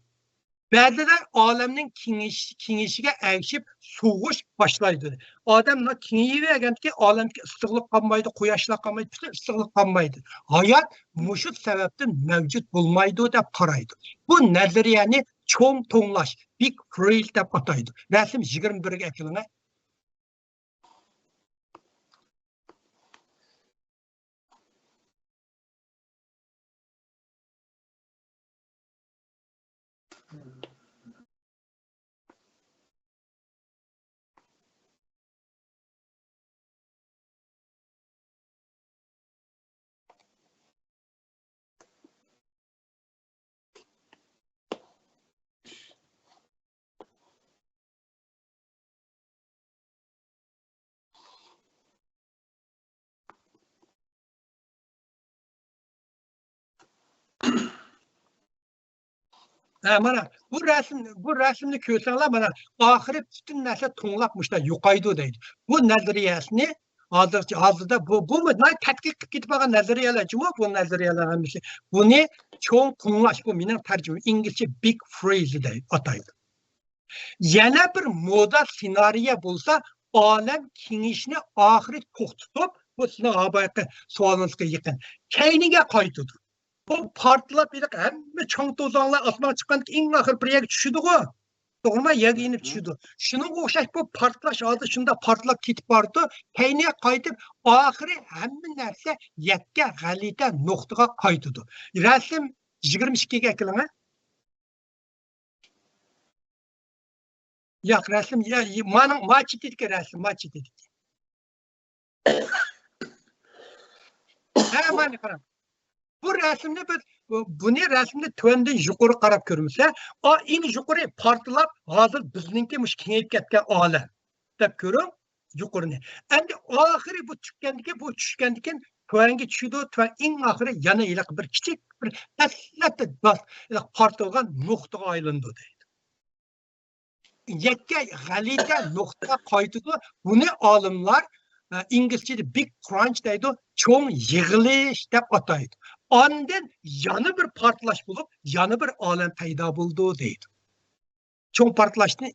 Speaker 2: Ba'zida olamning kengayishiga ergishib sovish boshlaydi. Odamlar kengayaverganki, olamga issiqlik qolmaydi, quyoshlar qolmaydi, issiqlik qolmaydi. Hayot mushu sababdan mavjud bo'lmaydi deb qaraydi. Bu nazariyani cho'ng to'nglash, big freeze deb ataydi. Rasm 21 ga aytilgan.
Speaker 1: Mana bu rasmni ko'rsanglar, mana oxiri butun narsa to'ng'lab yo'qaydi deydi. Bu nazariyasini hozirda bu tadqiq qilib ketib qolgan nazariyalar bu nazariyalar hammasi. Buni cho'ng to'nglash, bu mening tarjimam, inglizcha big freeze deydi, ataydi. Yana bir moda ssenariy bo'lsa, olam kengishni oxiri to'xtatib, bu sizning habayqi savolingizga yaqin. Keyniga qaytadi. Bu partlab hamma cho'ng to'zonlar osmonga chiqqan eng oxir bir yerga tushidi-ku. To'g'rimi? Yerga inib tushidi. Shuning o'xshash bu partlash oldi shunda partlab ketib bordi, keyniga qaytib, oxiri hamma narsa yakka g'alita nuqtaga qaytadi. Rasm 22 ga kiling. Yo'q, rasm mana machitga rasm, machitga. Mana qarang. Bu rasmni biz buni rasmni tuandan yuqori qarab ko'rmasa, eng yuqori portlab hozir bizningki mush kengayib ketgan olam deb ko'ring yuqorini. Endi oxiri bu tushgandikan tuanga tushdi, tuan eng oxiri yana iliq bir kichik bir aslata bas portlagan nuqtaga aylandi deydi. Yakka g'alita nuqtaga qaytdi. Buni olimlar inglizchada big crunch deydi, cho'ng yig'ilish deb ataydi. Ondan yana bir portlash bo'lib, yana bir olam paydo bo'ldi deydi. Cho'ng portlashni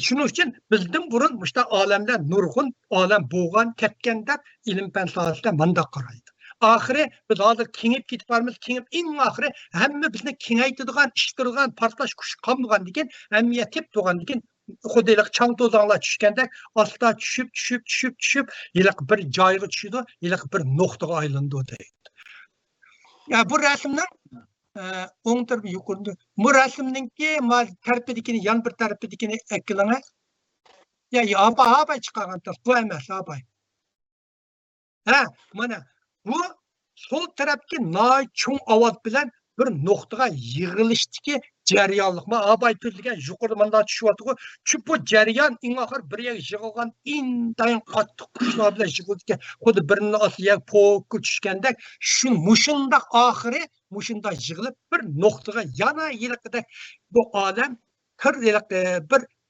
Speaker 1: shuning uchun bizdan burun mushta olamda nurg'un olam bo'lgan, ketgan deb ilm-fan sohasida manda qaraydi. Oxiri biz hozir kengib ketib bormiz, eng oxiri hamma bizni kengaytiradigan, ishtirgan, portlash kuchi qolmagan degan, hamma tep turgandan xuddilik cho'ng to'zonlar tushganda asta tushib, iliq bir joyga tushdi, iliq bir nuqtaga aylandi deydi. Ya bu rasmning o'ng tarafi yuqorida. Bu rasmningki tarafidagini, yan bir tarafidagini ekilanga. Ya abay chiqargan taraf bu emas, abay. Mana bu sol tarafki noy cho'ng ovoz bilan bir nuqtaga yig'ilishdiki jarayonlik. Ma abay so'zlagan yuqorida manda tushyapti-ku. Chunki bu jarayon eng oxir bir yerga yig'ilgan intayin qattiq kuchlar bilan yig'ilgan. Xuddi birini osiga po'kka tushgandek, mushundaq oxiri mushunda yig'ilib bir nuqtaga yana yiliqida bu olam bir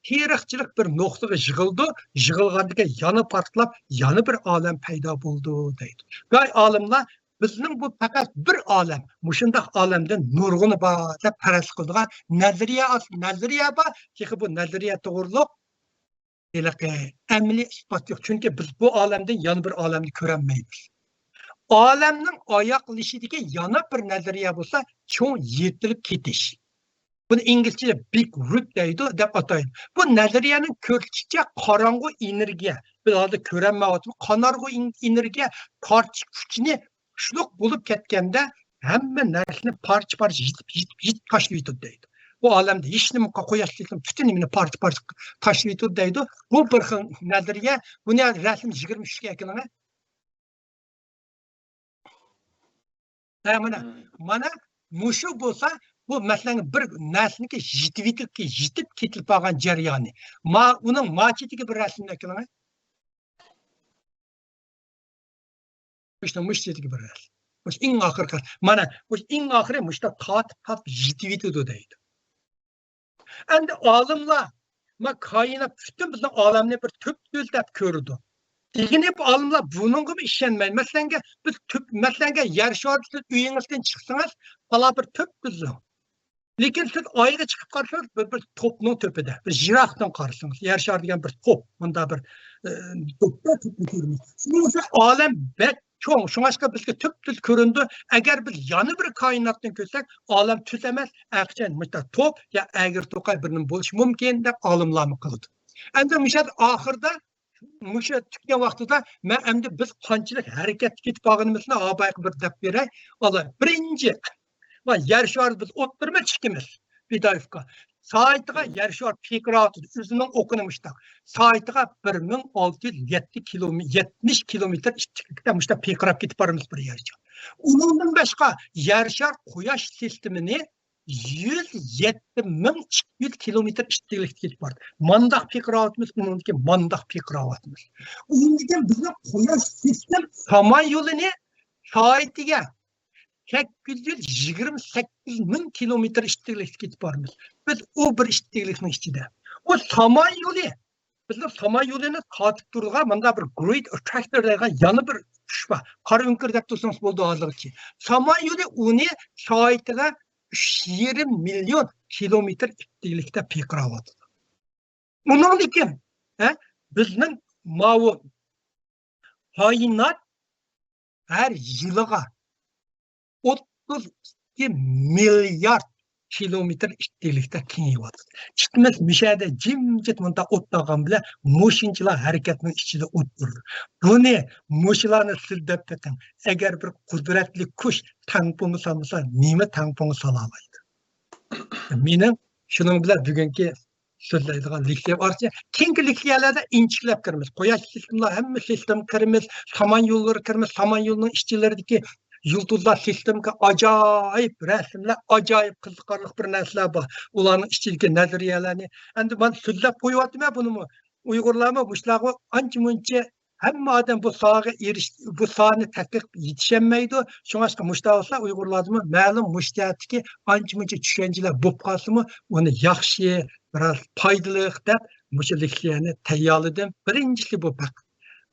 Speaker 1: tarixchilik bir nuqtaga yig'ildi, yig'ilgandan yana portlab, yana bir olam paydo bo'ldi deydi. Voy olimlar bizning bu faqat bir olam, mushundaq olamdan nurg'uni bor deb faraz qilgan nazariya bor, chunki bu nazariya to'g'riliq amaliy isbot yo'q. Chunki biz bu olamdan yana bir olamni ko'rolmaymiz. Olamning oyoqlashidagi yana bir nazariya bo'lsa, cho'ng yetilib ketish. Buni inglizchada big root deydi deb ataydi. Bu nazariyaning ko'rsatishicha qorong'u energiya. Biz hozir ko'rolmayapmiz. Qorong'u energiya tortish kuchini shundoq bo'lib ketganda hamma narsani parcha-parcha yitib tashlaydi deydi. Bu olamda hech nima qo'yashlikdan butun nimani parcha-parcha tashlaydi deydi. Bu bir xil nazariya. Buni rasm 23 ga ekiling. Mana mushu bo'lsa, bu masalan bir narsaniki yitib ketib qolgan jarayoni. Uning machitiga bir rasmni ekiling. Muştaki bir rasm. Muş eng oxirgi. Mana muş eng oxiri mushta tatib yitib deydi. Endi olimlar koinot butun bizning olamni bir tüp deb ko'rdi. Lekin hep olimlar buningga ishonmaydi. Masalan, yer sharida uyingizdan chiqsangiz, qala bir tüp bizning. Lekin siz oyga chiqib qolsangiz, bir topning tepida, bir jirafdan qarasangiz, yer shar degan bir top, bunda bir topda ko'ramiz. Shuningcha olam cho'ng, shunga bizga tüp ko'rindi. Agar biz yana bir koinotdan ko'rsak, olam tüp emas, aqchan mushta top ya agir to'qay birning bo'lishi mumkin deb olimlar qildi. Endi oxirda musha tutgan vaqtida men endi biz qanchalik harakat ketib qolganimizni abayq bir deb beray. Birinchi yer shari biz o'ttirma chiqimiz. Bidayevka soatiga yer shari pikrati o'zining o'qinimishda soatiga 1670 kilometr ishchilikda mushta pikrab ketib boramiz bir yerga. Undan boshqa yer shari quyosh sistemini 107.200 kilometr ishchilikda ketib bordi. Mandaq pikravatimiz, uniki mandaq pikravatimiz. Undan bizning quyosh sistem samay yo'lini soatiga 828 ming kilometr ishtiqlikda ketib bormiz. Biz o bir ishtiqlikning ichida. O Samay yo'li. Bizning Samay yo'lini qotib turgan mana bir Great Attractor degan yana bir kuch bor. Qora o'nkir deb tursangiz bo'ldi hozirchi. Samay yo'li uni shoyitiga 3,5 million kilometr ishtiqlikda piqiryapti. Bundan keyin, bizning mavu koinot her yılıga 32 milyar kilometr iştiqlikda kengayapti. Chiqmas mishada jimjit munda o'tlagan bilan moshinchilar harakatning ichida o'tdir. Buni moshinlarni sizdab keting. Agar bir qudratli kuch tamponi solmasa, nima tamponi sola olmaydi. Mening shuning bilan bugungi so'zlaydigan leksiya barcha keyingi leksiyalarda inchiklab kiramiz. Quyosh sistemlar hamma sistem kiramiz, saman yo'llari kiramiz, saman yo'lining ishchilaridagi yulduzlar sistemiga ajoyib rasmlar, ajoyib qiziqarli bir narsalar bor. Ularning ichidagi nazariyalarni endi men so'zlab qo'yapman buni. Uyg'urlarmi bularga ancha-muncha hamma odam bu sohaga bu sohani tadqiq yetishmaydi. Shunga mushtaolsa Uyg'urlarmi ma'lum mushtatiki ancha-muncha tushunchalar bo'lib qolsa-mu, uni yaxshi, biraz foydali deb mushu leksiyani tayyorladim. Birinchisi bu bak.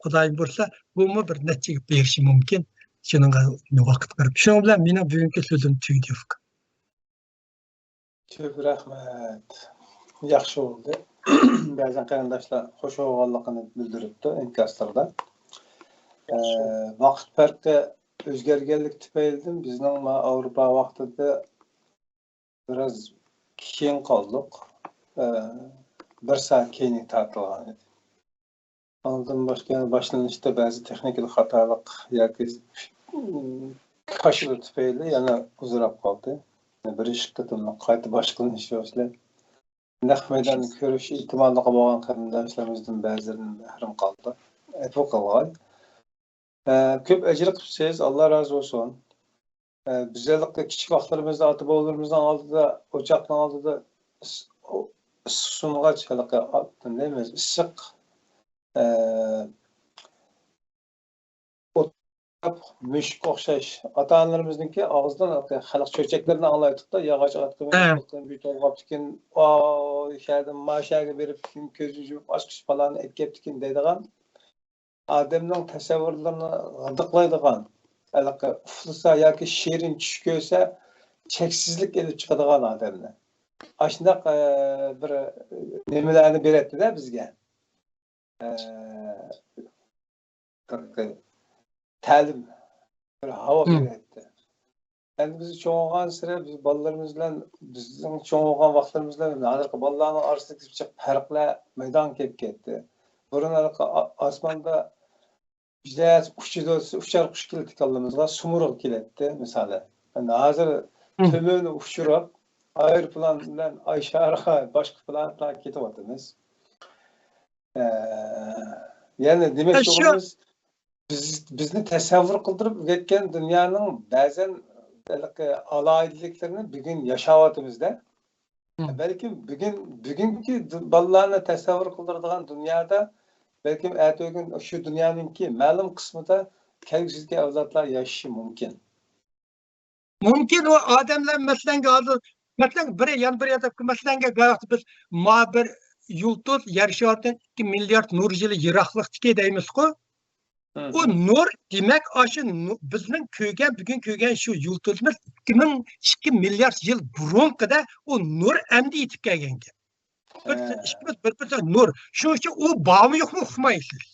Speaker 1: Xudoyim bo'lsa, buni bir natijaga berishi mumkin. Shunga vaqt qilib. Shuning bilan meni bugungi so'zim tugadi.
Speaker 3: Ko'p rahmat. Yaxshi bo'ldi. Ba'zan qarindoshlar xush bo'lganligini bildiribdi inkaslarda. Vaqt farqi o'zgarganlik tufaylidan bizning Avropa vaqtida biraz keyin qoldik. Bir saat keyin tartilgan edi. Ondan başlanışda bazı texnik xatolik yoki kaşılı tufayli yana uzrab qoldi. Bir ish tutumni qayta boshqalanish yo'lida naq maydonni ko'rish ehtimoli bo'lgan qarindoshlarimizdan ba'zilarini mahrum qoldi. Bu qilgan. Ko'p ajr qilibsiz, Alloh razı olsun. Bizlarga kichik vaqtlarimizda ota-bobolarimizning oldida, o'choqning oldida sunğaç halaqa neyimiz issiq müşk o'xshash ota-onalarimizniki og'izdan xalq cho'chaklarini anglaydiqda yog'och otgan bir to'lg'abdikin o'shadan mashaga berib ko'zni yumib ochqish falan etkepdikin deydigan odamning tasavvurlarini g'irdiqlaydigan halaqa uflisa yoki shirin tush ko'rsa cheksizlik elib chiqadigan odamni ashundoq bir nimalarni beradi-da bizga ta'lim bir havo beradi. Endi biz cho'ng'an sira biz bolalarimiz bilan bizning cho'ng'an vaqtlarimiz bilan hozirgi bolalarning orasidagi farqlar maydon kelib ketdi. Burun osmonda bizda uchar qush keldi kallamizga sumurug' keladi misoli. Endi hozir tomoni uchirib aeroplan bilan Aysharaga boshqa planetlarga ketyapmiz. Yani demek ki bizni tasavvur qildirib o'tgan dunyoning ba'zan alaydiliklerini bugun yashayapmizda. Balki bugungi bolalarni tasavvur qildiradigan dunyoda balki ertaga shu dunyoninki ma'lum qismida kelgusi avlodlar yashashi mumkin.
Speaker 1: Mumkin o odamlar masalan bir yerda masalan biz bir yulduz yer sharidan 2 milliard nur yili yiroqlikda deymiz-ku. O nur demek aşı bizning bugun ko'rgan shu yulduzimiz 2 milliard yil burun kadar o nur endi yetib kelgan. Bir nur. Shuning uchun u bormi yo'qmi uqmaysiz.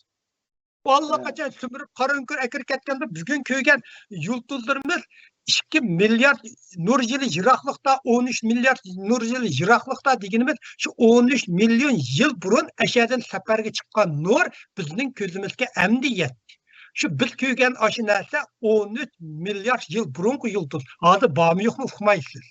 Speaker 1: Vallahi qachon simirib qorinko'r akir ketganda bugun ko'rgan yulduzlarimiz 2 milyard nur yili yiroqlikda 13 milyard nur yili yiroqlikda deganimiz shu 13 million yil burun ashadan safarga chiqqan nur bizning ko'zimizga endi yetdi. Şu biz ko'rgan aşı narsa 13 milyard yil burungi yulduz. Hozir bormi yo'qmi uqmaysiz.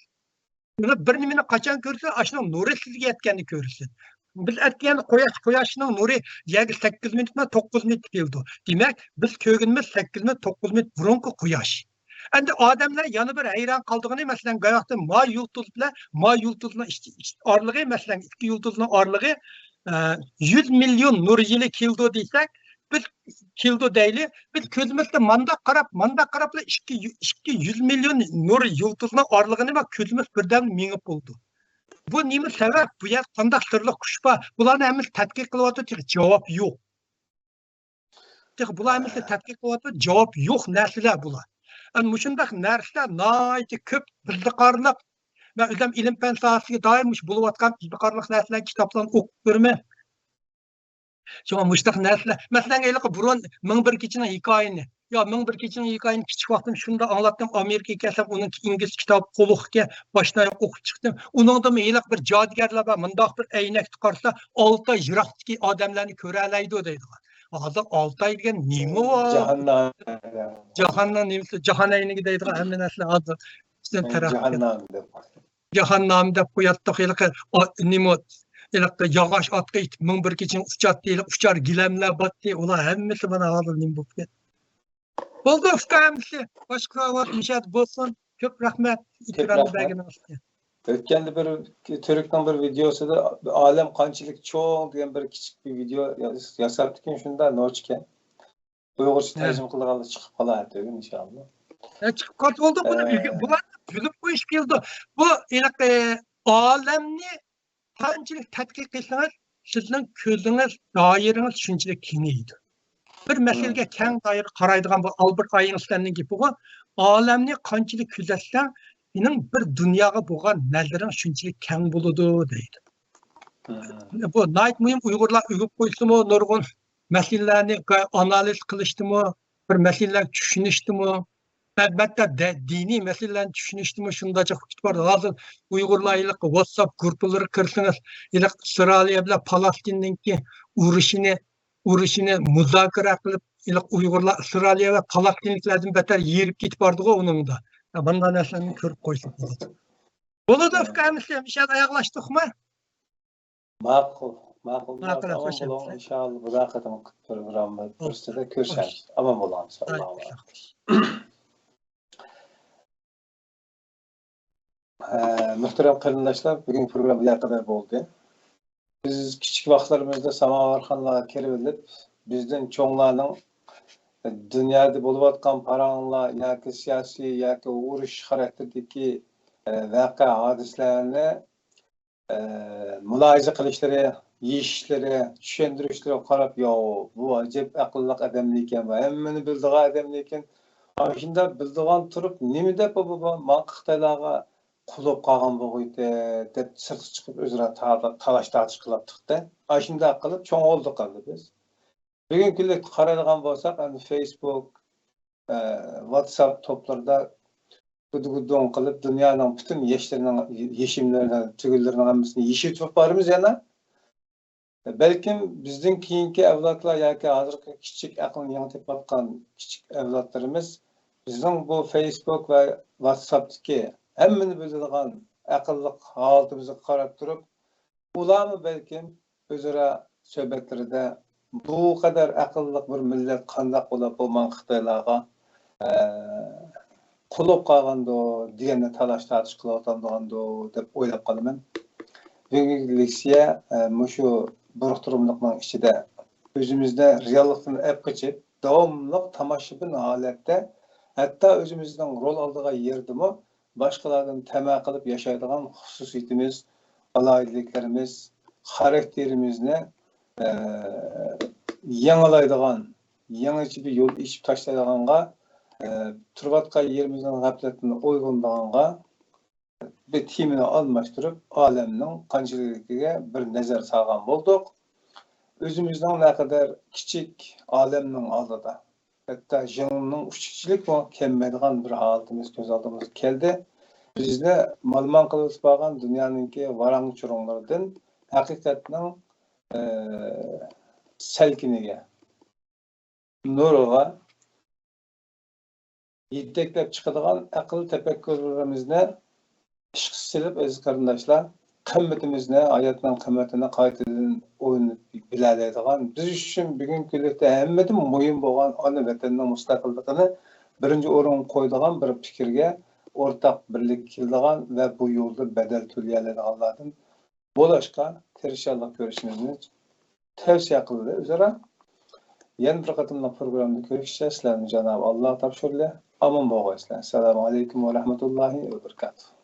Speaker 1: Buni bir nimani qachon ko'rsa, ashning nuri sizga yetganini ko'rasiz. Biz aytgan quyoshning nuri 8 minutmi 9 minut keldi. Demak, biz ko'rganimiz 8 minut 9 minut burungi quyosh. Endi odamlar yana bir hayron qoldigani masalan go'yoqda ma yulduzning orlig'i masalan ikki yulduzning orlig'i 100 million nur yili keldi desak, biz keldi deyli. Biz közümüzde manda qarapla 200 milyon nur yıldızının aralığını bak közümüz birden minip oldu. Bu nime sebep? Bu yer qandaq türlü kuşpa. Bularni hamiz tadqiq qilyapti, javob yo'q. Bular hamiz tadqiq qilyapti, javob yo'q narsalar bular. Mushundaq narsalar nihoyatda ko'p bizdiqarliq va o'zim ilm fan sohasiga doim bo'layotgan bizdiqarliq narsalar kitoblarni o'qib ko'raman. Şuna müştak narsalar. Masalan, burun 1001 kişinin hikayeni. Ya 1001 kişinin hikayeni küçük vaktim şunda anlattım. Amerika'ya gelsem onun İngiliz kitabı qoluqqa başdan o'qib chiqdim. Onun da meyliq bir jadigarlar var. Mındaq bir eynek çıkarsa 6 ay yiraqdagi odamlarni ko'ra oladi deydilar. Hozir 6 ay degan nima bor? Jahannam nimasi? Jahannayniga deydilar hamma narsa hozir. Jahannam deb qo'yatdi. Nima yağış atqa itib 1001 kişinin uçat deyilib, uçar gilemler battı. Ular hemmisi bana hazır nim bo'lib ketdi. Bo'ldi ukamisi. Boshqa vaqt mishat bo'lsin. Ko'p rahmat. İkramni berganingizga.
Speaker 3: O'tganda bir Türk'ün bir videosida alem qanchalik cho'ng degan bir kichik bir video yasabdikin shunda nochka. Uyg'urcha tarjima qilganda chiqib qoladi inshaalloh.
Speaker 1: Chiqib qoldi bo'ldi buni bilib qo'yish keldi. Bu olamni qanchalik tadqiq qilsangiz, sizning ko'zingiz, doirangiz shunchalik kengaydi. Bir masalaga keng doira qaraydigan bu Albert Einsteinning gapi bu, olamni qanchalik kuzatsang, sening bir dunyoga bo'lgan nazaring shunchalik keng bo'ladi deydi. Bu nihoyat muhim Uyg'urlar uyib qo'ysimi, nurg'un masalalarni analiz qilishdimi, bir masalalarni tushunishdimi? Albatta diniy masalalarni tushunishdim shundacha vaqt bor. Hozir Uyg'urlarlik WhatsApp guruhlari kirsangiz, Isroil bilan Falastinninki urushini muzokara qilib, Uyg'urlar Isroil va Falastinliklardan betar yerib ketib bordi-ku uningda. Bunday narsalarni ko'rib qo'ysa bo'ladi. Bo'ladi fikrimizni mishat oyoqlashdikmi?
Speaker 3: Ma'qul. Inshaalloh bu raqam programma kursida ko'rishamiz. Omon bo'lamiz. Muhterem qarindoshlar, bugun program bu kadar bo'ldi. Biz kichik vaqtlarimizda Samarqandga kelib, bizden cho'nglarning dunyoda bo'layotgan paranglar yoki siyosiy yoki urush xarakterdagi voqea hodisalarni mulohaza qilishlari, yeyishlari, tushuntirishlari qarab, yo bu ajib aqlli odam ekan va hammani bildigan odam ekan. Shunda bildigan turib, nima deb bu mantiqlarga qulub qolgan bo'g'iydi deb sirtga chiqib o'zaro talash-tartish qilibdi. Shunda qilib cho'ng oldik qildi biz. Bugun kunlik qaraydigan bo'lsak, Facebook, WhatsApp to'plarida gudugudon qilib dunyoning butun yeshimlaridan, tugullarning hammasini yeshib boramiz yana. Balkim bizning keyingi avlodlar yoki hozirgi kichik aqlni yangilayotgan kichik avlodlarimiz bizning bu Facebook va WhatsAppdagi hammani biladigan aqlliq holatimizni qarab turib, ularni balkim o'zaro suhbatlarida bu kadar aqlliq bir millat qanday bo'lib bo'lman Xitoylarga qulub qolgandi deganni talash-tartish qilayotgandi deb o'ylab qolaman. Bugungi leksiya shu buruqtirumliqning ichida o'zimizda reallikdan ep qochib, davomli tomoshabin holatda, hatto o'zimizning rol oldiga yerdimi, boshqalardan tama qilib yashaydigan xususiyatimiz, alayliklarimiz, xarakterimizni yangilaydigan, yangicha bir yo'l ichib tashlaydiganga, turayotgan yerimizning g'aflatini o'yg'ondiganga bir temini almashtirib, olamning qanchaligiga bir nazar solgan bo'ldik. O'zimizning naqadar kichik olamning oldida, hatto jinning uchichilik va kelmaydigan bir holatimiz ko'z oldimizga keldi. Bizni malmon qilib bo'lgan dunyoninki varang churunglardan haqiqatning salkiniga, nuriga yeteklab chiqadigan aql tafakkurlarimizni ishga silib, aziz qarindoshlar, qimmatimizni, hayotning qimmatini qaytadan o'ynab bilalaydigan, biz uchun bugungi kunlikda hammadan muhim bo'lgan ona vatanning mustaqilligini birinchi o'ringa qo'yadigan bir fikrga o'rtaq birlik keladigan va bu yo'lda badal to'laydiganlardan bo'lishga tirishchilik ko'rishimizni tavsiya qildi o'zaro. Yan bir qatımlıq programda görüşəcək. Sizlərni Cenab-ı Allah tapşırdı. Aman boğaysızlar. Selamun aleyküm ve rahmetullahi ve berekatuhu.